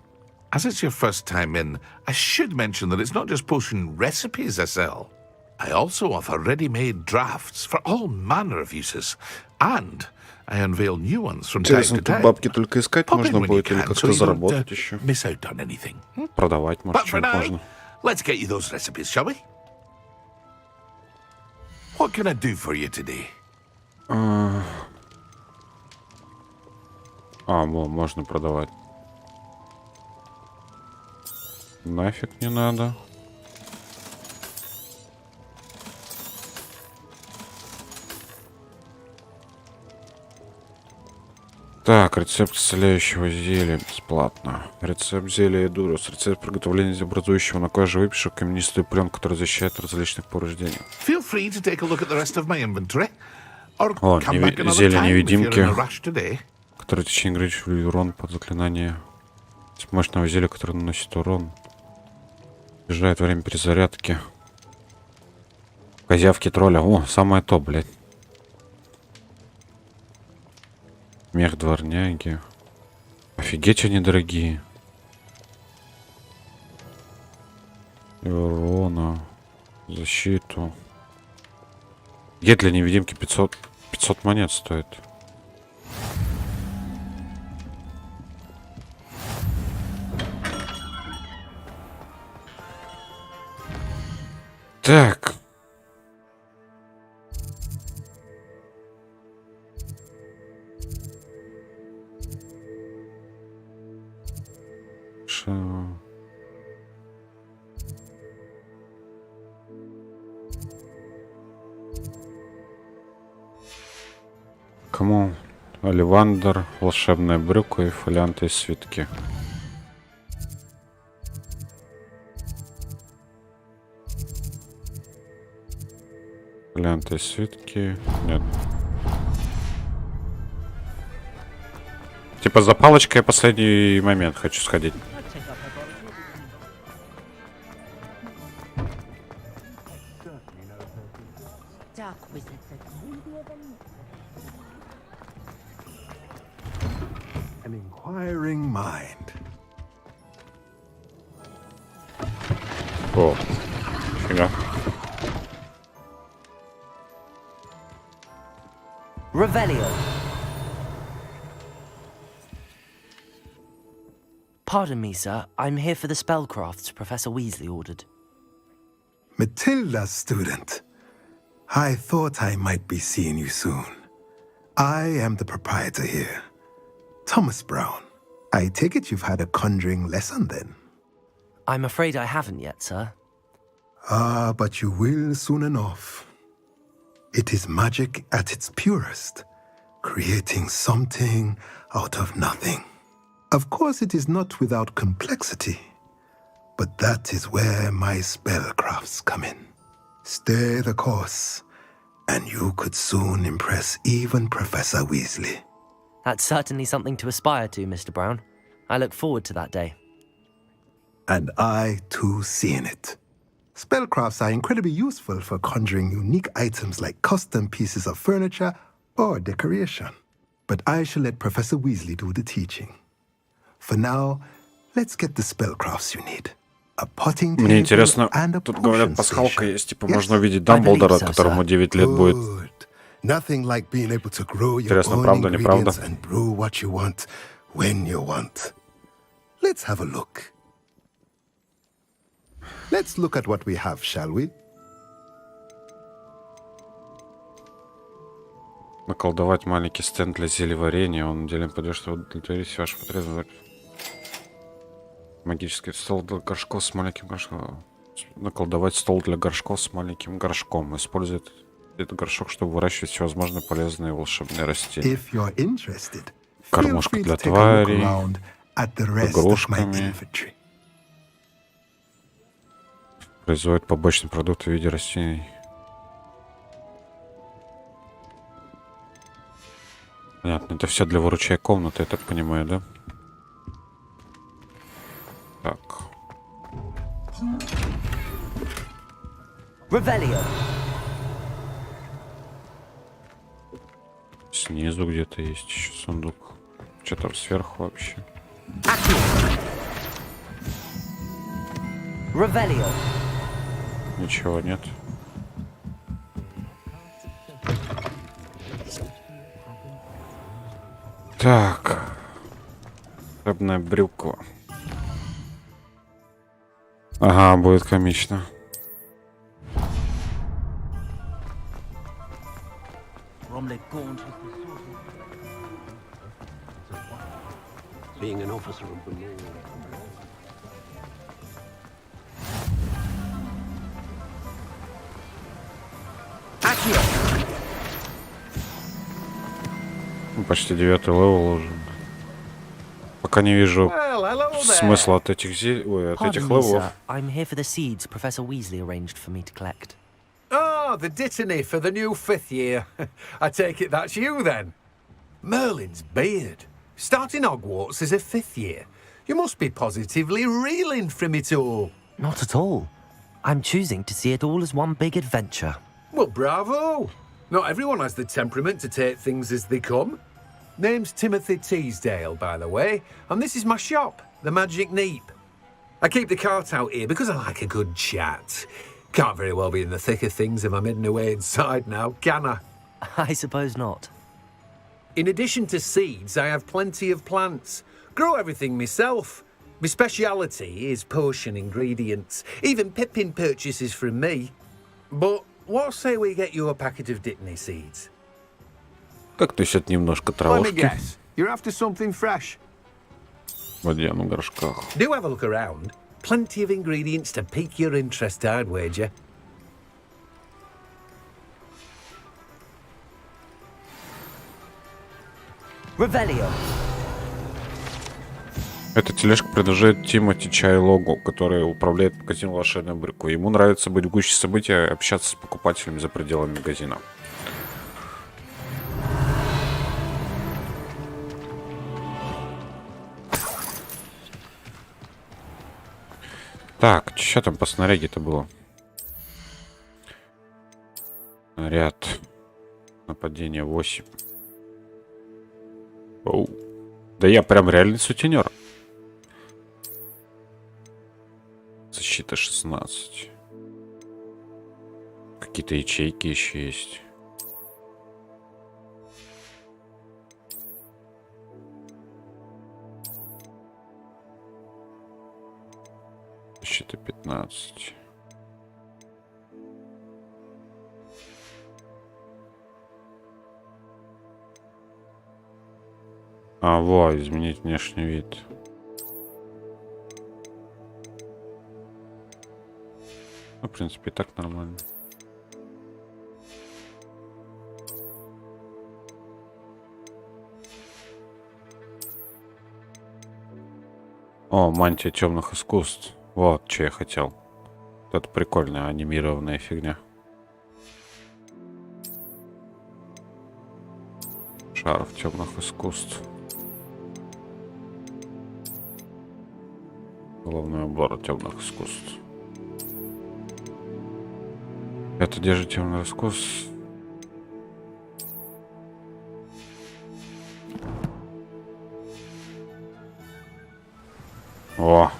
As it's your first time in, I should mention that it's not just potion recipes I sell. I also offer ready-made drafts for all manner of uses, and I unveil new ones from time Интересно, to тут time. бабки только искать Pop in можно when you будет или can, как-то so you don't, заработать еще? miss out on anything. Продавать, может, But for что-нибудь now, можно. let's get you those recipes, shall we? What can I do for you today? Можно продавать. Нафиг не надо. Так, рецепт исцеляющего зелья бесплатно. Рецепт зелья Эдурус. Рецепт приготовления образующего на коже выпишу каменистую пленку, которая защищает от различных повреждений. Feel free to take a look at the rest of my inventory, or О, come back another зелье time if you're невидимки, in a rush today. которое в течение игры увеличивает урон под заклинание. Мощного зелья, которое наносит урон. Бежает во время перезарядки. Козявки тролля. О, самое то, блядь. Мех дворняги. Офигеть, они дорогие. И урона. Защиту. Гет для невидимки 500 монет стоит. Так. Кому? Оливандр, волшебное брюква и фолианты из свитки. Фолианты из свитки. Нет. Типа за палочкой последний момент хочу сходить. An inquiring mind. О, фига. Revelio. Pardon me, sir. I'm here for the spellcrafts Professor Weasley ordered. Matilda, student. I thought I might be seeing you soon. I am the proprietor here, Thomas Brown. I take it you've had a conjuring lesson then? I'm afraid I haven't yet, sir. Ah, but you will soon enough. It is magic at its purest, creating something out of nothing. Of course, it is not without complexity, but that is where my spellcrafts come in. Stay the course, and you could soon impress even Professor Weasley. That's certainly something to aspire to, Mr. Brown. I look forward to that day. And I, too, see in it. Spellcrafts are incredibly useful for conjuring unique items like custom pieces of furniture or decoration. But I shall let Professor Weasley do the teaching. For now, let's get the spellcrafts you need. Мне интересно, тут говорят, пасхалка есть, типа можно увидеть Дамблдора, которому 9 лет будет. Интересно, правда, неправда? Let's have a look. Let's look at what we have, shall we? Наколдовать маленький стенд для зельеварения. Он делим подойдет, чтобы удовлетворить ваши потребности. Магический стол для горшков с маленьким горшком. Наколдовать стол для горшков с маленьким горшком. Использует этот горшок, чтобы выращивать всевозможные полезные волшебные растения. Кормушка для тварей. Игрушками. Производит побочные продукты в виде растений. Понятно, это все для выручай комнаты, я так понимаю, да? Так. Revelio. Снизу где-то есть еще сундук. Что там сверху вообще? Revelio. Ничего нет. Так. Рыбная брюква. Ага, будет комично. Being an officer of the law. Почти 9 левел уже. Пока не вижу смысла от этих от этих левелов. I'm here for the seeds Professor Weasley arranged for me to collect. Ah, the dittany for the new 5th year. I take it that's you then. Merlin's beard. Starting Hogwarts as a 5th year. You must be positively reeling from it all. Not at all. I'm choosing to see it all as one big adventure. Well, bravo. Not everyone has the temperament to take things as they come. Name's Timothy Teasdale, by the way, and this is my shop, the Magic Neep. I keep the cart out here because I like a good chat. Can't very well be in the thick of things if I'm hidden away inside now, can I? I suppose not. In addition to seeds, I have plenty of plants. Grow everything myself. My speciality is potion ingredients. Even Pippin purchases from me. But what say we get you a packet of Dittany seeds? Как тысячат немножко Let me травушки. guess. You're after something fresh. В водяных горшках. Do have a look around. Plenty of ingredients to pique your interest, I'd wager. Revelio. Эта тележка принадлежит Тимоти Чайлогу, который управляет магазином «Волшебную брюкву». Ему нравится быть в гуще событий и общаться с покупателями за пределами магазина. Так, что там по снаряге-то было? Снаряд. Нападение 8. Оу. Да я прям реальный сутенер. Защита 16. Какие-то ячейки еще есть. 1000, это 15. А, во, изменить внешний вид. Ну, в принципе, и так нормально. О, мантия темных искусств. Вот, что я хотел. Это прикольная анимированная фигня. Шарф темных искусств. Головной убор темных искусств. Это одежда темных искусств. О,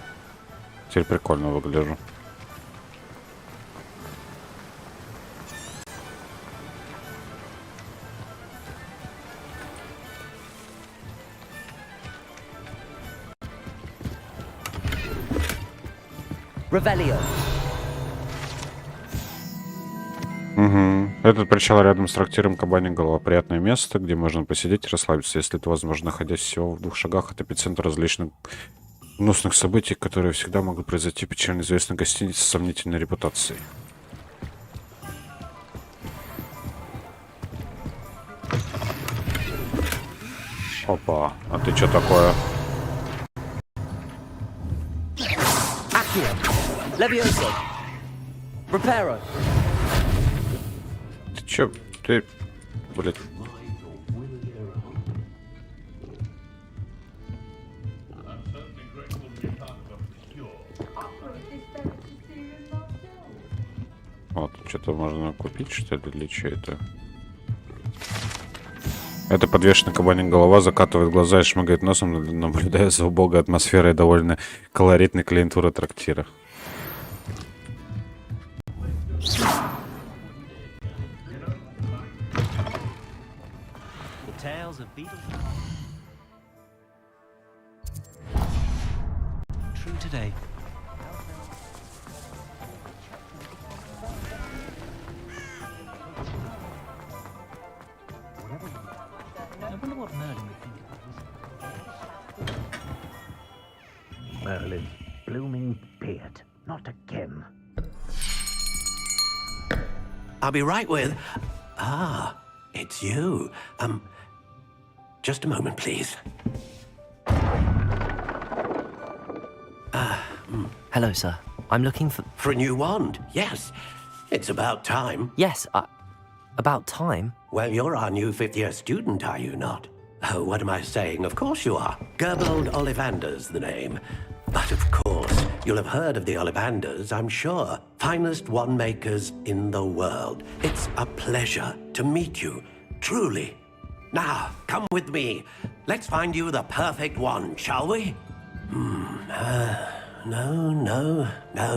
теперь прикольно выгляжу. Revelio. Угу. Этот причал рядом с трактиром Кабанья Голова. Приятное место, где можно посидеть и расслабиться, если это возможно, находясь всего в 2 шагах от эпицентра различных гнусных событий, которые всегда могут произойти в печально известной гостинице с сомнительной репутацией. Опа, а ты что такое? Levioso. Reparo. Ты чё? Ты... Блядь. Вот, что-то можно купить, что ли, или что это? Это подвешенная кабанья голова, закатывает глаза и шмыгает носом, наблюдая за убогой атмосферой довольно колоритной клиентуры трактира. True today. I wonder what Merlin would think of this. Merlin's blooming beard. Not again. I'll be right with... Ah, it's you. Just a moment, please. Hello, sir. I'm looking for... For a new wand, yes. It's about time. Yes, about time? Well, you're our new 5th-year student, are you not? Oh, what am I saying? Of course you are. Gerbold Ollivander's the name. But of course, you'll have heard of the Ollivanders, I'm sure. Finest wand makers in the world. It's a pleasure to meet you, truly. Now, come with me. Let's find you the perfect wand, shall we? No,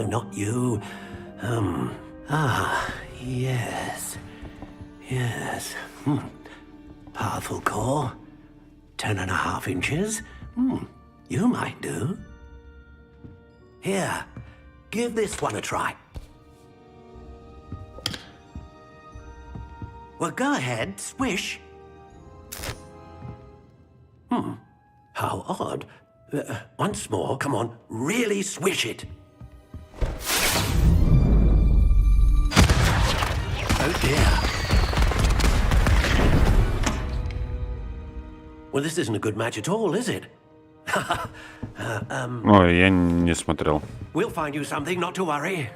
not you. Yes. Powerful core. 10.5 inches. You might do. Here, give this one a try. Well, go ahead, swish. How odd. Once more, come on, really swish it. Oh dear. Well, this isn't a good match at all, is it? Ой, я не смотрел. We'll find you something, not to worry.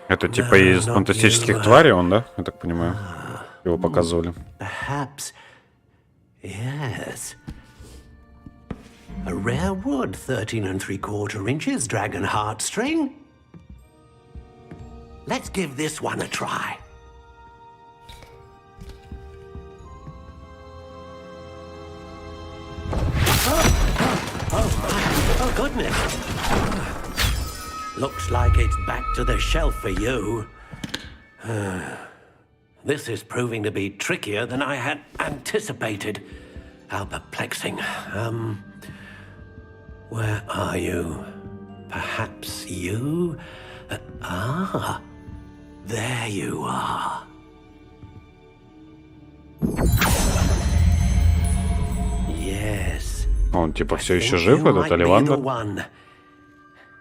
Это типа из фантастических тварей он, да? Я так понимаю. Его показывали. Perhaps. Yes. A rare wood, 13 3/4 inches, dragon heartstring. Let's give this one a try. Oh, goodness. Looks like it's back to the shelf for you. This is proving to be trickier than I had anticipated. How perplexing. Where are you? Perhaps you? There you are. Yes. Он типа все еще жив, этот Оливандер?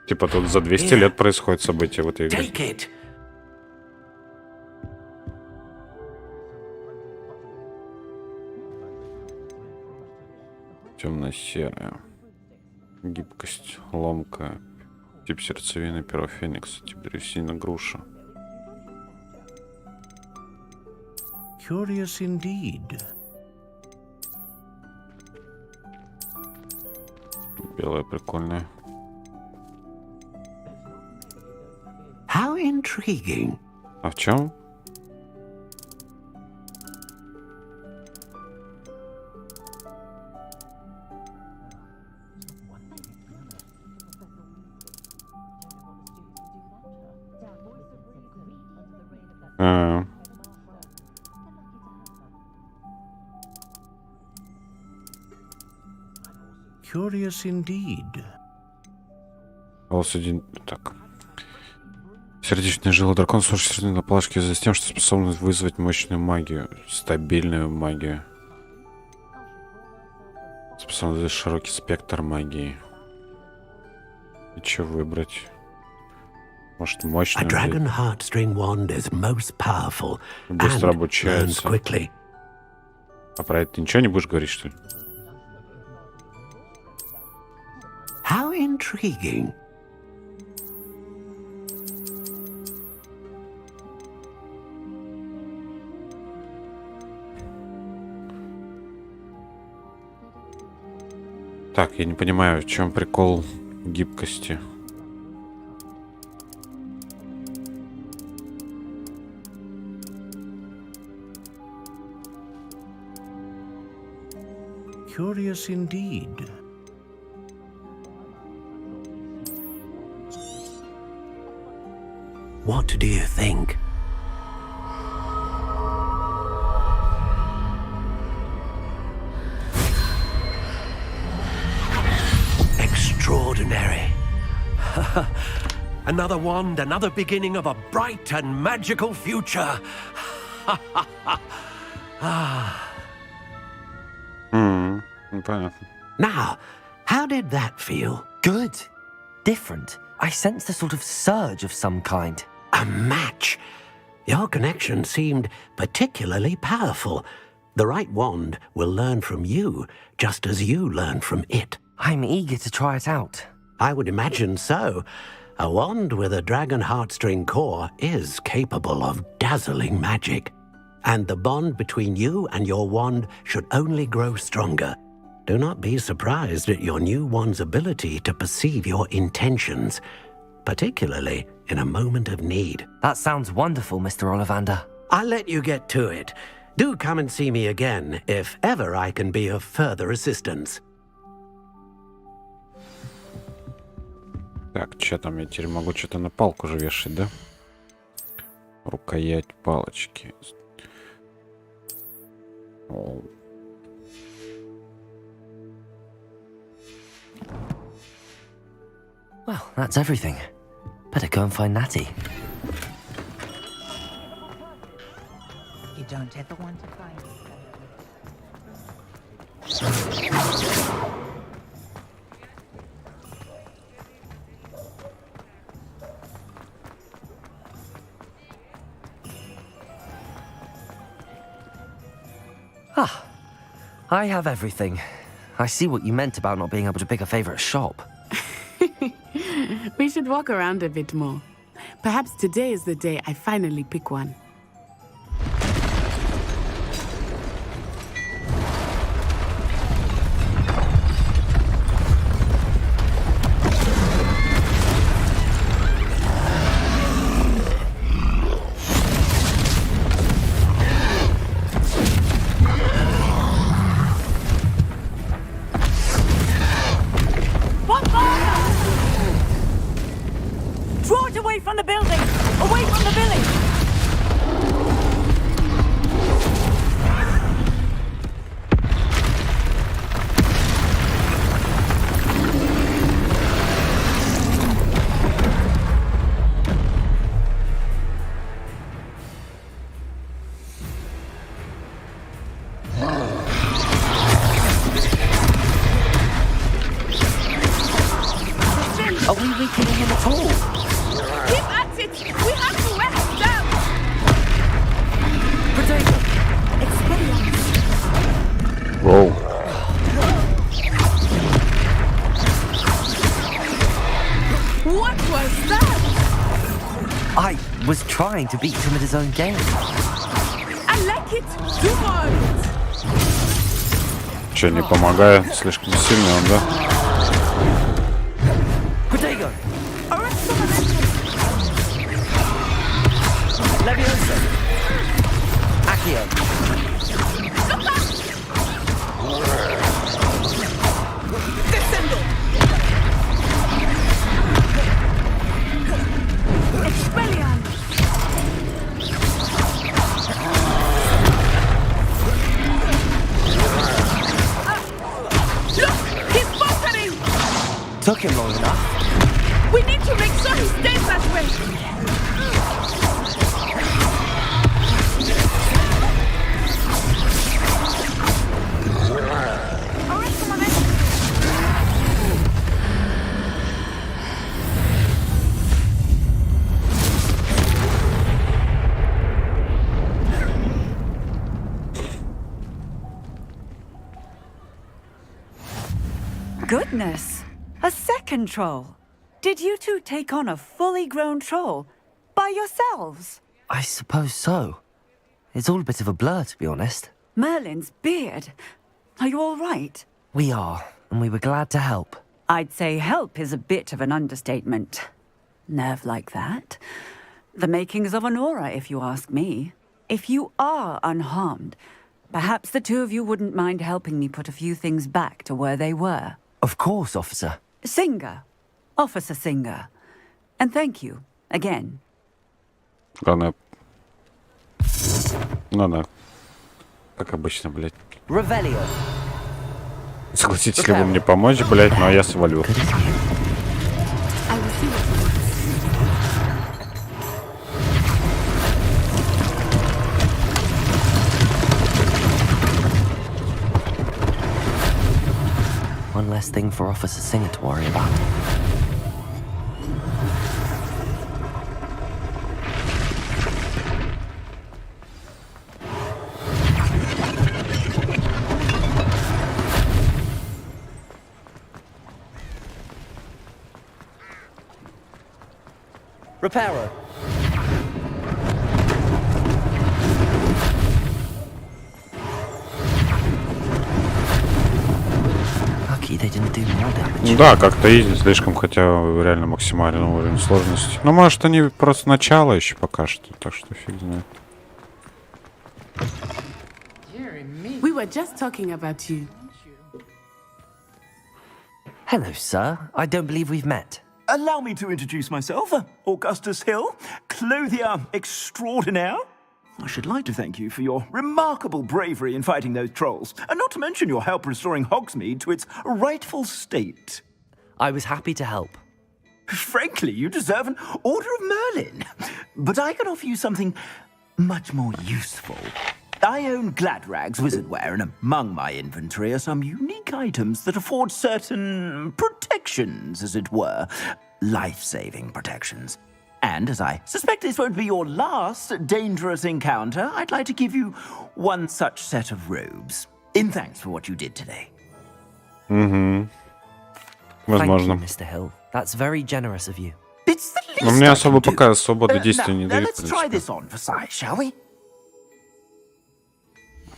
Типа тут за 200 лет происходит событие в этой игре. Темно-серая. Гибкость, ломкая. Тип сердцевины, перо феникса, тип древесина, груша. Curious indeed. Белая прикольная. How intriguing. А в чем? Curious indeed. Так. Сердечная жила дракон служит на палочке за тем, что способна вызвать мощную магию, стабильную магию. Способна вызвать широкий спектр магии. И что выбрать? Может, мощную? Быстро обучается. А про это ты ничего не будешь говорить, что ли? How intriguing. Так, я не понимаю, в чем прикол гибкости. Curious indeed. What do you think? Extraordinary. Another wand, another beginning of a bright and magical future. Now, how did that feel? Good. Different. I sensed a sort of surge of some kind. A match. Your connection seemed particularly powerful. The right wand will learn from you, just as you learn from it. I'm eager to try it out. I would imagine so. A wand with a dragon heartstring core is capable of dazzling magic. And the bond between you and your wand should only grow stronger. Do not be surprised at your new wand's ability to perceive your intentions, particularly in a moment of need. That sounds wonderful, Mr. Ollivander. I'll let you get to it. Do come and see me again if ever I can be of further assistance. Так, что там? Я теперь могу что-то на палку же вешать, да? Рукоять палочки. О. Well, that's everything. Better go and find Natty. You don't ever want to find Ah, I have everything. I see what you meant about not being able to pick a favorite shop. We should walk around a bit more. Perhaps today is the day I finally pick one. Draw it away from the building! Away from the village! I was trying to beat him at his own game. I like it. You want it. Че, не помогает? Слишком сильный он, да? Protego! Leviosa! Accio! Descendo! Expelliarmus! Look! He's faltering! Took him long enough. We need to make sure he stays that way! Goodness! A second troll! Did you two take on a fully grown troll? By yourselves? I suppose so. It's all a bit of a blur, to be honest. Merlin's beard. Are you all right? We are, and we were glad to help. I'd say help is a bit of an understatement. Nerve like that. The makings of an aura, if you ask me. If you are unharmed, perhaps the two of you wouldn't mind helping me put a few things back to where they were. Of course, officer. Singer. Officer Singer. And thank you, again. Главное... Ну да. Как обычно, блядь. Revelio. Согласитесь ли вы мне помочь, блядь, но я свалю. One less thing for Officer Singer to worry about. Reparo. They didn't do more damage. Да, как-то изи слишком, хотя реально максимальный уровень сложности. Ну, может, они просто начало еще пока что, так что фиг знает. We were just talking about you. Hello, sir. I don't believe we've met. Allow me to introduce myself, Augustus Hill, clothier extraordinaire. I should like to thank you for your remarkable bravery in fighting those trolls, and not to mention your help restoring Hogsmeade to its rightful state. I was happy to help. Frankly, you deserve an Order of Merlin. But I can offer you something much more useful. I own Gladrag's wizardware, and among my inventory are some unique items that afford certain protections, as it were. Life-saving protections. And as I suspect this won't be your last dangerous encounter, I'd like to give you one such set of robes. In thanks for what you did today. Возможно. Thank you, Mr. Hill. That's very generous of you. It's the least Но мне I особо can do. пока свободы действия не Now, дают, в let's try принципе. this on for size, shall we?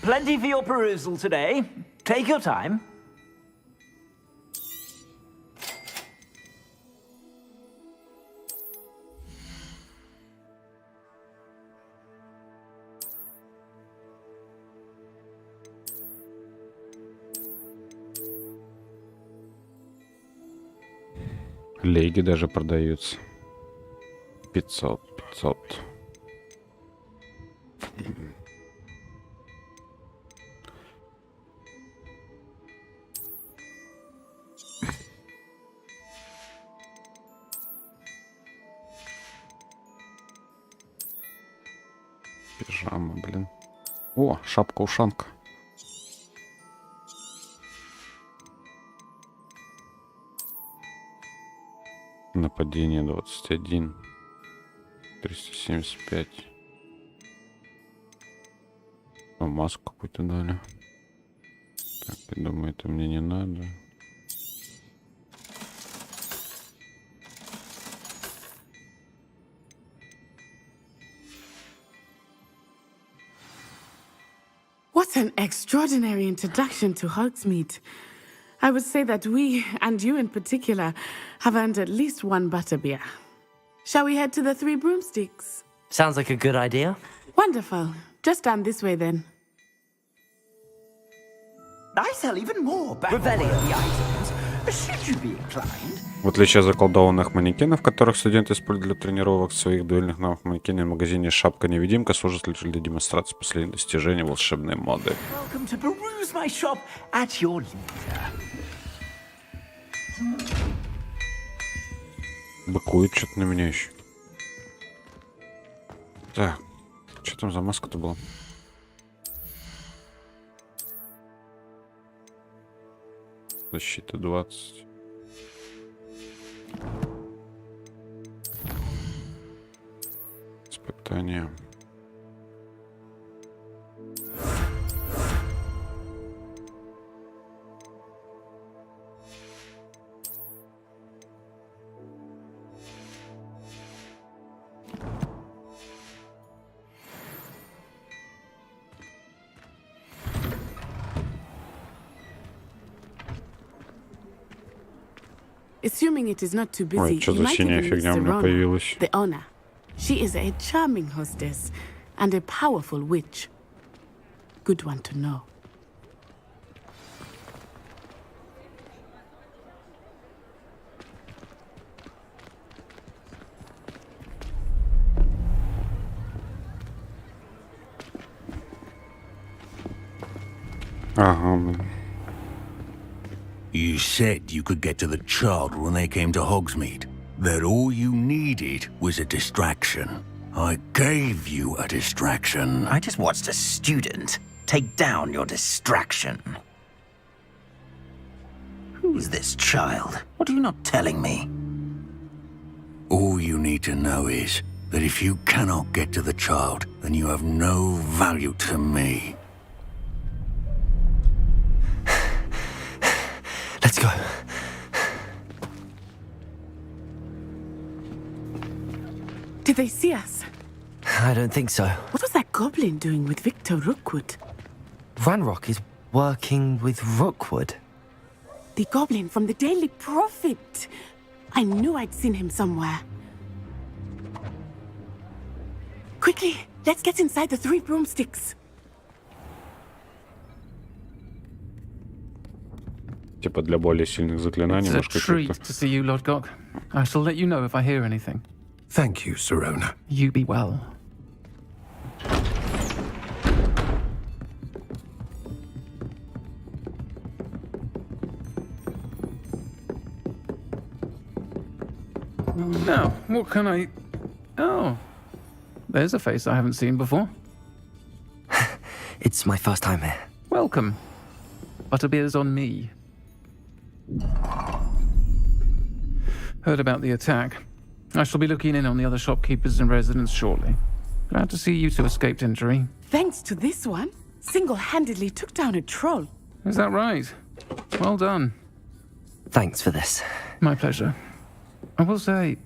Plenty for your perusal today. Take your time. Леги даже продаются. 500. Пижама, блин. О, шапка-ушанка. Нападение 21. 375. О, маску какую-то дали. Так, я думаю, это мне не надо. What an extraordinary introduction to Hogsmeade. I would say that we, and you in particular, have earned at least one butterbeer. Shall we head to the Three Broomsticks? Sounds like a good idea. Wonderful. Just down this way then. I sell even more Revelio. items. Should you be inclined? В отличие от заколдованных манекенов, которых студенты используют для тренировок своих дуэльных навыков, манекены в магазине «Шапка-невидимка» служат лишь для демонстрации последних достижений волшебной моды. Welcome to peruse my shop at your leisure. Быкует что-то на меня еще. Так, что там за маска-то была? Защита 20. Испытание. Assuming it is not too busy, Ой, что you за might синяя even meet фигня у меня Serona, появилась? the owner. She is a charming hostess and a powerful witch. Good one to know. Ага. You said you could get to the child when they came to Hogsmeade. That all you needed was a distraction. I gave you a distraction. I just watched a student take down your distraction. Who's this child? What are you not telling me? All you need to know is that if you cannot get to the child, then you have no value to me. Let's go. Did they see us? I don't think so. What was that goblin doing with Victor Rookwood? Ranrock is working with Rookwood. The goblin from the Daily Prophet. I knew I'd seen him somewhere. Quickly, let's get inside the Three Broomsticks. Типа для более сильных заклинаний, It's a может, treat каких-то. to see you, Lodgok. I shall let you know if I hear anything. Thank you, Serona. You be well. Now, what can I... Oh, there's a face I haven't seen before. It's my first time here. Welcome. Butterbeer's on me. Heard about the attack. I shall be looking in on the other shopkeepers and residents shortly. Glad to see you two escaped injury. Thanks to this one, single-handedly took down a troll. Is that right? Well done. Thanks for this. My pleasure. I will say,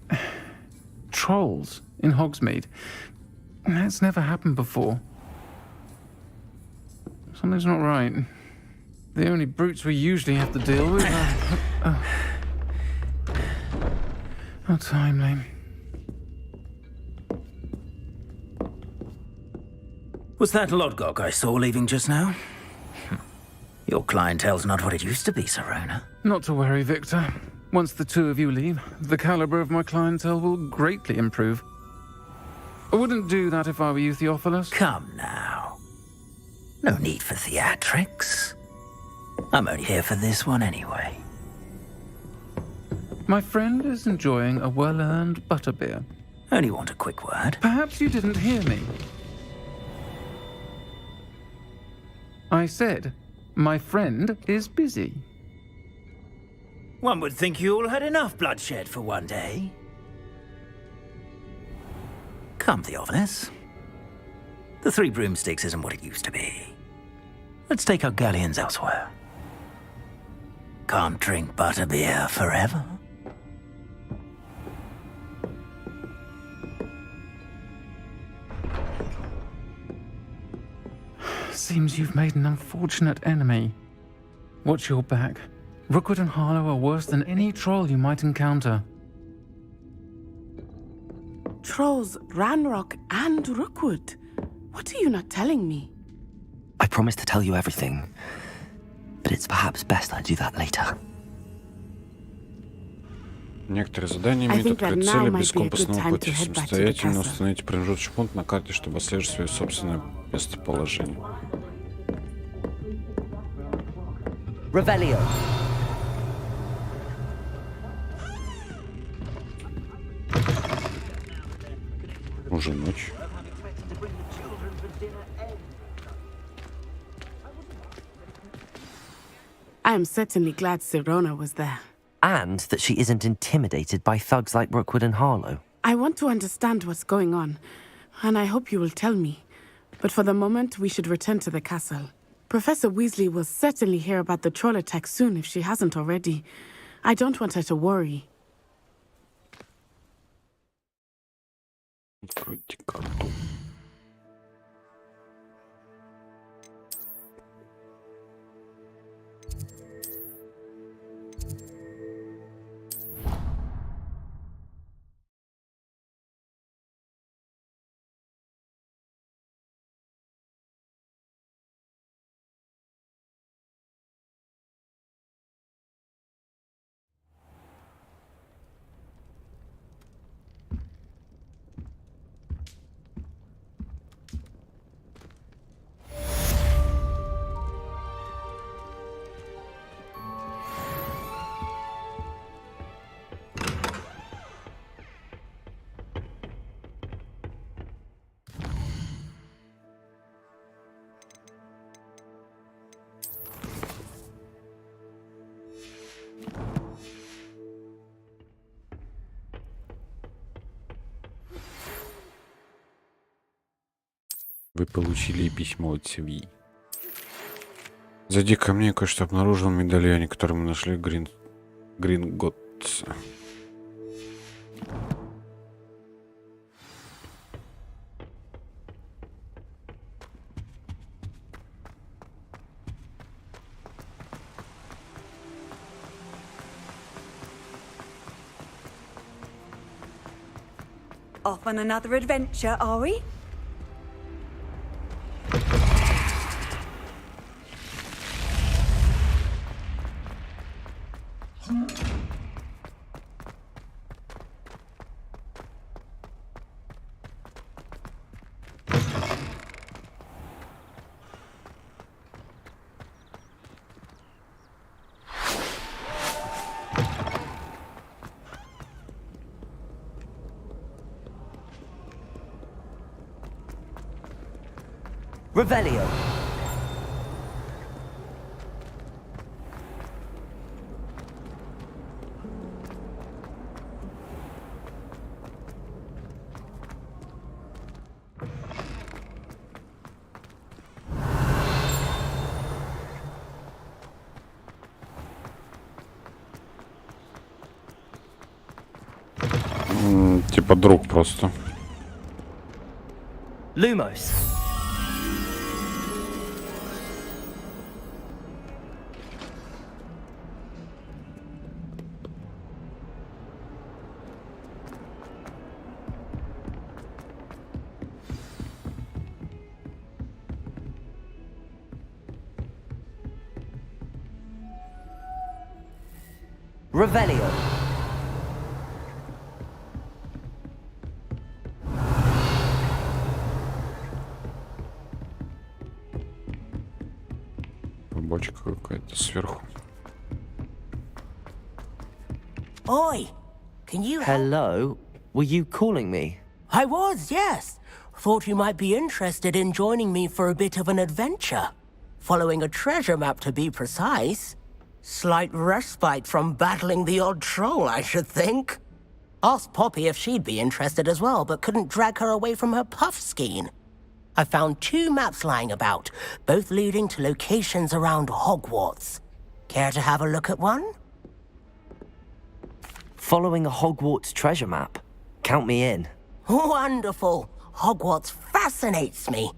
trolls in Hogsmeade. That's never happened before. Something's not right. The only brutes we usually have to deal with are... How timely. Was that Lodgok I saw leaving just now? Your clientele's not what it used to be, Serona. Not to worry, Victor. Once the two of you leave, the caliber of my clientele will greatly improve. I wouldn't do that if I were you, Theophilus. Come now. No need for theatrics. I'm only here for this one anyway. My friend is enjoying a well-earned butterbeer. Only want a quick word. Perhaps you didn't hear me. I said, my friend is busy. One would think you all had enough bloodshed for one day. Come, Theophilus. The Three Broomsticks isn't what it used to be. Let's take our galleons elsewhere. Can't drink butterbeer forever. Seems you've made an unfortunate enemy. Watch your back. Rookwood and Harlow are worse than any troll you might encounter. Trolls, Ranrock, and Rookwood. What are you not telling me? I promised to tell you everything, but it's perhaps best I do that later. Некоторые задания имеют открыть цели без компасного пути. Самостоятельно установите промежуточный пункт на карте, чтобы отслеживать свое собственное местоположение. Revelio. Уже ночь. I am certainly glad Sirona was there. And that she isn't intimidated by thugs like Rookwood and Harlow. I want to understand what's going on, and I hope you will tell me. But for the moment, we should return to the castle. Professor Weasley will certainly hear about the troll attack soon if she hasn't already. I don't want her to worry. Вы получили письмо от семьи. Зайди ко мне, кое-что обнаружил в медальоне, который мы нашли в Гринготтсе. Off on another adventure, are we? Revelio. Типа друг просто. Lumos. Revelio. Бочка какая-то сверху. Oi, can you... Hello? Were you calling me? I was, yes. Thought you might be interested in joining me for a bit of an adventure. Following a treasure map, to be precise. Slight respite from battling the odd troll, I should think. Asked Poppy if she'd be interested as well, but couldn't drag her away from her puff skein. I found 2 maps lying about, both leading to locations around Hogwarts. Care to have a look at one? Following a Hogwarts treasure map. Count me in. Wonderful. Hogwarts fascinates me.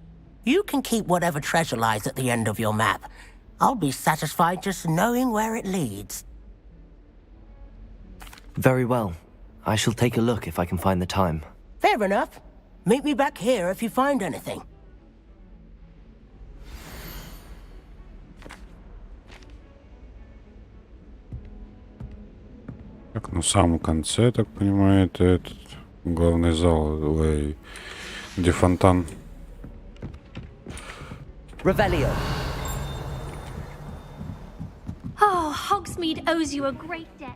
You can keep whatever treasure lies at the end of your map. I'll be satisfied just knowing where it leads. Very well. I shall take a look if I can find the time. Fair enough. Meet me back here if you find anything. Так, на самом конце, я так понимаю, это этот главный зал, где фонтан. Revelio. Oh, Hogsmeade owes you a great debt.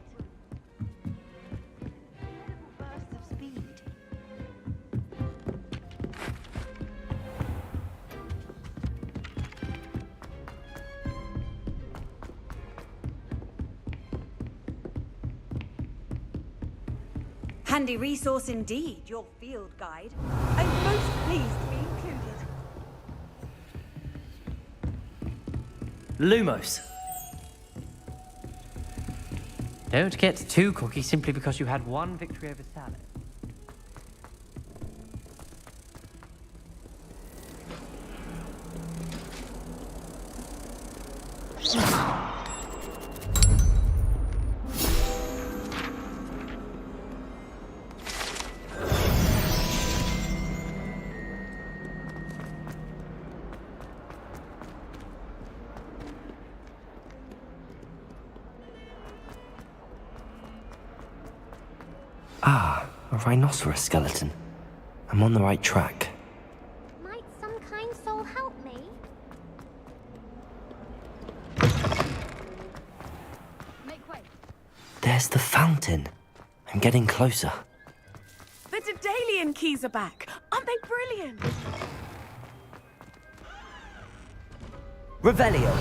Handy resource indeed, your field guide. I'm most pleased to be included. Lumos. Don't get too cocky simply because you had one victory over Salad. Ah, a rhinoceros skeleton. I'm on the right track. Might some kind soul help me? Make way. There's the fountain. I'm getting closer. The Daedalian keys are back. Aren't they brilliant? Revelio.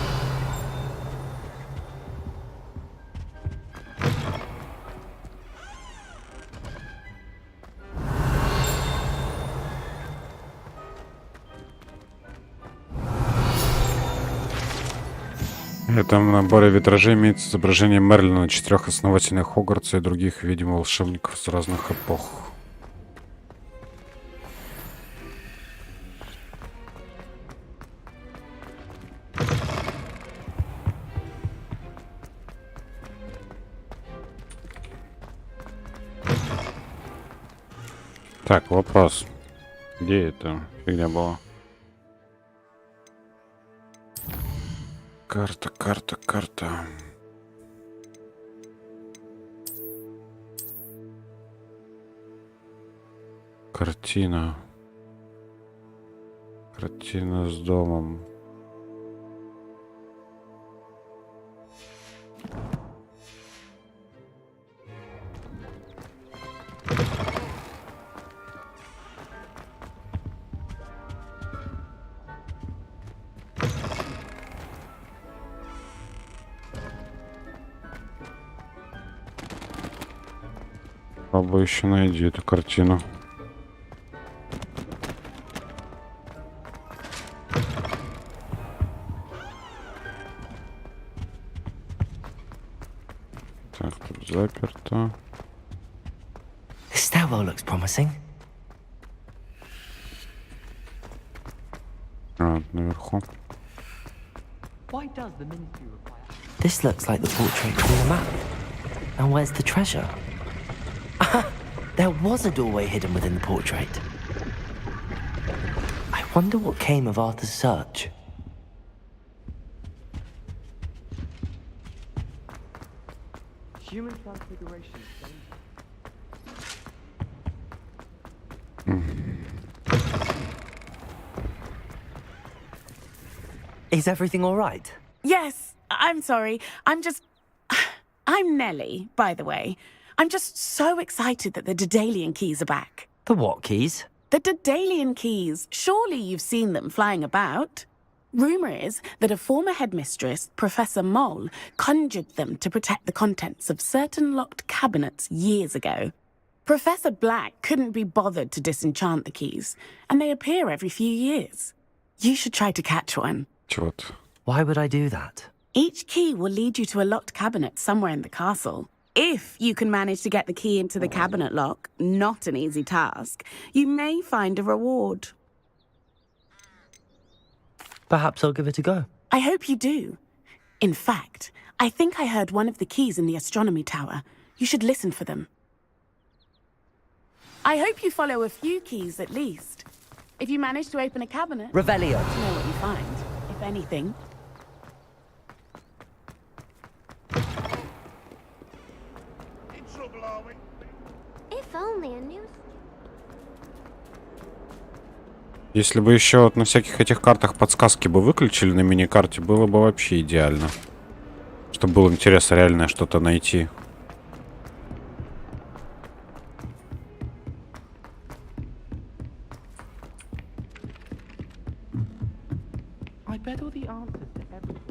В этом наборе витражей имеется изображение Мерлина, 4 основателей Хогвартса и других, видимо, волшебников с разных эпох. Так, вопрос. Где эта фигня была? Карта. Картина с домом. Попробуй еще найди эту картину. Так, тут заперто. This stairwell looks promising. Наверху. Why does the ministry require? This looks like the portrait from the map. And where's the treasure? There was a doorway hidden within the portrait. I wonder what came of Arthur's search. Human transfiguration. Is everything all right? Yes, I'm sorry. I'm Nellie, by the way. I'm just so excited that the Daedalian keys are back. The what keys? The Daedalian keys. Surely you've seen them flying about. Rumour is that a former headmistress, Professor Mole, conjured them to protect the contents of certain locked cabinets years ago. Professor Black couldn't be bothered to disenchant the keys, and they appear every few years. You should try to catch one. Чёрт. Why would I do that? Each key will lead you to a locked cabinet somewhere in the castle. If you can manage to get the key into the cabinet lock, not an easy task, you may find a reward. Perhaps I'll give it a go. I hope you do. In fact, I think I heard one of the keys in the astronomy tower. You should listen for them. I hope you follow a few keys at least. If you manage to open a cabinet, Revelio. know what you find, if anything. If only a new... Если бы еще вот на всяких этих картах подсказки бы выключили на мини-карте, было бы вообще идеально. Чтобы было интересно реально что-то найти. I bet all the answers to everything.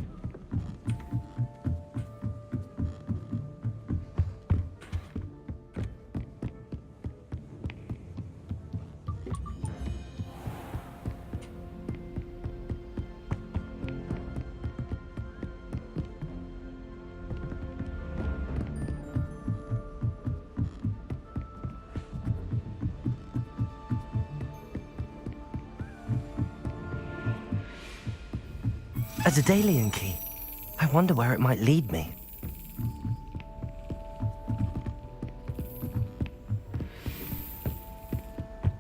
A Daedalian key. I wonder where it might lead me.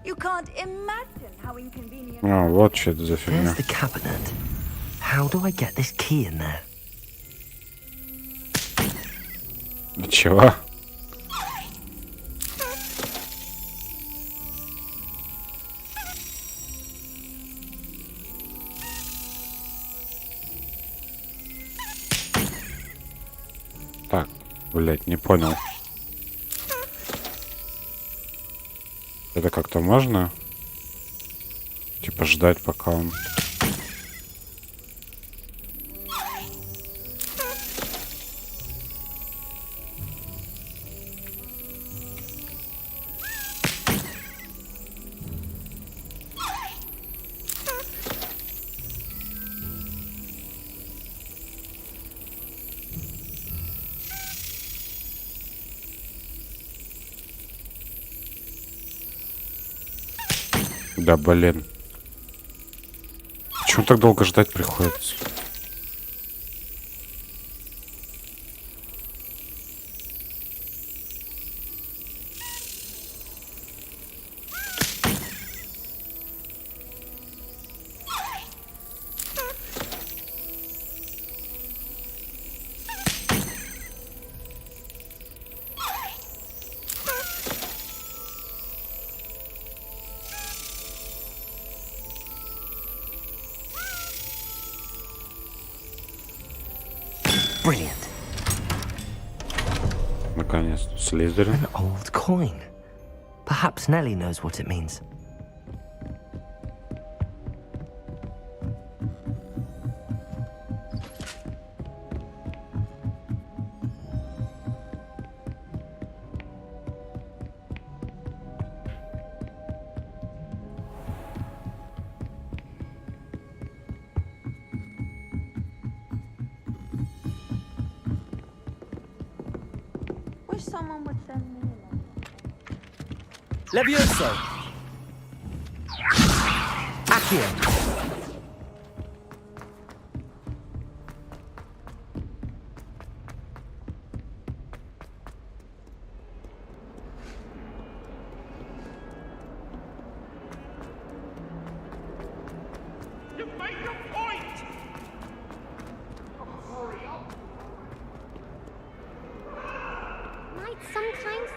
You can't imagine how inconvenient. А, вот что это за фигня. There's the cabinet. How do I get this key in there? Чего? Так, блять, не понял. Это как-то можно? Типа ждать, пока он... Да, блин. Почему так долго ждать приходится? Brilliant. Наконец-то, Слизерин. An old coin. Perhaps Nellie knows what it means. Wish someone would send me a Levioso. Accio. Might sometimes...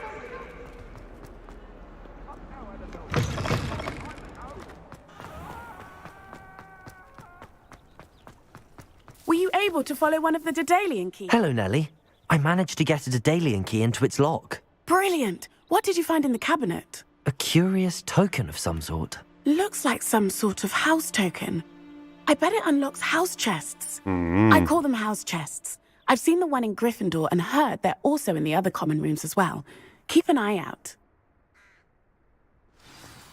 Were you able to follow one of the Daedalian keys? Hello, Nellie. I managed to get a Daedalian key into its lock. Brilliant. What did you find in the cabinet? A curious token of some sort. Looks like some sort of house token. I bet it unlocks house chests. I call them house chests. I've seen the one in Gryffindor and heard they're also in the other common rooms as well. Keep an eye out.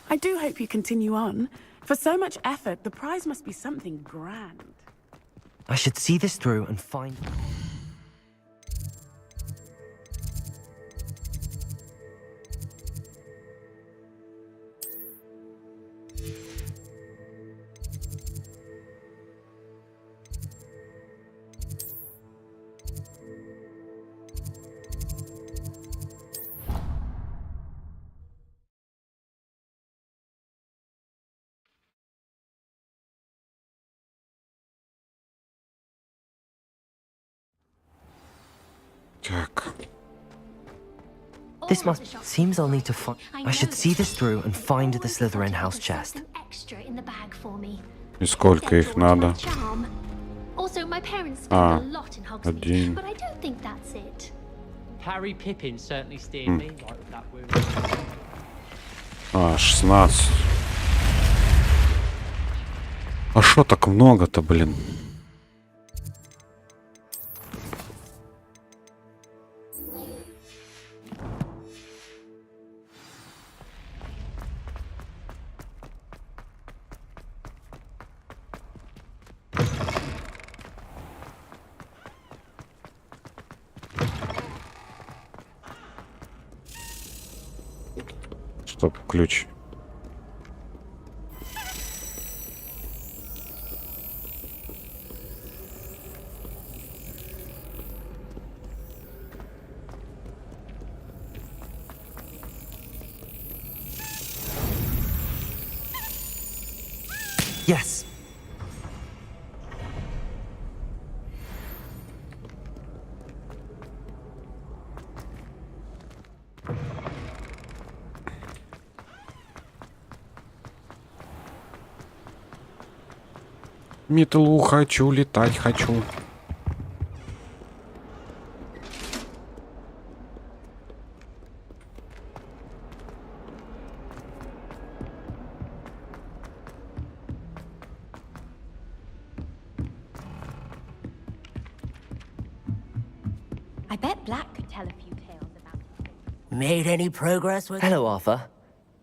I do hope you continue on. For so much effort, the prize must be something grand. I should see this through and find... Так. This must... Seems I'll need to find... I should see this through and find the Slytherin house chest. Extra in the bag for me. И сколько их надо? Also, my parents spend А, a lot in Hogsmeade, один. but I don't think that's it. Harry Pippin certainly steered me right with that wound. А, 16. А шо так много-то, блин? Стоп, ключ. Yes. Метлу хочу, летать хочу. I bet Black could tell a few tales about it. Made any progress with... Hello, Arthur.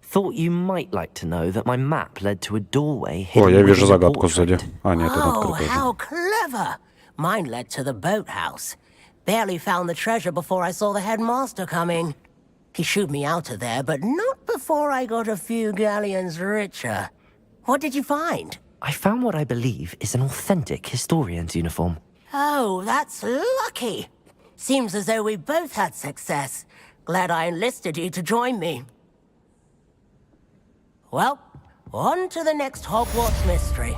Thought you might like to know that my map led to a doorway О, я hidden вижу within a загадку portrait. сзади. А, нет, это Oh, открыто. how clever! Mine led to the boathouse. Barely found the treasure before I saw the headmaster coming. He shooed me out of there, but not before I got a few galleons richer. What did you find? I found what I believe is an authentic historian's uniform. Oh, that's lucky. Seems as though we both had success. Glad I enlisted you to join me. Well, on to the next Hogwarts mystery.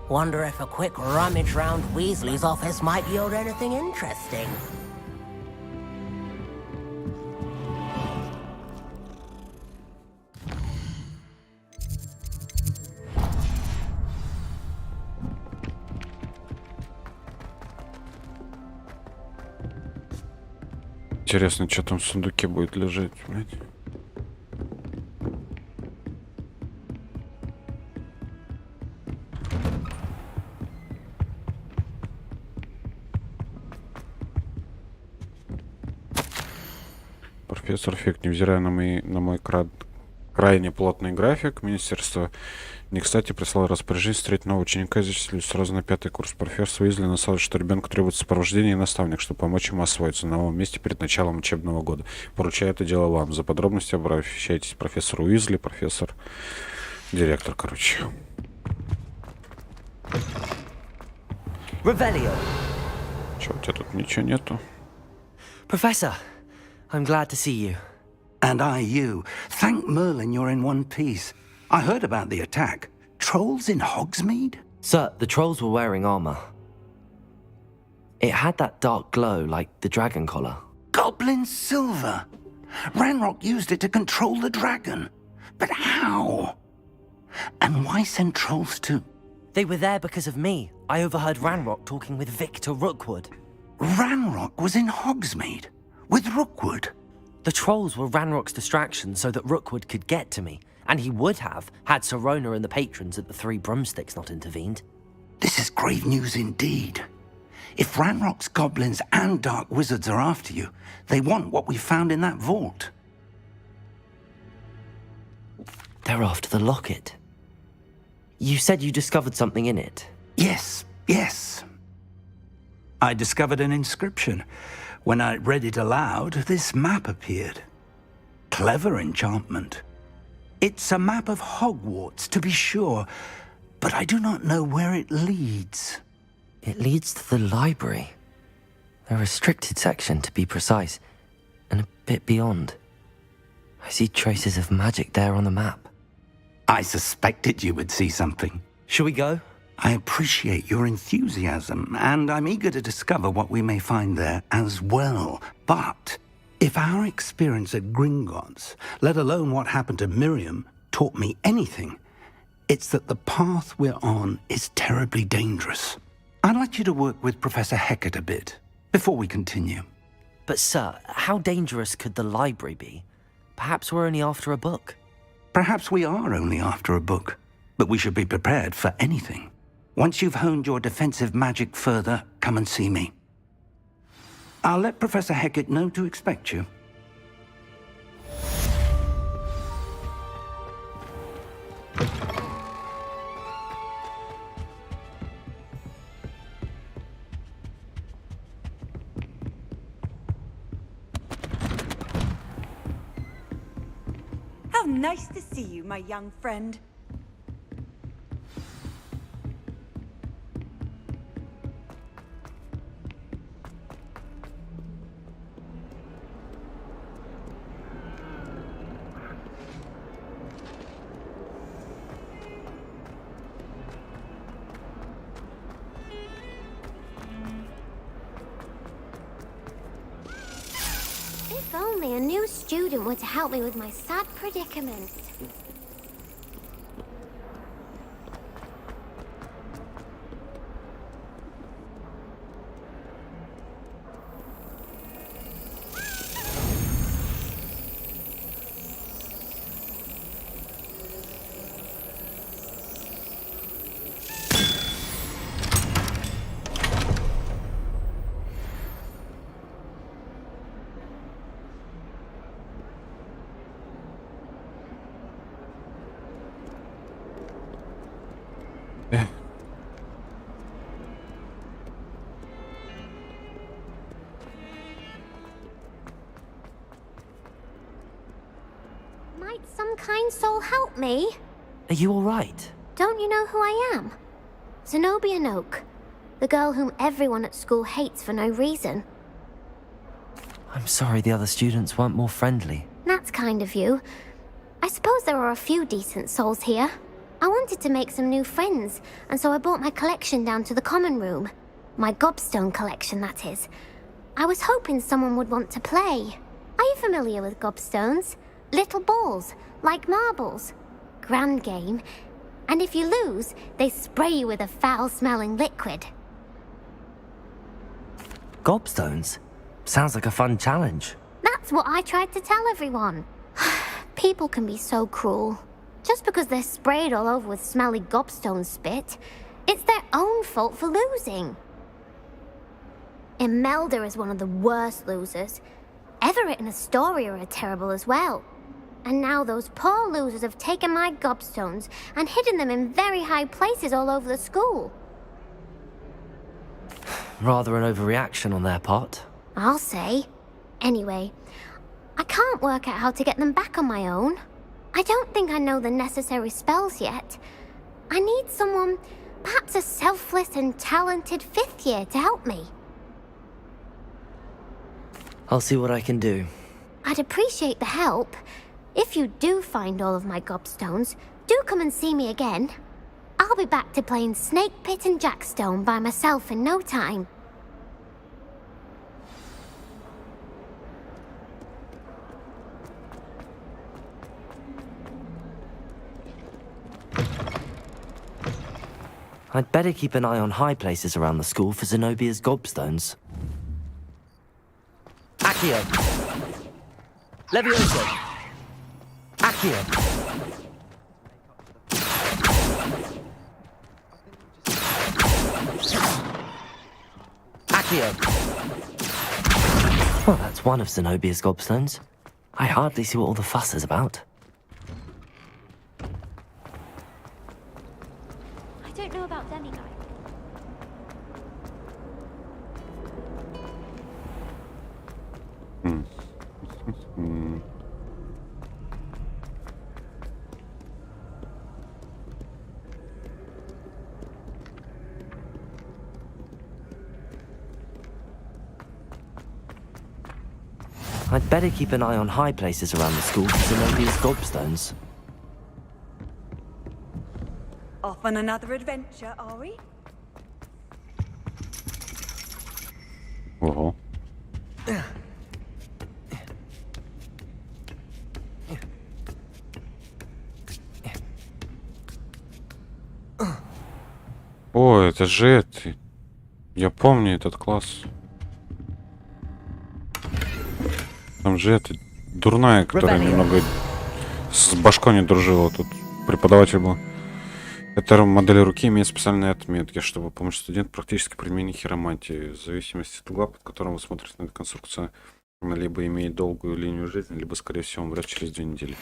Wonder if a quick rummage round Weasley's office might yield anything interesting. Интересно, что там в сундуке будет лежать, блядь. Профессор Фиг, невзирая на мой крайне плотный график, министерство не кстати прислало распоряжение встретить нового ученика, зачислили сразу на 5-й курс. Профессор Уизли написал, что ребенку требуется сопровождение и наставник, чтобы помочь ему освоиться на новом месте перед началом учебного года. Поручаю это дело вам. За подробности обращайтесь к профессору Уизли, директор, короче. Revelio. Чё, у тебя тут ничего нету? Professor, I'm glad to see you. And I you. Thank Merlin you're in one piece. I heard about the attack. Trolls in Hogsmeade? Sir, the trolls were wearing armor. It had that dark glow like the dragon collar. Goblin silver. Ranrock used it to control the dragon. But how? And why send trolls to... They were there because of me. I overheard Ranrock talking with Victor Rookwood. Ranrock was in Hogsmeade? With Rookwood? The trolls were Ranrock's distraction so that Rookwood could get to me. And he would have, had Sirona and the patrons at the Three Broomsticks not intervened. This is grave news indeed. If Ranrock's goblins and dark wizards are after you, they want what we found in that vault. They're after the locket. You said you discovered something in it. Yes, yes. I discovered an inscription. When I read it aloud, this map appeared. Clever enchantment. It's a map of Hogwarts, to be sure, but I do not know where it leads. It leads to the library. A restricted section, to be precise, and a bit beyond. I see traces of magic there on the map. I suspected you would see something. Shall we go? I appreciate your enthusiasm, and I'm eager to discover what we may find there as well. But if our experience at Gringotts, let alone what happened to Miriam, taught me anything, it's that the path we're on is terribly dangerous. I'd like you to work with Professor Hecat a bit before we continue. But sir, how dangerous could the library be? Perhaps we're only after a book. Perhaps we are only after a book, but we should be prepared for anything. Once you've honed your defensive magic further, come and see me. I'll let Professor Hecat know to expect you. How nice to see you, my young friend. If only a new student were to help me with my sad predicament. Might some kind soul help me? Are you all right? Don't you know who I am? Zenobia Noak, the girl whom everyone at school hates for no reason. I'm sorry the other students weren't more friendly. That's kind of you. I suppose there are a few decent souls here. I wanted to make some new friends, and so I brought my collection down to the common room. My gobstone collection, that is. I was hoping someone would want to play. Are you familiar with gobstones? Little balls, like marbles. Grand game. And if you lose, they spray you with a foul-smelling liquid. Gobstones? Sounds like a fun challenge. That's what I tried to tell everyone. People can be so cruel. Just because they're sprayed all over with smelly gobstone spit, it's their own fault for losing. Imelda is one of the worst losers. Everett and Astoria are terrible as well. And now those poor losers have taken my gobstones and hidden them in very high places all over the school. Rather an overreaction on their part. I'll say. Anyway, I can't work out how to get them back on my own. I don't think I know the necessary spells yet. I need someone, perhaps a selfless and talented 5th year to help me. I'll see what I can do. I'd appreciate the help. If you do find all of my gobstones, do come and see me again. I'll be back to playing Snake Pit and Jackstone by myself in no time. I'd better keep an eye on high places around the school for Zenobia's gobstones. Accio! Levioso! Accio! Accio! Well, that's one of Zenobia's gobstones. I hardly see what all the fuss is about. I don't know about demiguise. I'd better keep an eye on high places around the school for Zenobia's gobstones. Off on another adventure, are we? Ого. О, это же это. Я помню этот класс. Там же это дурная, которая немного с башкой не дружила. Тут преподаватель был. Эта модель руки имеет специальные отметки, чтобы помочь студенту практически применить хиромантии. В зависимости от угла, под которым вы смотрите на эту конструкцию, она либо имеет долгую линию жизни, либо, скорее всего, умрет через 2 недели.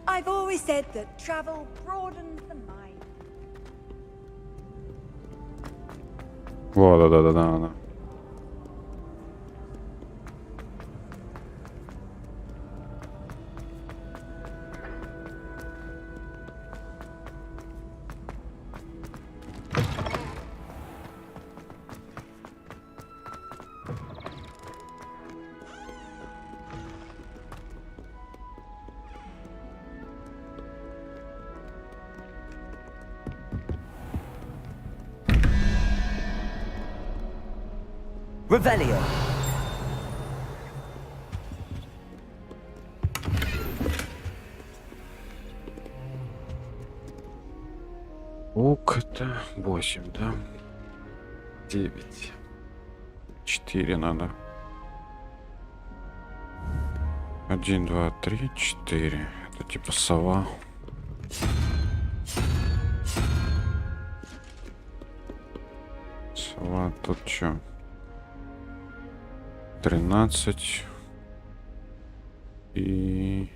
I've always said that travel broadens the mind. Во, да. Revelio. Ок, это 8, да? 9. 4 надо. 1, 2, 3, 4. Это типа сова. Сова, тут что? 13 и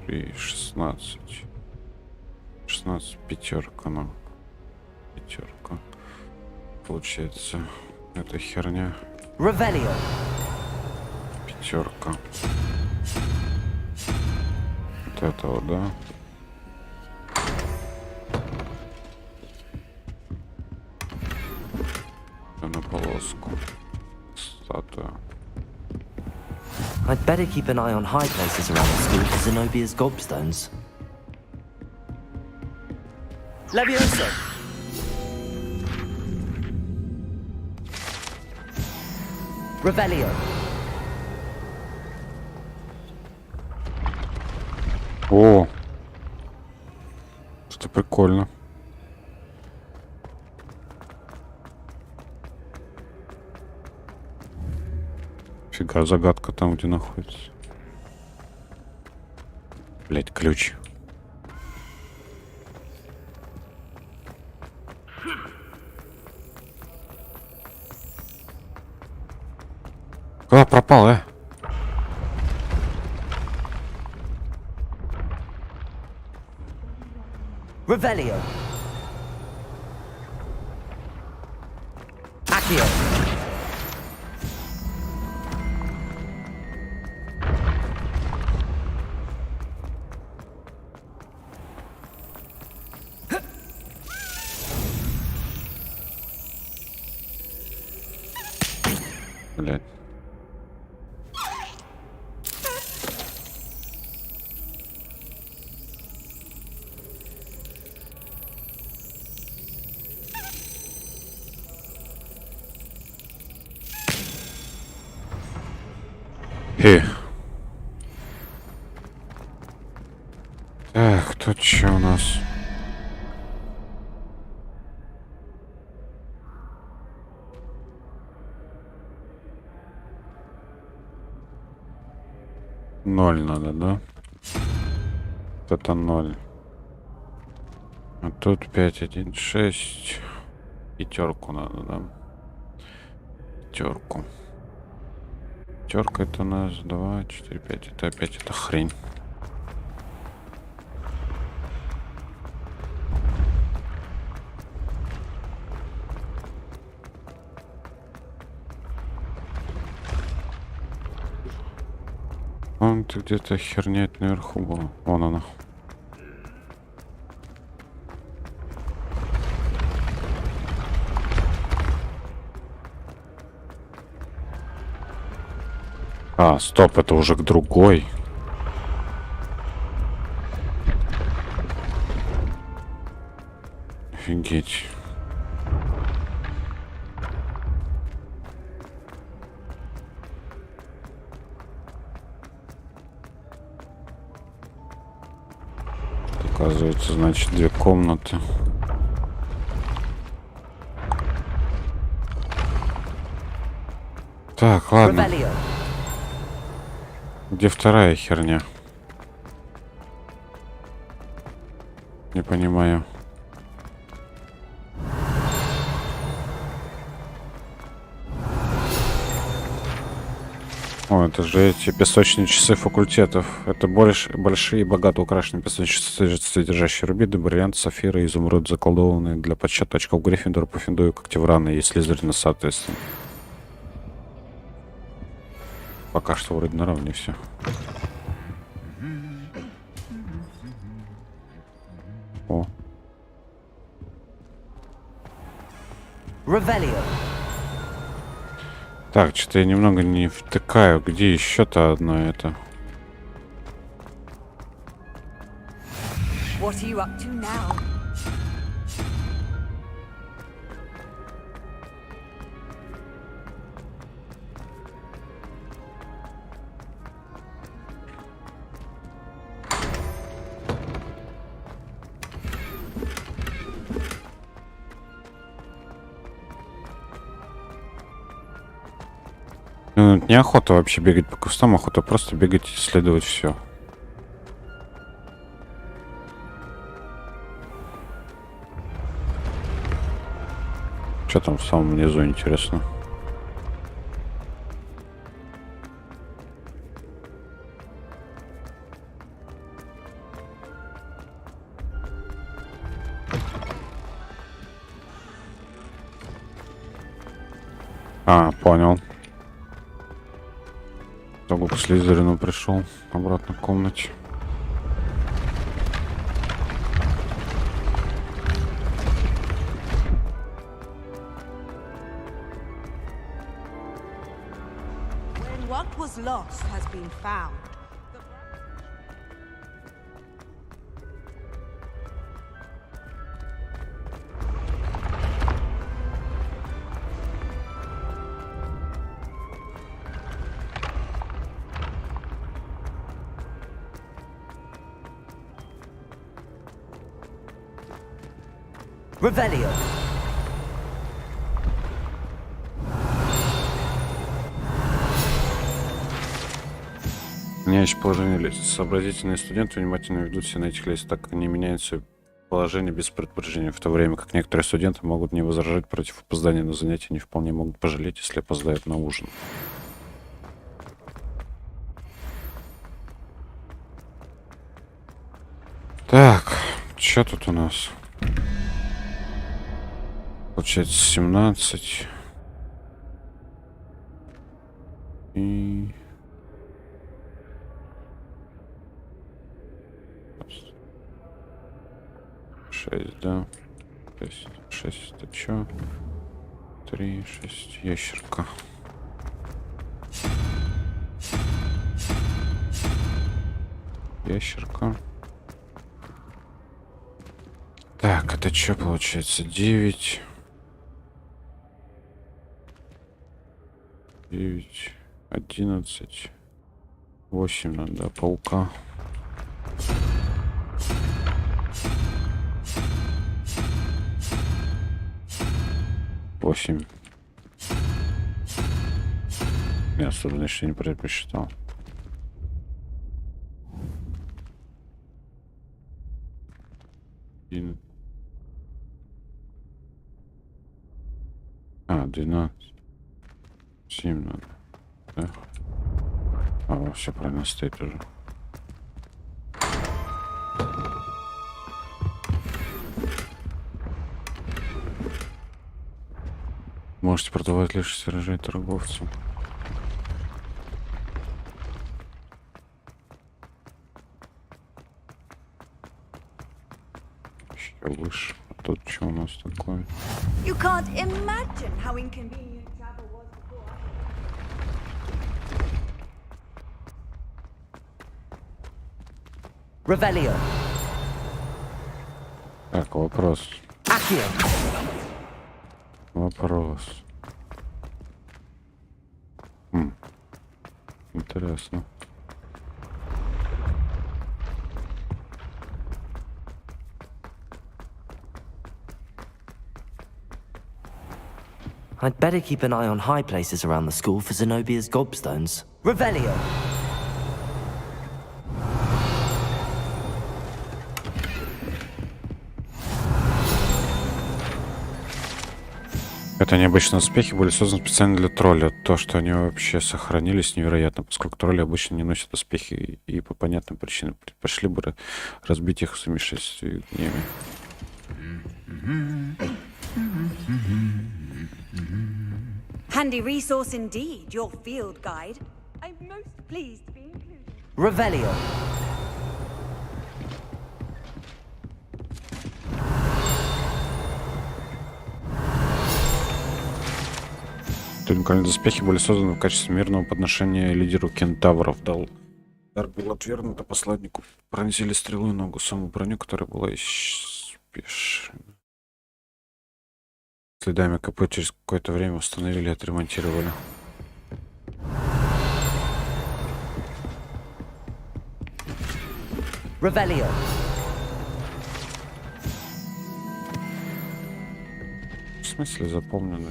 3, 16. 16, пятерка, ну. Пятерка. Получается, это херня. Revelio. Пятерка. Вот это вот, да? На полоску. Статуя. I'd better keep an eye on high places around the school for Zenobia's gobstones. Levioso! Revelio! О! Это прикольно. Фига, загадка там, где находится. Блять, ключ. Куда пропал, Revelio. Accio. Блять. Так, тут что у нас? Ноль надо, да? Вот это 0. А тут 5, 1, 6. Пятерку надо, да? Пятерку. Пятерка это у нас 2, 4, 5. Это опять эта хрень. Вон-то где-то херня наверху была. Вон она. А, стоп, это уже к другой. Офигеть. Оказывается, значит, 2 комнаты. Так, ладно. Где вторая херня? Не понимаю. О, это же эти песочные часы факультетов. Это большие, богато украшенные песочные часы, содержащие рубины, бриллианты, сафиры, изумруд, заколдованные для подсчета очков Гриффиндора, Пуффиндуя, Когтеврана и Слизерина, соответственно. Пока что вроде наравне все. О. Так, что-то я немного не втыкаю. Где еще-то одно это? What are you up to now? Ну, неохота вообще бегать по кустам, охота просто бегать и исследовать все. Что там в самом низу, интересно? А, понял. Только к Слизерину пришел обратно к комнате. When what was lost has been found. Revelio. Меняющее положение лестницы. Сообразительные студенты внимательно ведут себя на этих лестницах, так как они меняют свое положение без предупреждения, в то время как некоторые студенты могут не возражать против опоздания на занятия, не вполне могут пожалеть, если опоздают на ужин. Так, что тут у нас? Получается 17. И... 6, да. 6, это чё? 3, 6, ящерка. Ящерка. Так, это что получается? 9. 9, 11, 8 надо, паука. Восемь. Я особенно еще не предпочитал. А, 12. 7 надо. Да? А, все правильно стоит уже. Можете продавать лишь сторожей торговцам. Выше. А тут что у нас такое? You can't imagine how inconvenient travel was before. Revelio. Так, вопрос. Accio. Вопрос. Интересно. I'd better keep an eye on high places around the school for Zenobia's gobstones. Revelio. Это необычные успехи были созданы специально для тролля. То, что они вообще сохранились, невероятно, поскольку тролли обычно не носят успехи и по понятным причинам предпочли бы разбить их в сумасшествии гневе. Handy resource indeed, your field guide. I'm most pleased to be included. Revelio. Уникальные доспехи были созданы в качестве мирного подношения лидеру кентавров. Дар был отвергнут, а посланнику пронзили стрелой ногу, саму броню, которая была испешена. Следами КП через какое-то время установили и отремонтировали. Revelio. В смысле запомнено?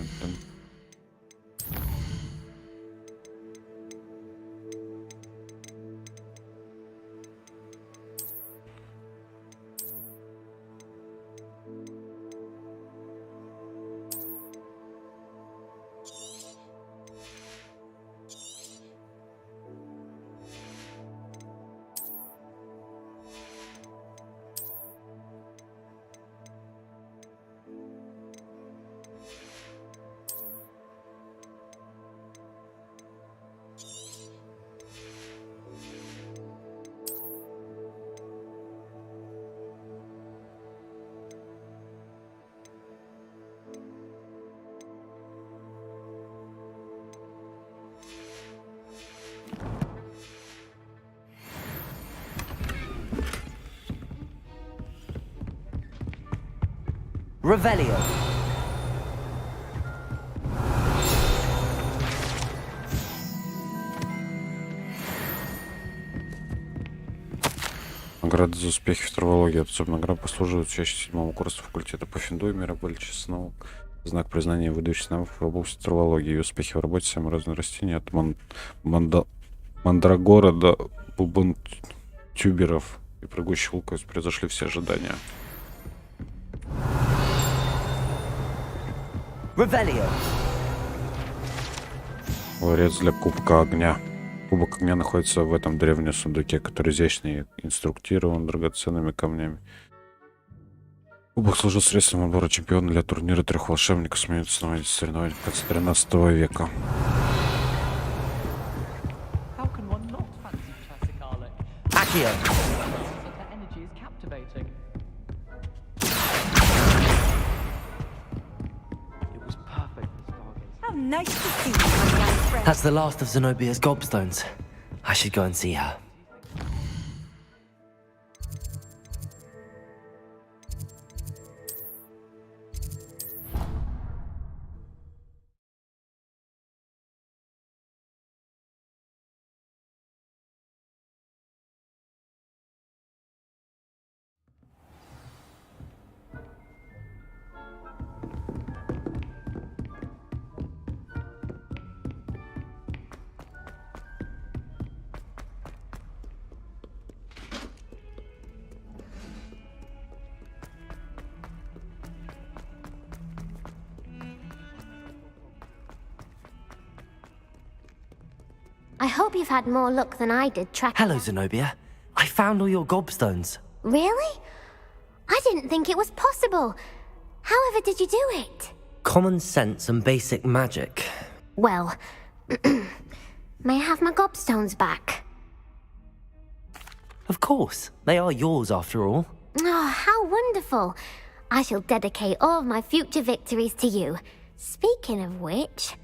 Revelio. Награды за успехи в травологии. Особая награда послужит чаще 7-го курса факультета по финду и миробольче снова. Знак признания выдающихся навыков в области травологии и успехи в работе самые разные растения от мандрагора до бубонтюберов и прыгущих луковиц превзошли все ожидания. Revelio. Ларец для кубка огня. Кубок огня находится в этом древнем сундуке, который изящно и инструктирован драгоценными камнями. Кубок служил средством отбора чемпиона для турнира 3 волшебников, смеются становиться соревнований в конце 13 века. Accio. Nice to see you, my young friend. That's the last of Zenobia's gobstones. I should go and see her. I hope you've had more luck than I did tracking. Hello, Zenobia. I found all your gobstones. Really? I didn't think it was possible. However did you do it? Common sense and basic magic. Well, may I have my gobstones back? Of course. They are yours, after all. Oh, how wonderful. I shall dedicate all of my future victories to you. Speaking of which,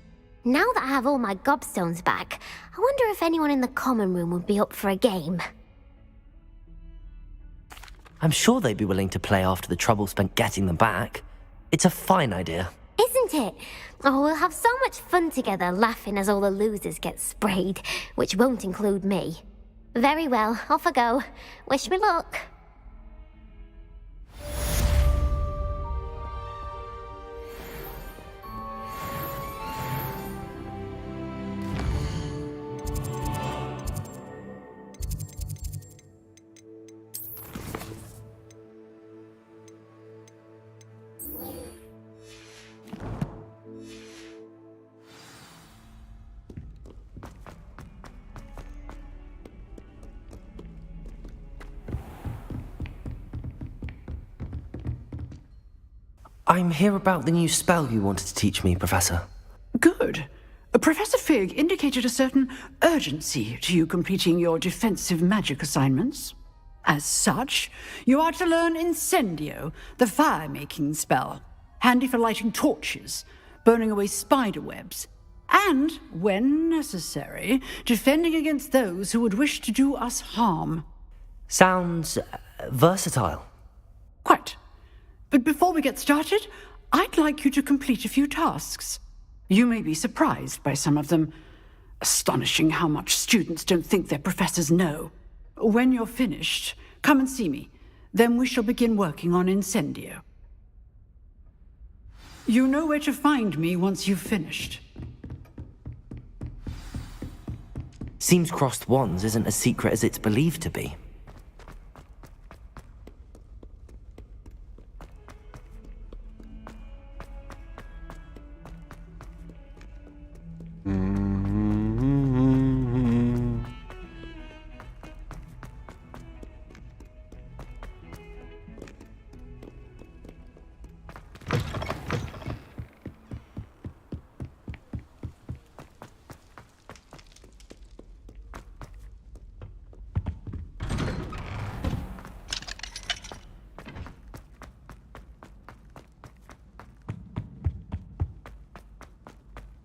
now that I have all my gobstones back, I wonder if anyone in the common room would be up for a game. I'm sure they'd be willing to play after the trouble spent getting them back. It's a fine idea. Isn't it? Oh, we'll have so much fun together laughing as all the losers get sprayed, which won't include me. Very well, off I go. Wish me luck. I'm here about the new spell you wanted to teach me, Professor. Good. Professor Fig indicated a certain urgency to you completing your defensive magic assignments. As such, you are to learn Incendio, the fire-making spell, handy for lighting torches, burning away spider webs, and, when necessary, defending against those who would wish to do us harm. Sounds versatile. Quite. But before we get started, I'd like you to complete a few tasks. You may be surprised by some of them. Astonishing how much students don't think their professors know. When you're finished, come and see me. Then we shall begin working on Incendio. You know where to find me once you've finished. Seems crossed wands isn't as secret as it's believed to be.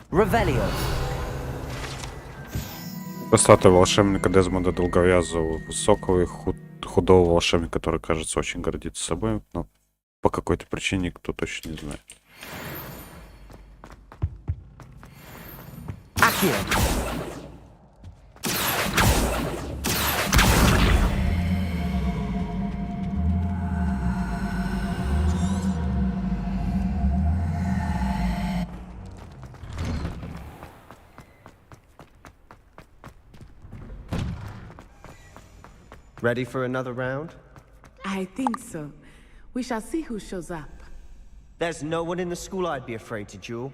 Revelio. Статуя волшебника Дезмонда Долговязого, высокого и худого волшебника, который, кажется, очень гордится собой, но по какой-то причине никто точно не знает. Ready for another round? I think so. We shall see who shows up. There's no one in the school I'd be afraid to duel.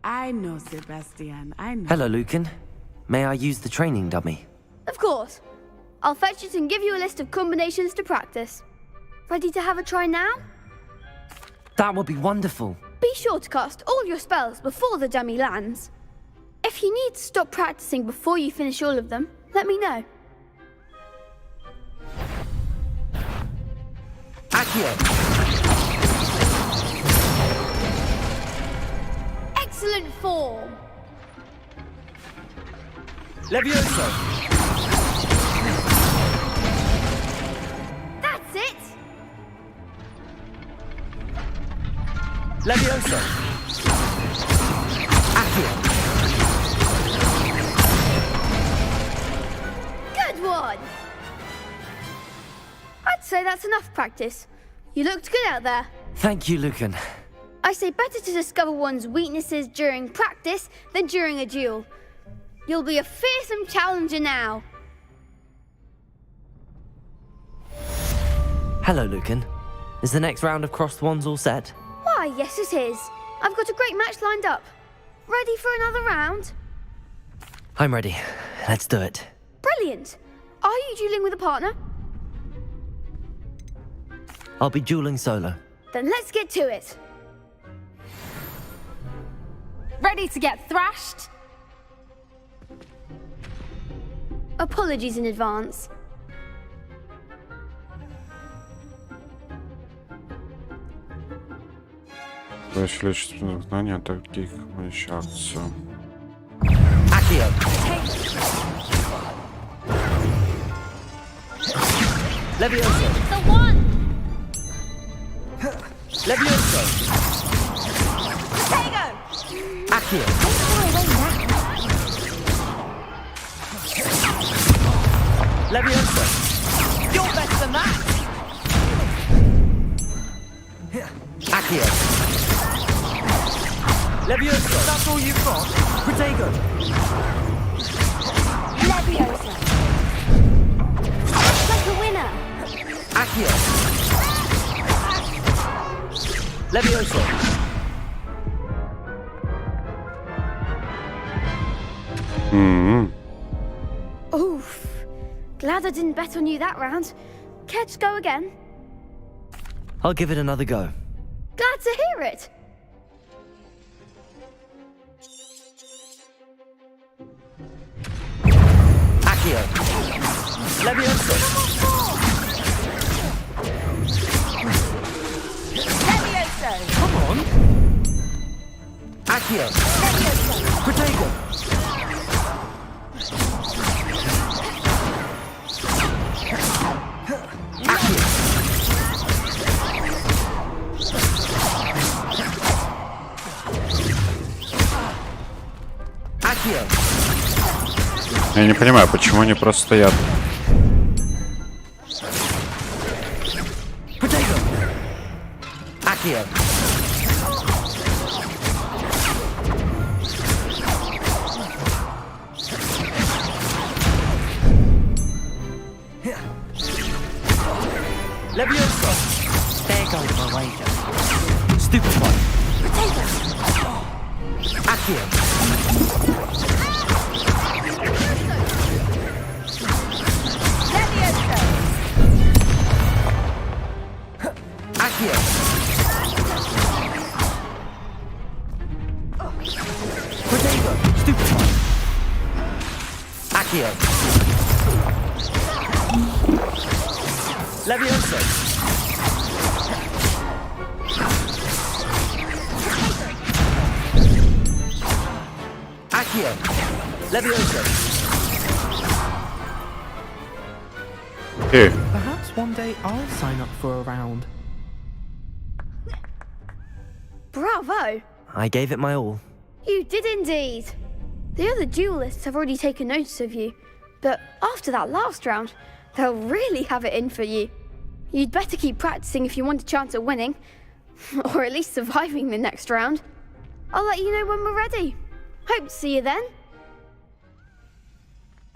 I know, Sebastian, I know. Hello, Lucan. May I use the training dummy? Of course. I'll fetch it and give you a list of combinations to practice. Ready to have a try now? That would be wonderful. Be sure to cast all your spells before the dummy lands. If you need to stop practicing before you finish all of them, let me know. Excellent form. Levioso. That's it. Levioso. Good one. I'd say that's enough practice. You looked good out there. Thank you, Lucan. I say better to discover one's weaknesses during practice than during a duel. You'll be a fearsome challenger now. Hello, Lucan. Is the next round of crossed wands all set? Why, yes it is. I've got a great match lined up. Ready for another round? I'm ready. Let's do it. Brilliant. Are you dueling with a partner? I'll be dueling solo. Then let's get to it. Ready to get thrashed? Apologies in advance. Увеличить знания таких акцию. Accio. Levioso. The one! Levioso. Potato! Accio. Levioso. You're better than that! Accio. Levioso. That's all you've got? Protego. Leviosa! Like a winner! Accio. Levioso. Oof. Glad I didn't bet on you that round. Care to go again? I'll give it another go. Glad to hear it. Accio. Levioso. Levioso! Come on. Accio. Protego. Accio. Accio. Я не понимаю, почему они просто стоят. Protego. Accio. Levioso. There goes my wager. Stupid one. Accio. Accio. Protego. Stupid one. Accio. Levioso. Accio. Levioso. Hey. Perhaps one day I'll sign up for a round. Bravo! I gave it my all. You did indeed. The other duelists have already taken notice of you, but after that last round, they'll really have it in for you. You'd better keep practicing if you want a chance at winning, or at least surviving the next round. I'll let you know when we're ready. Hope to see you then.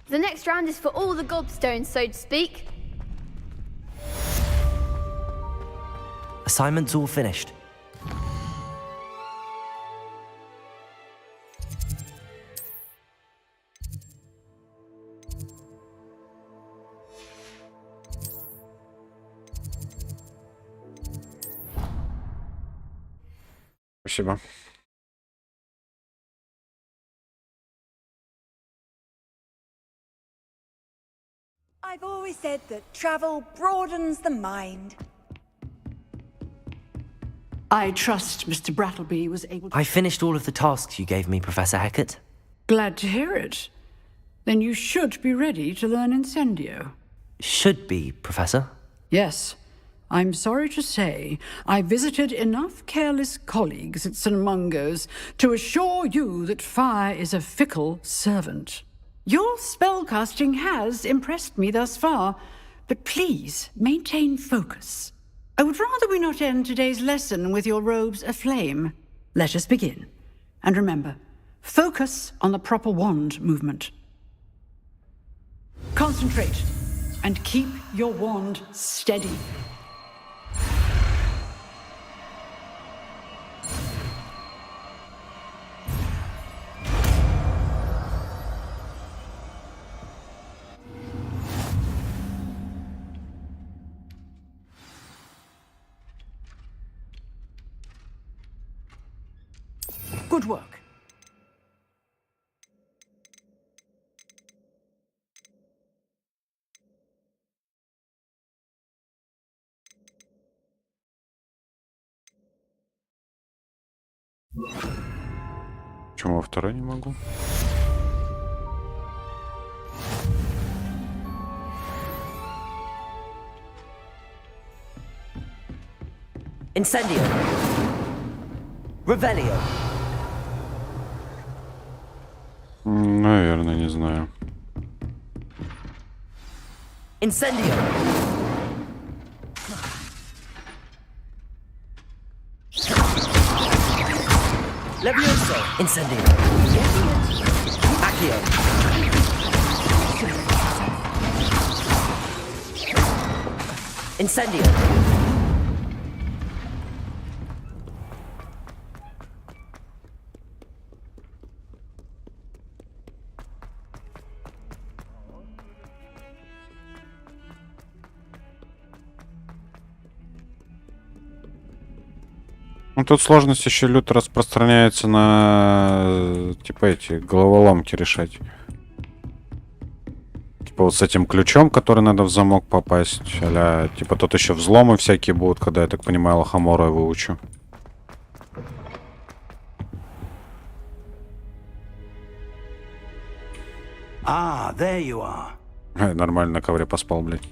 The next round is for all the gobstones, so to speak. Assignment's all finished. Спасибо. I've always said that travel broadens the mind. I trust Mr. Brattleby was able to... I finished all of the tasks you gave me, Professor Hecat. Glad to hear it. Then you should be ready to learn Incendio. Should be, Professor. Yes. I'm sorry to say I visited enough careless colleagues at St. Mungo's to assure you that fire is a fickle servant. Your spellcasting has impressed me thus far, but please maintain focus. I would rather we not end today's lesson with your robes aflame. Let us begin. And remember, focus on the proper wand movement. Concentrate and keep your wand steady. Good work. Почему во второй не могу? Incendio. Revelio. Наверное, не знаю. Incendio. Levioso. Incendio. Accio. Incendio. Ну тут сложность еще люто распространяется на типа эти головоломки решать. Типа вот с этим ключом, который надо в замок попасть. А-ля, типа тут еще взломы всякие будут, когда, я так понимаю, Лохомора выучу. Ah, there you are. Нормально на ковре поспал, блядь.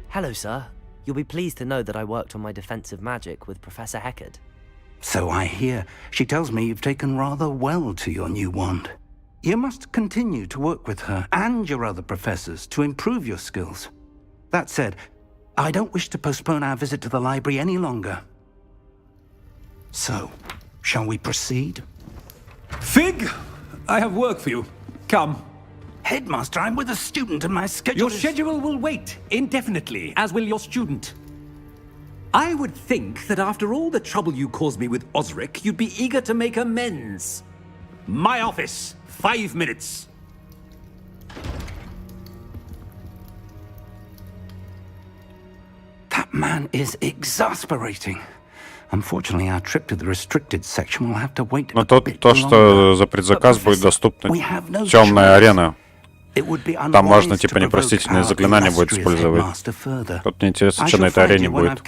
Hello, sir. You'll be pleased to know that I worked on my defensive magic with Professor Heckard. So I hear. She tells me you've taken rather well to your new wand. You must continue to work with her and your other professors to improve your skills. That said, I don't wish to postpone our visit to the library any longer. So, shall we proceed? Fig, I have work for you. Come. Headmaster, I'm with a student and my schedule Your schedule will wait indefinitely, as will your student. I would think that after all the trouble you caused me with Osric, you'd be eager to make amends. My office, 5 minutes. That man is exasperating. Unfortunately, our trip to the restricted section will have to wait. Но то, что за предзаказ будет доступна темная арена. Там можно типа непростительные заклинания будет использовать. Тут мне интересно, что на этой арене будет.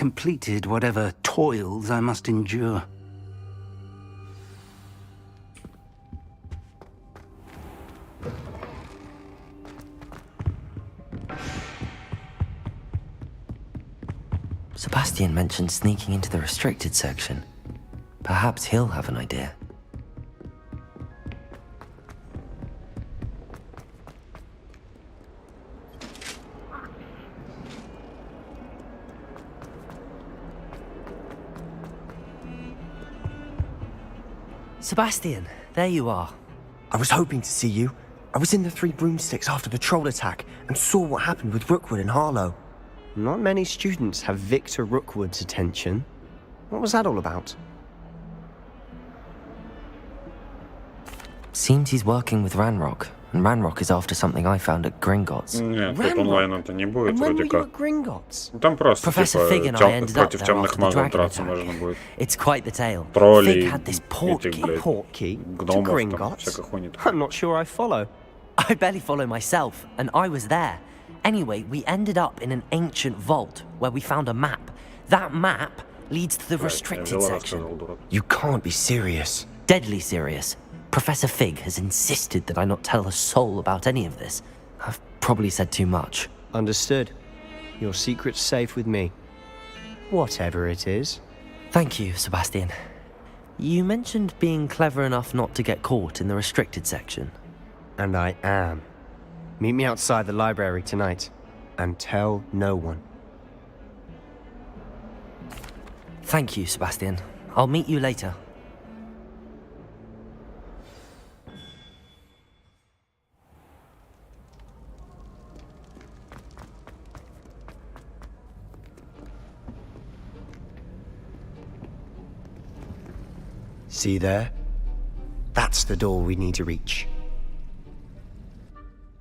Sebastian mentioned sneaking into the restricted section. Perhaps he'll have an idea. Sebastian, there you are. I was hoping to see you. I was in the Three Broomsticks after the troll attack and saw what happened with Rookwood and Harlow. Not many students have Victor Rookwood's attention. What was that all about? Seems he's working with Ranrock, and Ranrock is after something I found at Gringotts. Нет, тут онлайна-то не будет вроде как. Gringotts? Там просто Professor Fig and I ended up против there темных after the магов dragon драться attack. можно будет. It's quite the tale. Троллей, Fig had this этих, блядь, portkey гномов, to там, Gringotts? всякой хуйни. I'm not sure I follow. I barely follow myself, and I was there. Anyway, we ended up in an ancient vault where we found a map. That map leads to the restricted section. You can't be serious. Deadly serious. Professor Fig has insisted that I not tell a soul about any of this. I've probably said too much. Understood. Your secret's safe with me. Whatever it is. Thank you, Sebastian. You mentioned being clever enough not to get caught in the restricted section. And I am. Meet me outside the library tonight, and tell no one. Thank you, Sebastian. I'll meet you later. See there? That's the door we need to reach.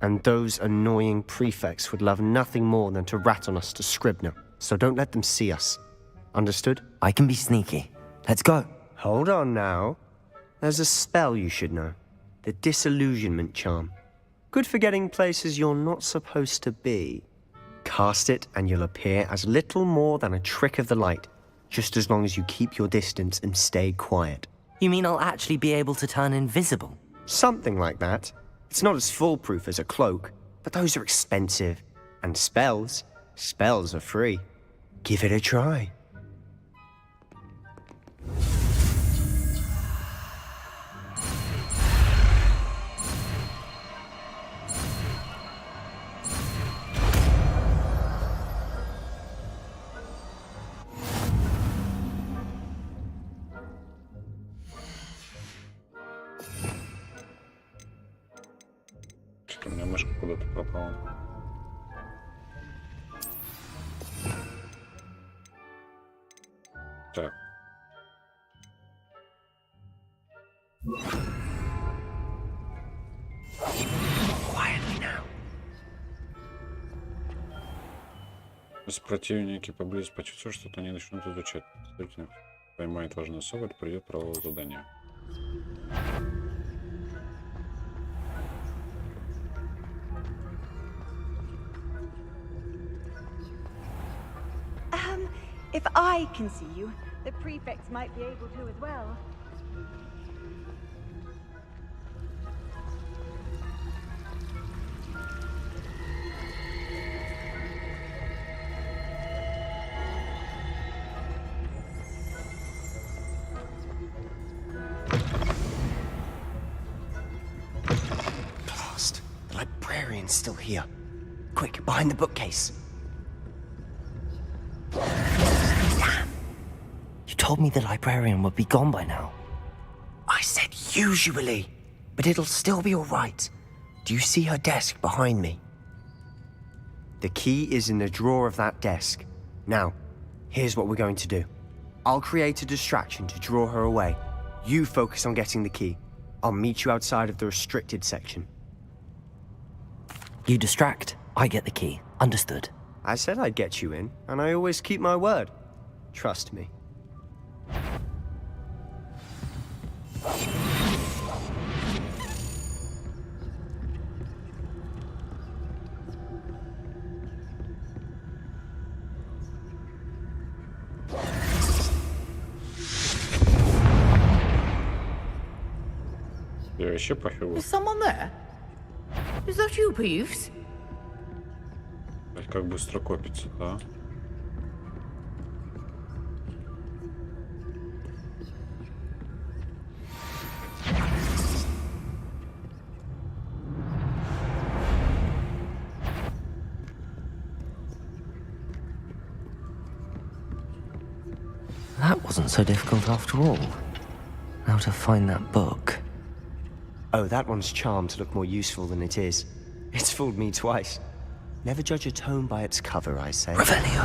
And those annoying prefects would love nothing more than to rat on us to Scribner, so don't let them see us. Understood? I can be sneaky. Let's go. Hold on now. There's a spell you should know. The Disillusionment Charm. Good for getting places you're not supposed to be. Cast it and you'll appear as little more than a trick of the light. just as long as you keep your distance and stay quiet. You mean I'll actually be able to turn invisible? Something like that. It's not as foolproof as a cloak, but those are expensive. And spells are free. Give it a try. Что-то у меня мышка куда-то пропала. Так. Quietly now. Если противники поблизости почувствуют, что-то они начнут изучать. Следовательно, поймает важную особу, это придет правовое задание. If I can see you, the prefects might be able to as well. Blast. The librarian's still here. Quick, behind the bookcase. You told me the librarian would be gone by now. I said usually, but it'll still be all right. Do you see her desk behind me? The key is in the drawer of that desk. Now, here's what we're going to do. I'll create a distraction to draw her away. You focus on getting the key. I'll meet you outside of the restricted section. You distract, I get the key. Understood. I said I'd get you in, and I always keep my word. Trust me. Я вообще пофигу. Is someone there? Is that you, Peeves? Как быстро копится, да? That wasn't so difficult after all. Now to find that book. Oh, that one's charmed to look more useful than it is. It's fooled me twice. Never judge a tome by its cover, I say. Revelio.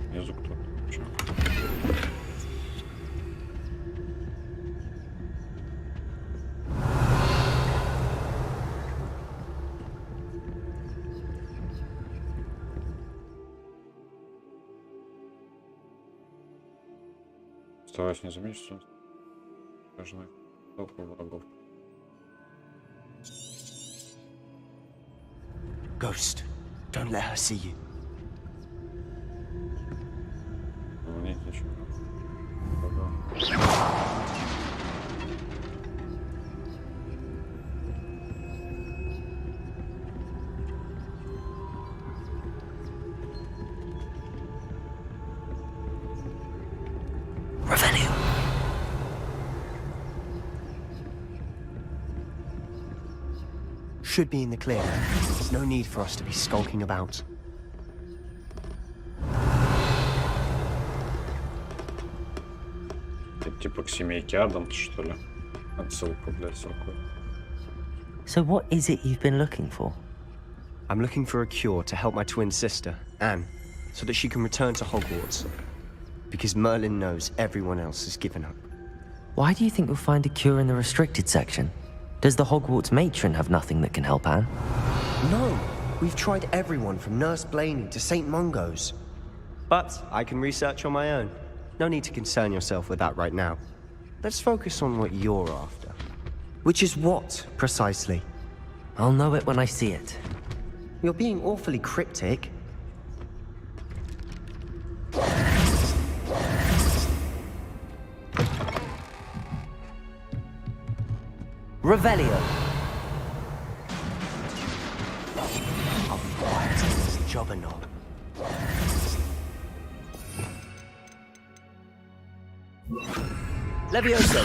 Внизу кто-то. Чё? Стараюсь не заметить, что важны толпы врагов. Ghost, don't let her see you. Нет, ничего. Revelio. Should be in the clear now. There's no need for us to be skulking about. Это типа к семейке Адамс, что ли? Отсылка, блядь, с рукой. So what is it you've been looking for? I'm looking for a cure to help my twin sister, Anne, so that she can return to Hogwarts. Because Merlin knows everyone else has given up. Why do you think you'll find a cure in the restricted section? Does the Hogwarts matron have nothing that can help Anne? No! We've tried everyone from Nurse Blaney to St. Mungo's. But I can research on my own. No need to concern yourself with that right now. Let's focus on what you're after. Which is what, precisely? I'll know it when I see it. You're being awfully cryptic. Revelio. I'll fire this juggernaut. Levioso.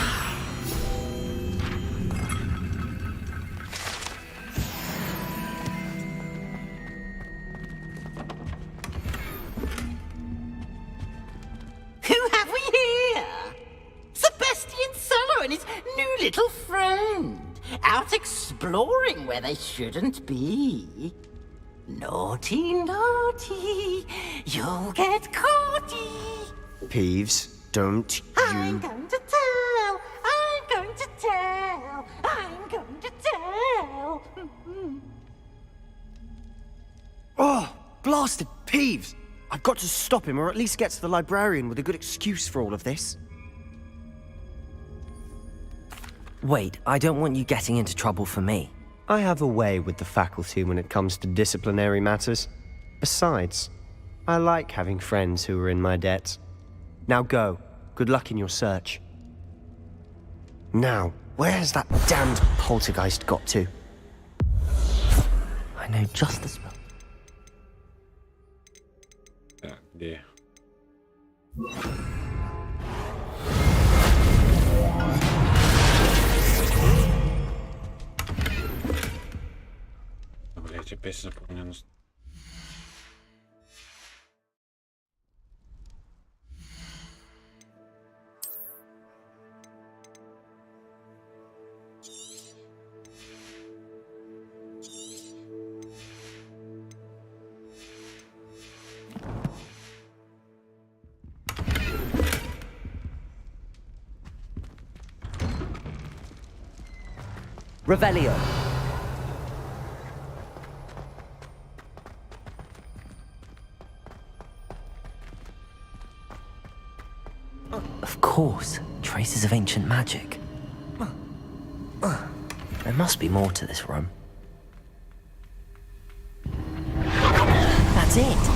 Who have we here? Sebastian Solo and his new little friend. Out exploring where they shouldn't be. Naughty, naughty. You'll get caughty. Peeves, don't I'm you... going to tell. I'm going to tell. I'm going to tell. Oh, blasted Peeves! I've got to stop him, or at least get to the librarian with a good excuse for all of this. Wait, I don't want you getting into trouble for me. I have a way with the faculty when it comes to disciplinary matters. Besides, I like having friends who are in my debt. Now go. Good luck in your search. Now, where has that damned poltergeist got to? I know just the spell. Так, где? Блять, опять заполнено. Revelio. Of course, traces of ancient magic. There must be more to this room. That's it.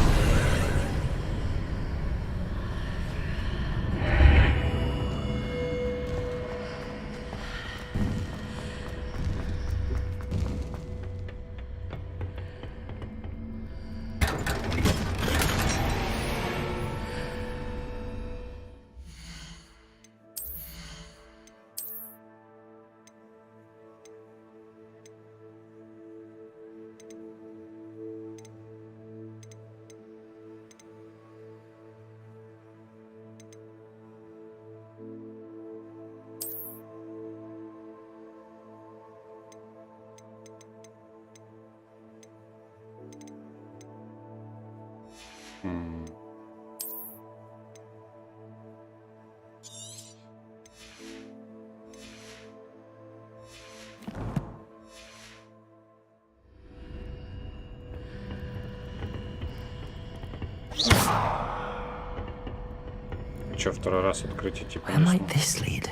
Че, второй раз открытие типа Where might this lead?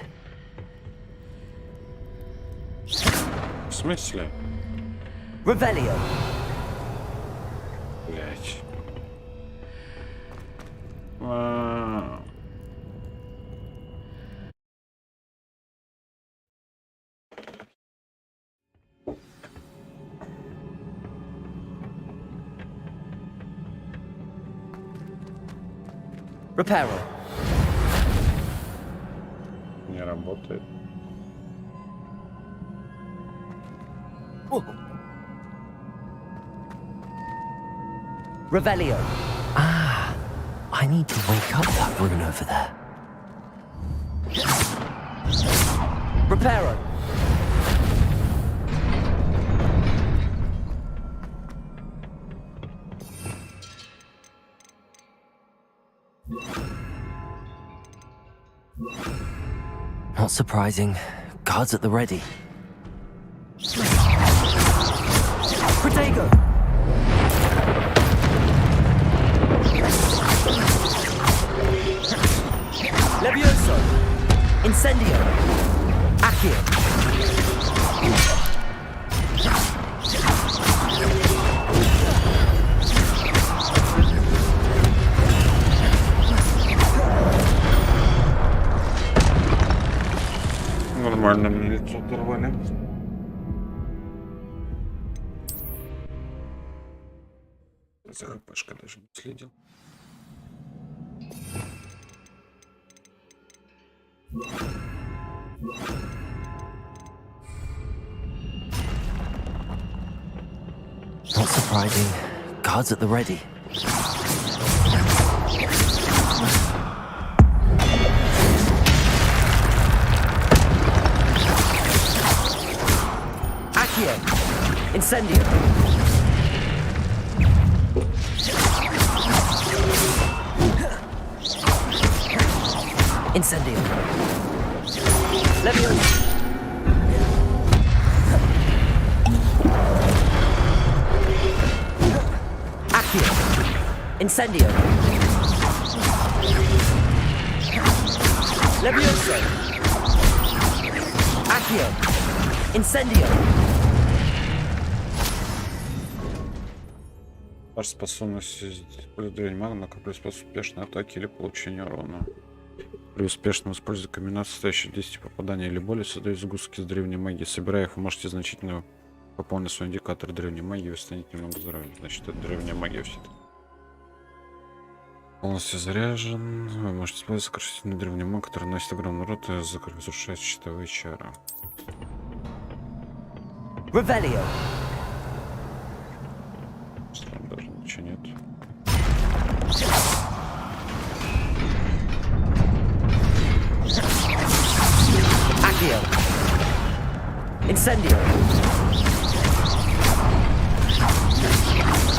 В смысле? Revelio. Блять. Reparo. Не работает. Revelio. Ah, I need to wake up that rune over there. Reparo. Not surprising. Guards at the ready. Protego! Levioso! Incendio! Accio! Нормально мне лицо оторвали. За хпшкой даже не следил. Not surprising. Guards at the ready. Accio! Incendio! Incendio! Leviosa! Accio! Incendio! Leviosa! Accio! Incendio! Ваша способность использовать мага накапливает способ успешной атаки или получения урона. При успешном использовании комбинации, состоящей из 10 попаданий или боли, создают сгустки с древней магией. Собирая их, вы можете значительно пополнить свой индикатор древней магии, вы станете немного здоровья. Значит, это древняя магия все-таки. Полностью заряжен. Вы можете использовать сокрушительный древний маг, который наносит огромный урон и разрушает щитовые чары. Revelio! Там даже ничего нет. Accio! Incendio!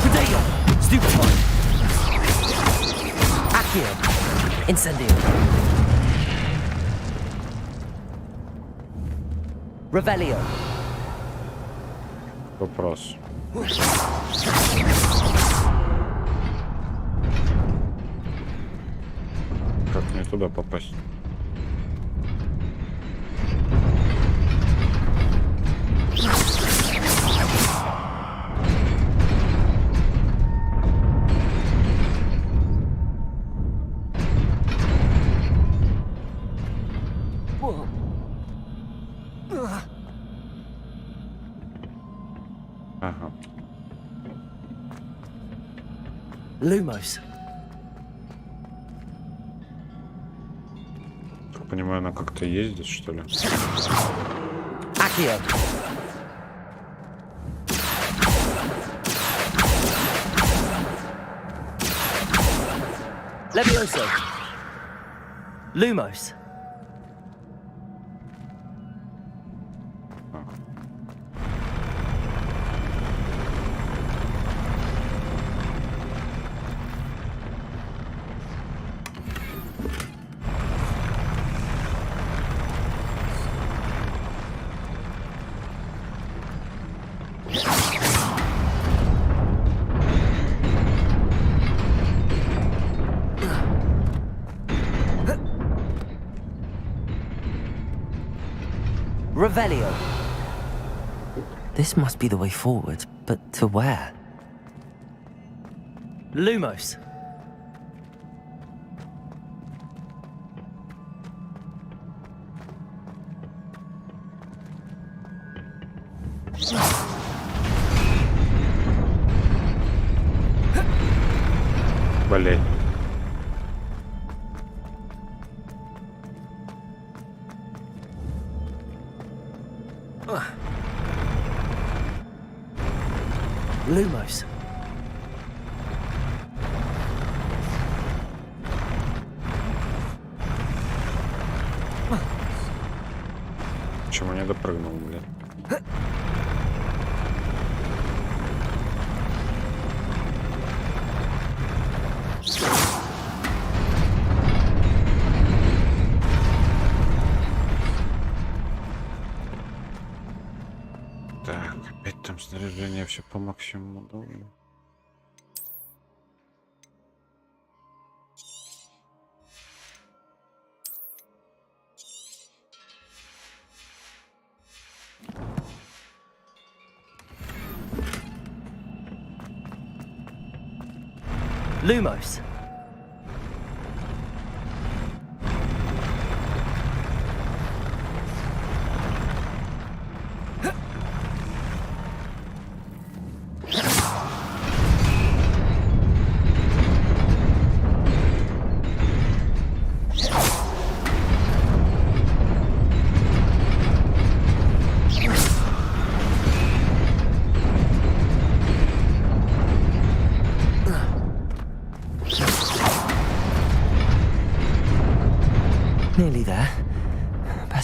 Rodeo! Stupefy! Accio! Incendio! Revelio! Вопрос. Как мне туда попасть? Ага. Lumos. Я понимаю, она как-то ездит, что ли? Accio. Levioso. Lumos. Revelio. This must be the way forward, but to where? Lumos. Блин. Lumos. Почему не допрыгнул, блин? Так, опять там снаряжение все по максимуму удобно. Lumos.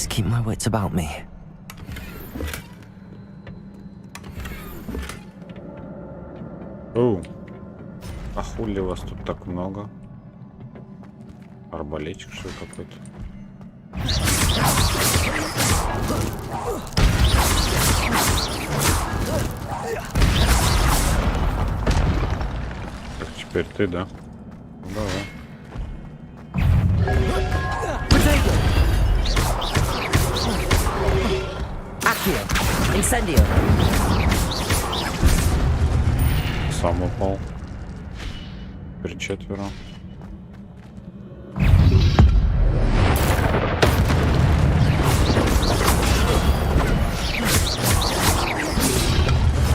best keep my wits about me. Оу. А хули вас тут так много? Арбалетчик, что ли, какой-то? Так, теперь ты, да? Ну, давай. Incendio. Сам упал. Теперь четверо.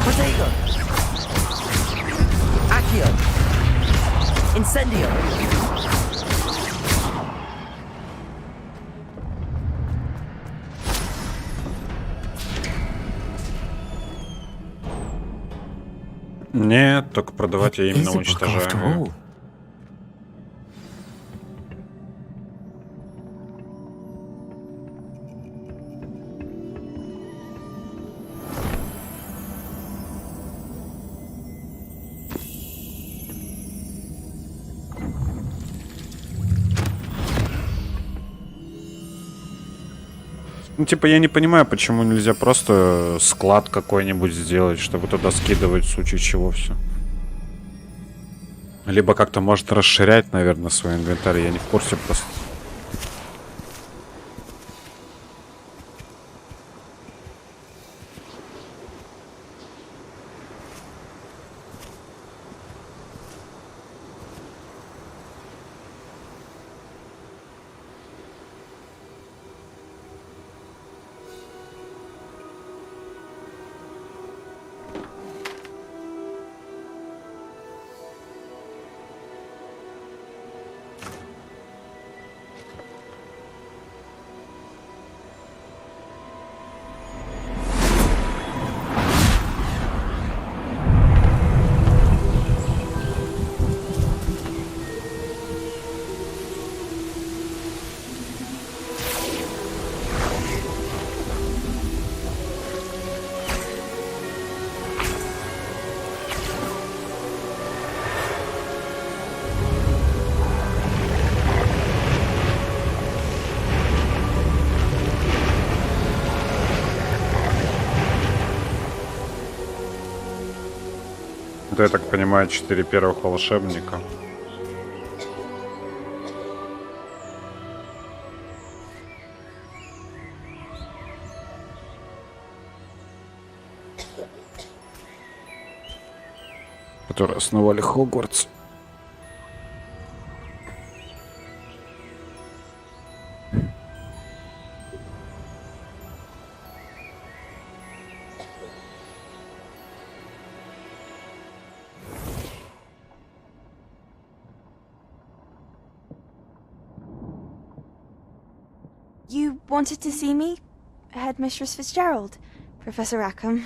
Protego. Accio. Incendio. Нет, только продавать я именно уничтожаю. Ну, типа, я не понимаю, почему нельзя просто склад какой-нибудь сделать, чтобы туда скидывать в случае чего все. Либо как-то может расширять, наверное, свой инвентарь, я не в курсе просто. Это, я так понимаю, 4 первых волшебника. Которые основали Хогвартс. You wanted to see me? Headmistress Fitzgerald? Professor Rackham?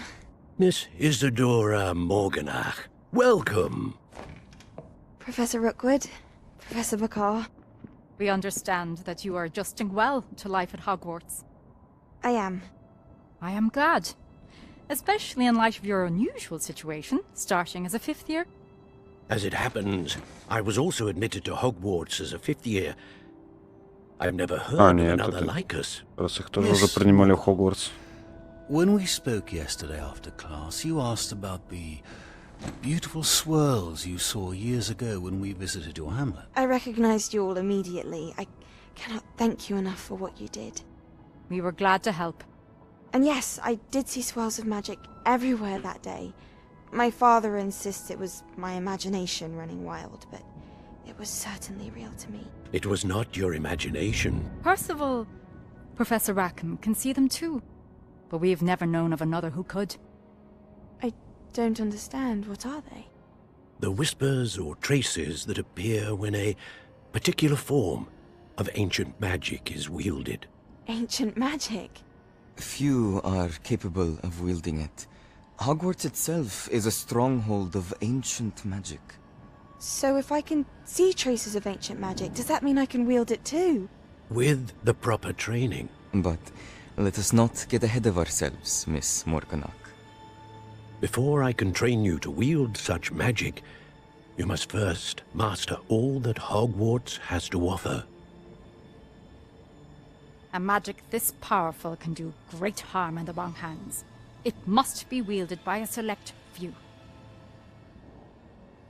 Miss Isadora Morganach, welcome. Professor Rookwood? Professor Bakar? We understand that you are adjusting well to life at Hogwarts. I am. I am glad. Especially in light of your unusual situation, starting as a 5th year. As it happens, I was also admitted to Hogwarts as a 5th year. I've never heard of another like us. Раз их тоже уже принимали в Хогвартс. When we spoke yesterday after class, you asked about the beautiful swirls you saw years ago when we visited your hamlet. I recognized you all immediately. I cannot thank you enough for what you did. We were glad to help. And yes, I did see swirls of magic everywhere that day. My father insists it was my imagination running wild, but it was certainly real to me. It was not your imagination. Percival, Professor Rackham can see them too. But we've never known of another who could. I don't understand. What are they? The whispers or traces that appear when a particular form of ancient magic is wielded. Ancient magic? Few are capable of wielding it. Hogwarts itself is a stronghold of ancient magic. So if I can see traces of ancient magic, does that mean I can wield it too? With the proper training, But let us not get ahead of ourselves, Miss Morganach. Before I can train you to wield such magic, you must first master all that Hogwarts has to offer. A magic this powerful can do great harm in the wrong hands. It must be wielded by a select few.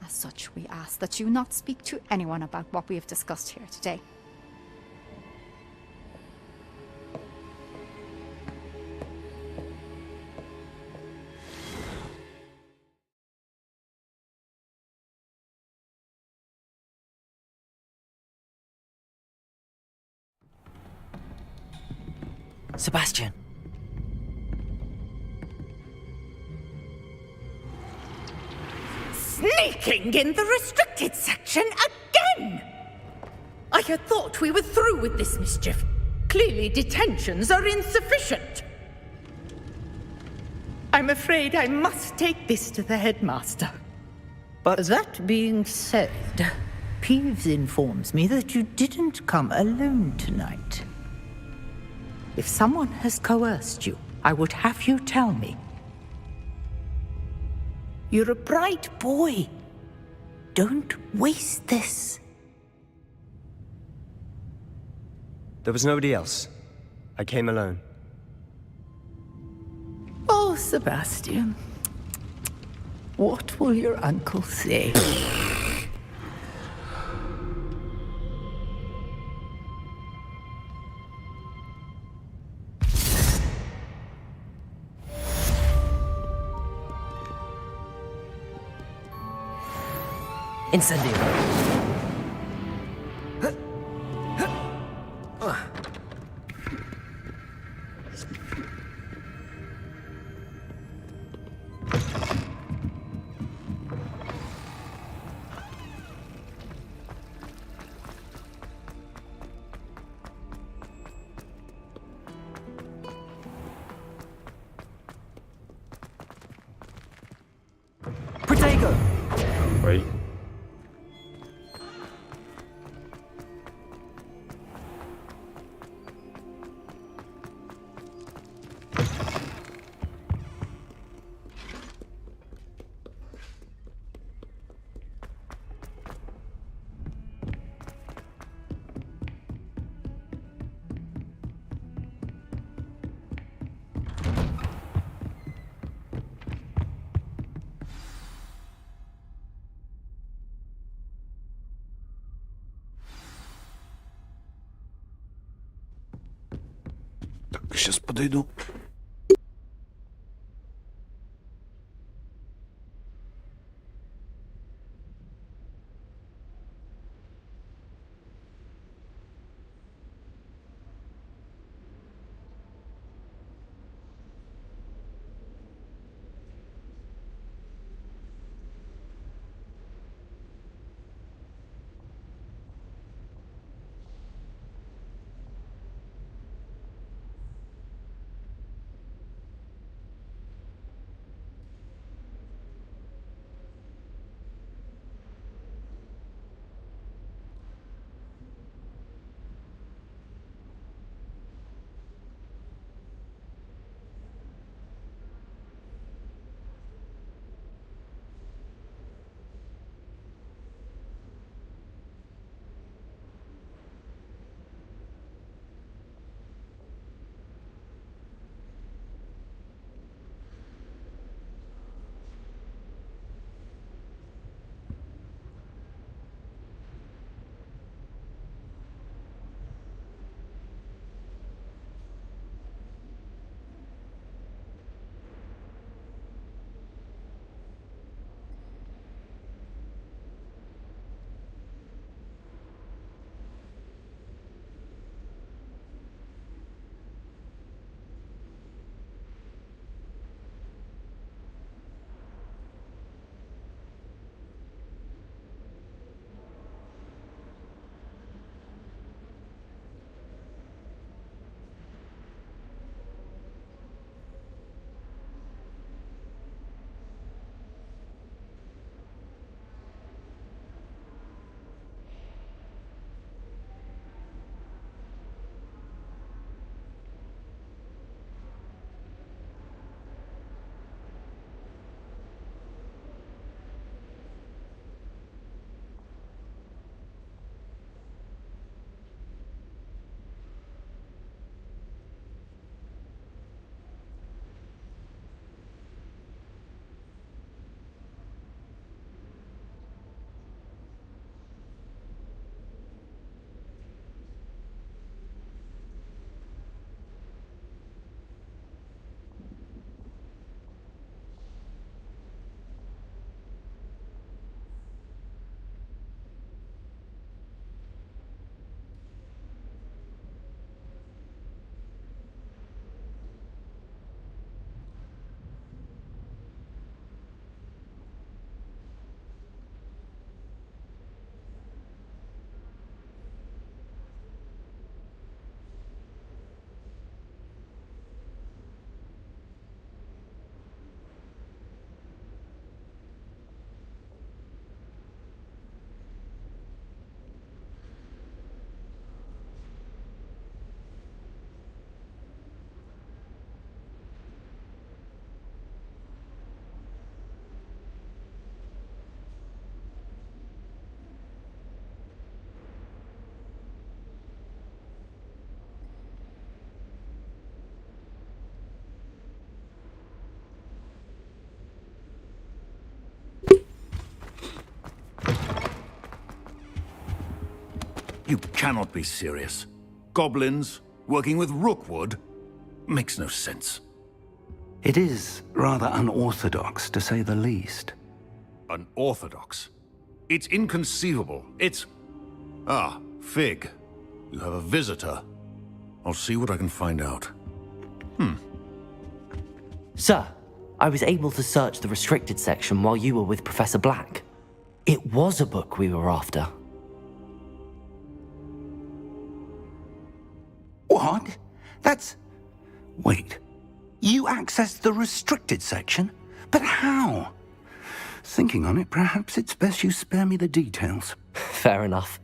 As such, we ask that you not speak to anyone about what we have discussed here today. Sebastian. Sneaking in the restricted section again! I had thought we were through with this mischief. Clearly detentions are insufficient. I'm afraid I must take this to the headmaster. But that being said, Peeves informs me that you didn't come alone tonight. If someone has coerced you, I would have you tell me. You're a bright boy. Don't waste this. There was nobody else. I came alone. Oh, Sebastian. What will your uncle say? Incendio. Protego. Wait. Сейчас подойду. You cannot be serious. Goblins working with Rookwood? Makes no sense. It is rather unorthodox, to say the least. Unorthodox? It's inconceivable. It's... Ah, Fig. You have a visitor. I'll see what I can find out. Sir, I was able to search the restricted section while you were with Professor Black. It was a book we were after. What? That's... Wait. You accessed the restricted section? But how? Thinking on it, perhaps it's best you spare me the details. Fair enough.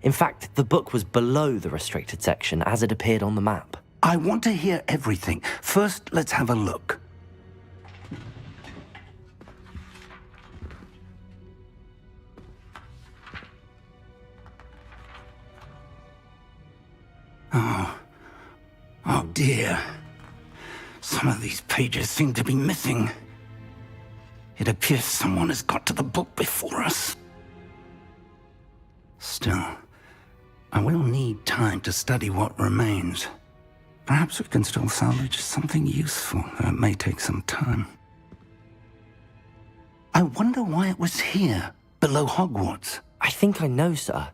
In fact, the book was below the restricted section as it appeared on the map. I want to hear everything. First, let's have a look. Oh dear. Some of these pages seem to be missing. It appears someone has got to the book before us. Still, I will need time to study what remains. Perhaps we can still salvage something useful, though it may take some time. I wonder why it was here, below Hogwarts. I think I know, sir.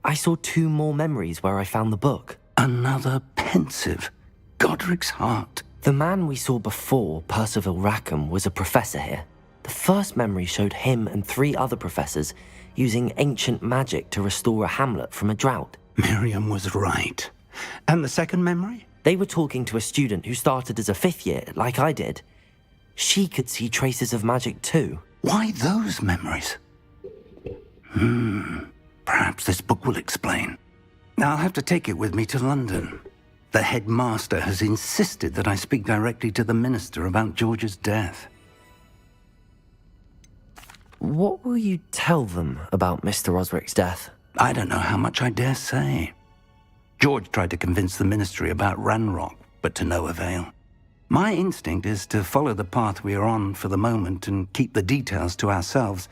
I saw 2 more memories where I found the book. Another pensive. Godric's heart. The man we saw before, Percival Rackham, was a professor here. The first memory showed him and 3 other professors using ancient magic to restore a hamlet from a drought. Miriam was right. And the second memory? They were talking to a student who started as a 5th year, like I did. She could see traces of magic too. Why those memories? Perhaps this book will explain. I'll have to take it with me to London. The headmaster has insisted that I speak directly to the minister about George's death. What will you tell them about Mr. Osric's death? I don't know how much I dare say. George tried to convince the ministry about Ranrock, but to no avail. My instinct is to follow the path we are on for the moment and keep the details to ourselves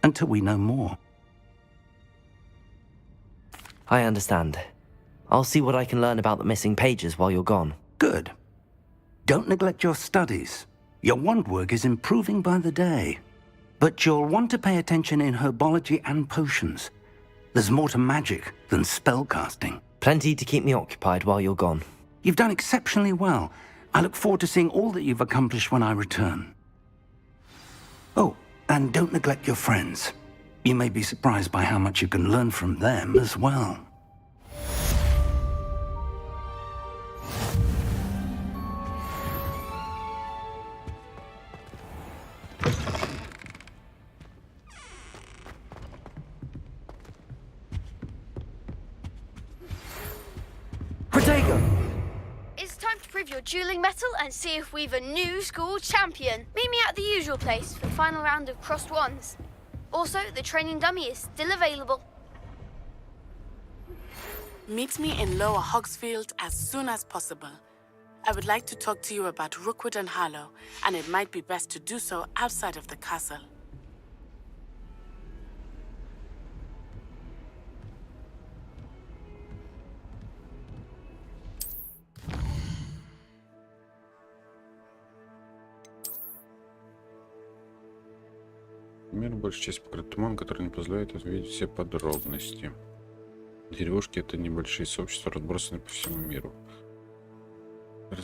until we know more. I understand. I'll see what I can learn about the missing pages while you're gone. Good. Don't neglect your studies. Your wand work is improving by the day. But you'll want to pay attention in herbology and potions. There's more to magic than spellcasting. Plenty to keep me occupied while you're gone. You've done exceptionally well. I look forward to seeing all that you've accomplished when I return. Oh, and don't neglect your friends. You may be surprised by how much you can learn from them as well. It's time to prove your dueling mettle and see if we've a new school champion. Meet me at the usual place for the final round of crossed wands. Also, the training dummy is still available. Meet me in Lower Hogsfield as soon as possible. I would like to talk to you about Rookwood and Harlow, and it might be best to do so outside of the castle. Мир большая часть покрыт туманом, который не позволяет увидеть все подробности. Деревушки — это небольшие сообщества, разбросанные по всему миру. Это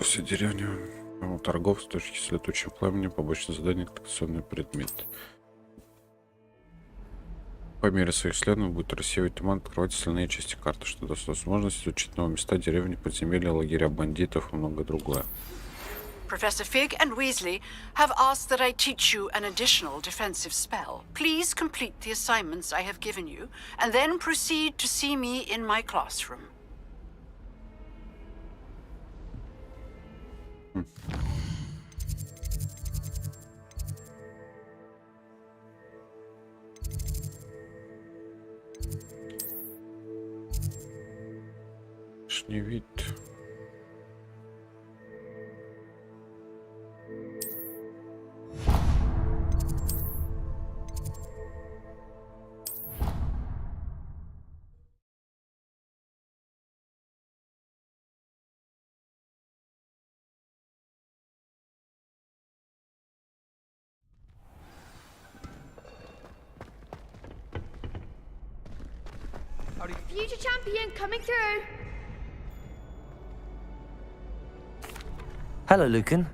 все деревни. Торговцы, точки с летучим пламенем, побочное задание, коллекционный предмет. По мере своих исследований будет рассеивать туман, открывать остальные части карты, что даст возможность изучить новые места, деревни, подземелья, лагеря бандитов и многое другое. Professor Fig and Weasley have asked that I teach you an additional defensive spell. Please complete the assignments I have given you, and then proceed to see me in my classroom. Внешний вид. Future champion coming through. Hello, Lucan.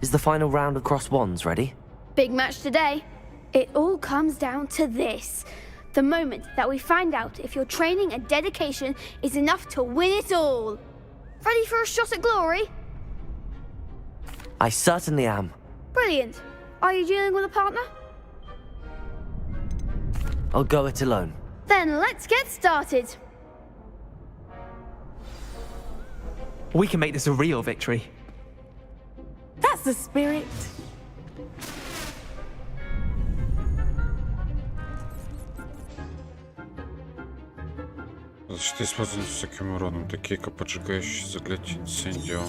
Is the final round of cross wands ready? Big match today. It all comes down to this. The moment that we find out if your training and dedication is enough to win it all. Ready for a shot at glory? I certainly am. Brilliant. Are you dealing with a partner? I'll go it alone. Then let's get started. We can make this a real victory. That's the spirit. Защиты используются с таким уроном. Такие, как поджигающие заклятия инцендио.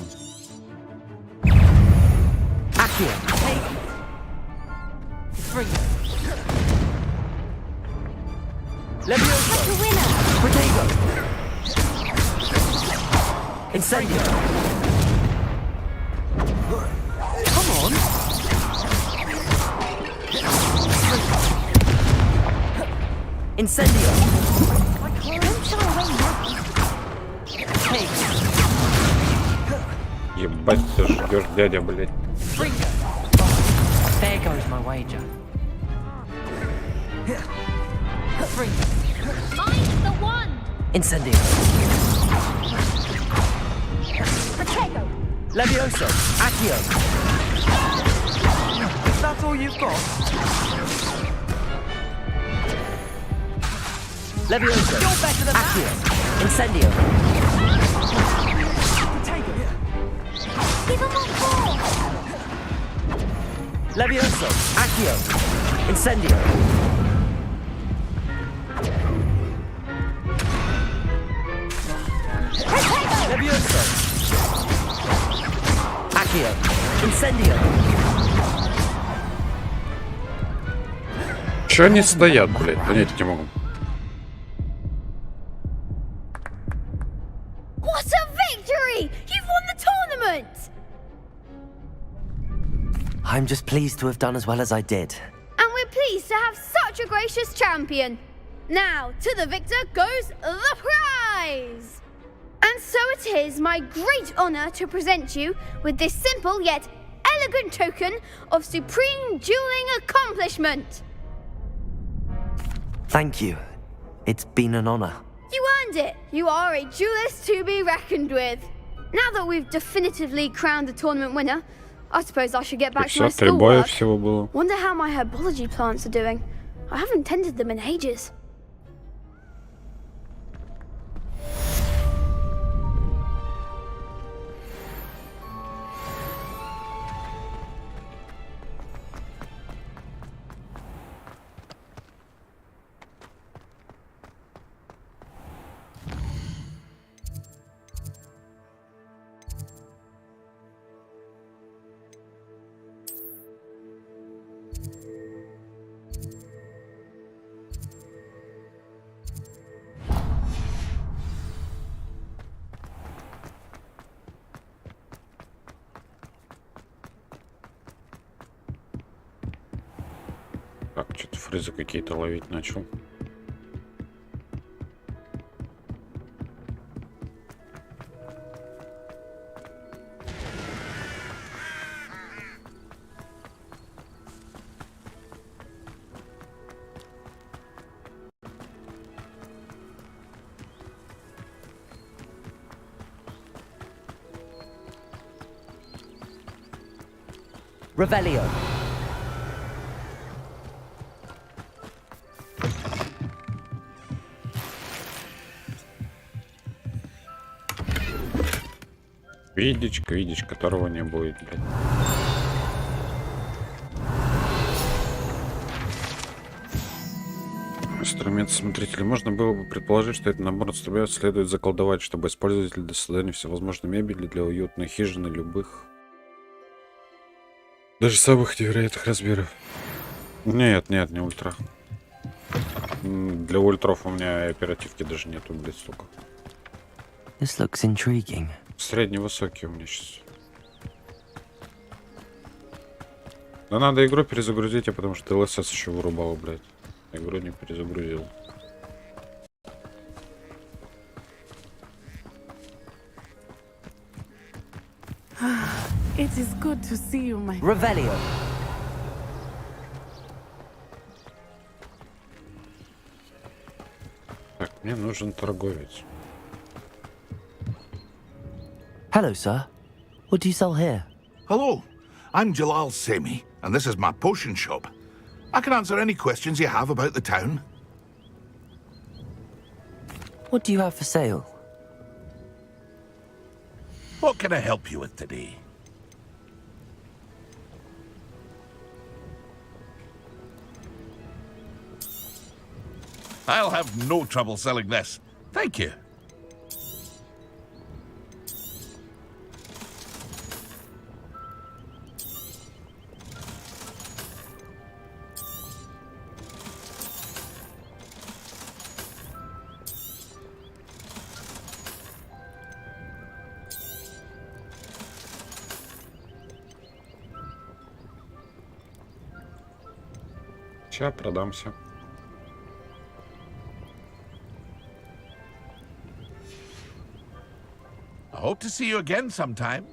Incendio. Come on. Incendio. Ебать, ты ждешь, дядя, блядь. There goes my wager. Mind the one. Incendio. Protego. Levioso. Accio. Is that all you've got? Levioso. You're better than Accio. Incendio. Give him a four. Levioso. Accio. Incendio. Levioso. Accio. Incendio. Чё они стоят, блядь? Понять не могу. What a victory! You've won the tournament! I'm just pleased to have done as well as I did. And we're pleased to have such a gracious champion. Now, to the victor goes the prize! And so it is my great honor to present you with this simple yet elegant token of supreme dueling accomplishment. Thank you. It's been an honor. You earned it. You are a duelist to be reckoned with. Now that we've definitively crowned the tournament winner, I suppose I should get back to my schoolwork. Wonder how my herbology plants are doing. I haven't tended them in ages. Так, что-то фризы какие-то ловить начал. Revelio. Видич, которого не будет, блядь. Инструмент смотрителя. Можно было бы предположить, что этот набор инструментов следует заколдовать, чтобы использовать для создания всевозможной мебели для уютной хижины любых, даже самых невероятных размеров. Нет, не ультра. Для ультров у меня оперативки даже нету, блядь, столько. This looks intriguing. Средний-высокий у меня сейчас. Да надо игру перезагрузить, а потому что ЛСС еще вырубал, блядь. Игру не перезагрузил. It is good to see you, my Revelio. Так, мне нужен торговец. Hello, sir. What do you sell here? Hello, I'm Jalal Semi, and this is my potion shop. I can answer any questions you have about the town. What do you have for sale? What can I help you with today? I'll have no trouble selling this. Thank you. Сейчас продамся. I hope to see you again sometime.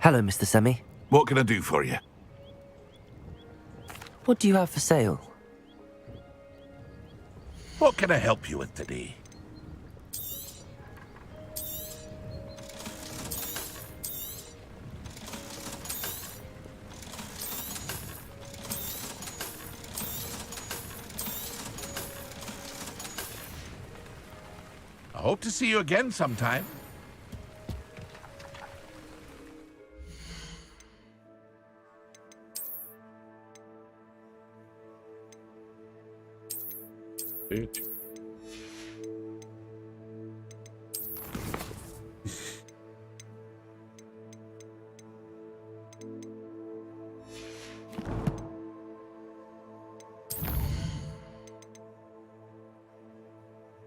Hello, Mr. Semi. What can I do for you? What do you have for sale? What can I help you with today? I hope to see you again sometime.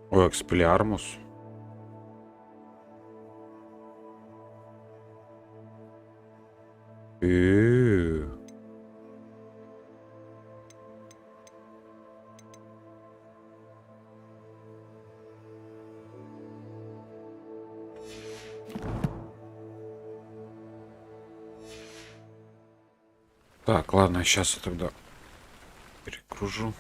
О, экспеллиармус. Так, ладно, сейчас я тогда перегружу.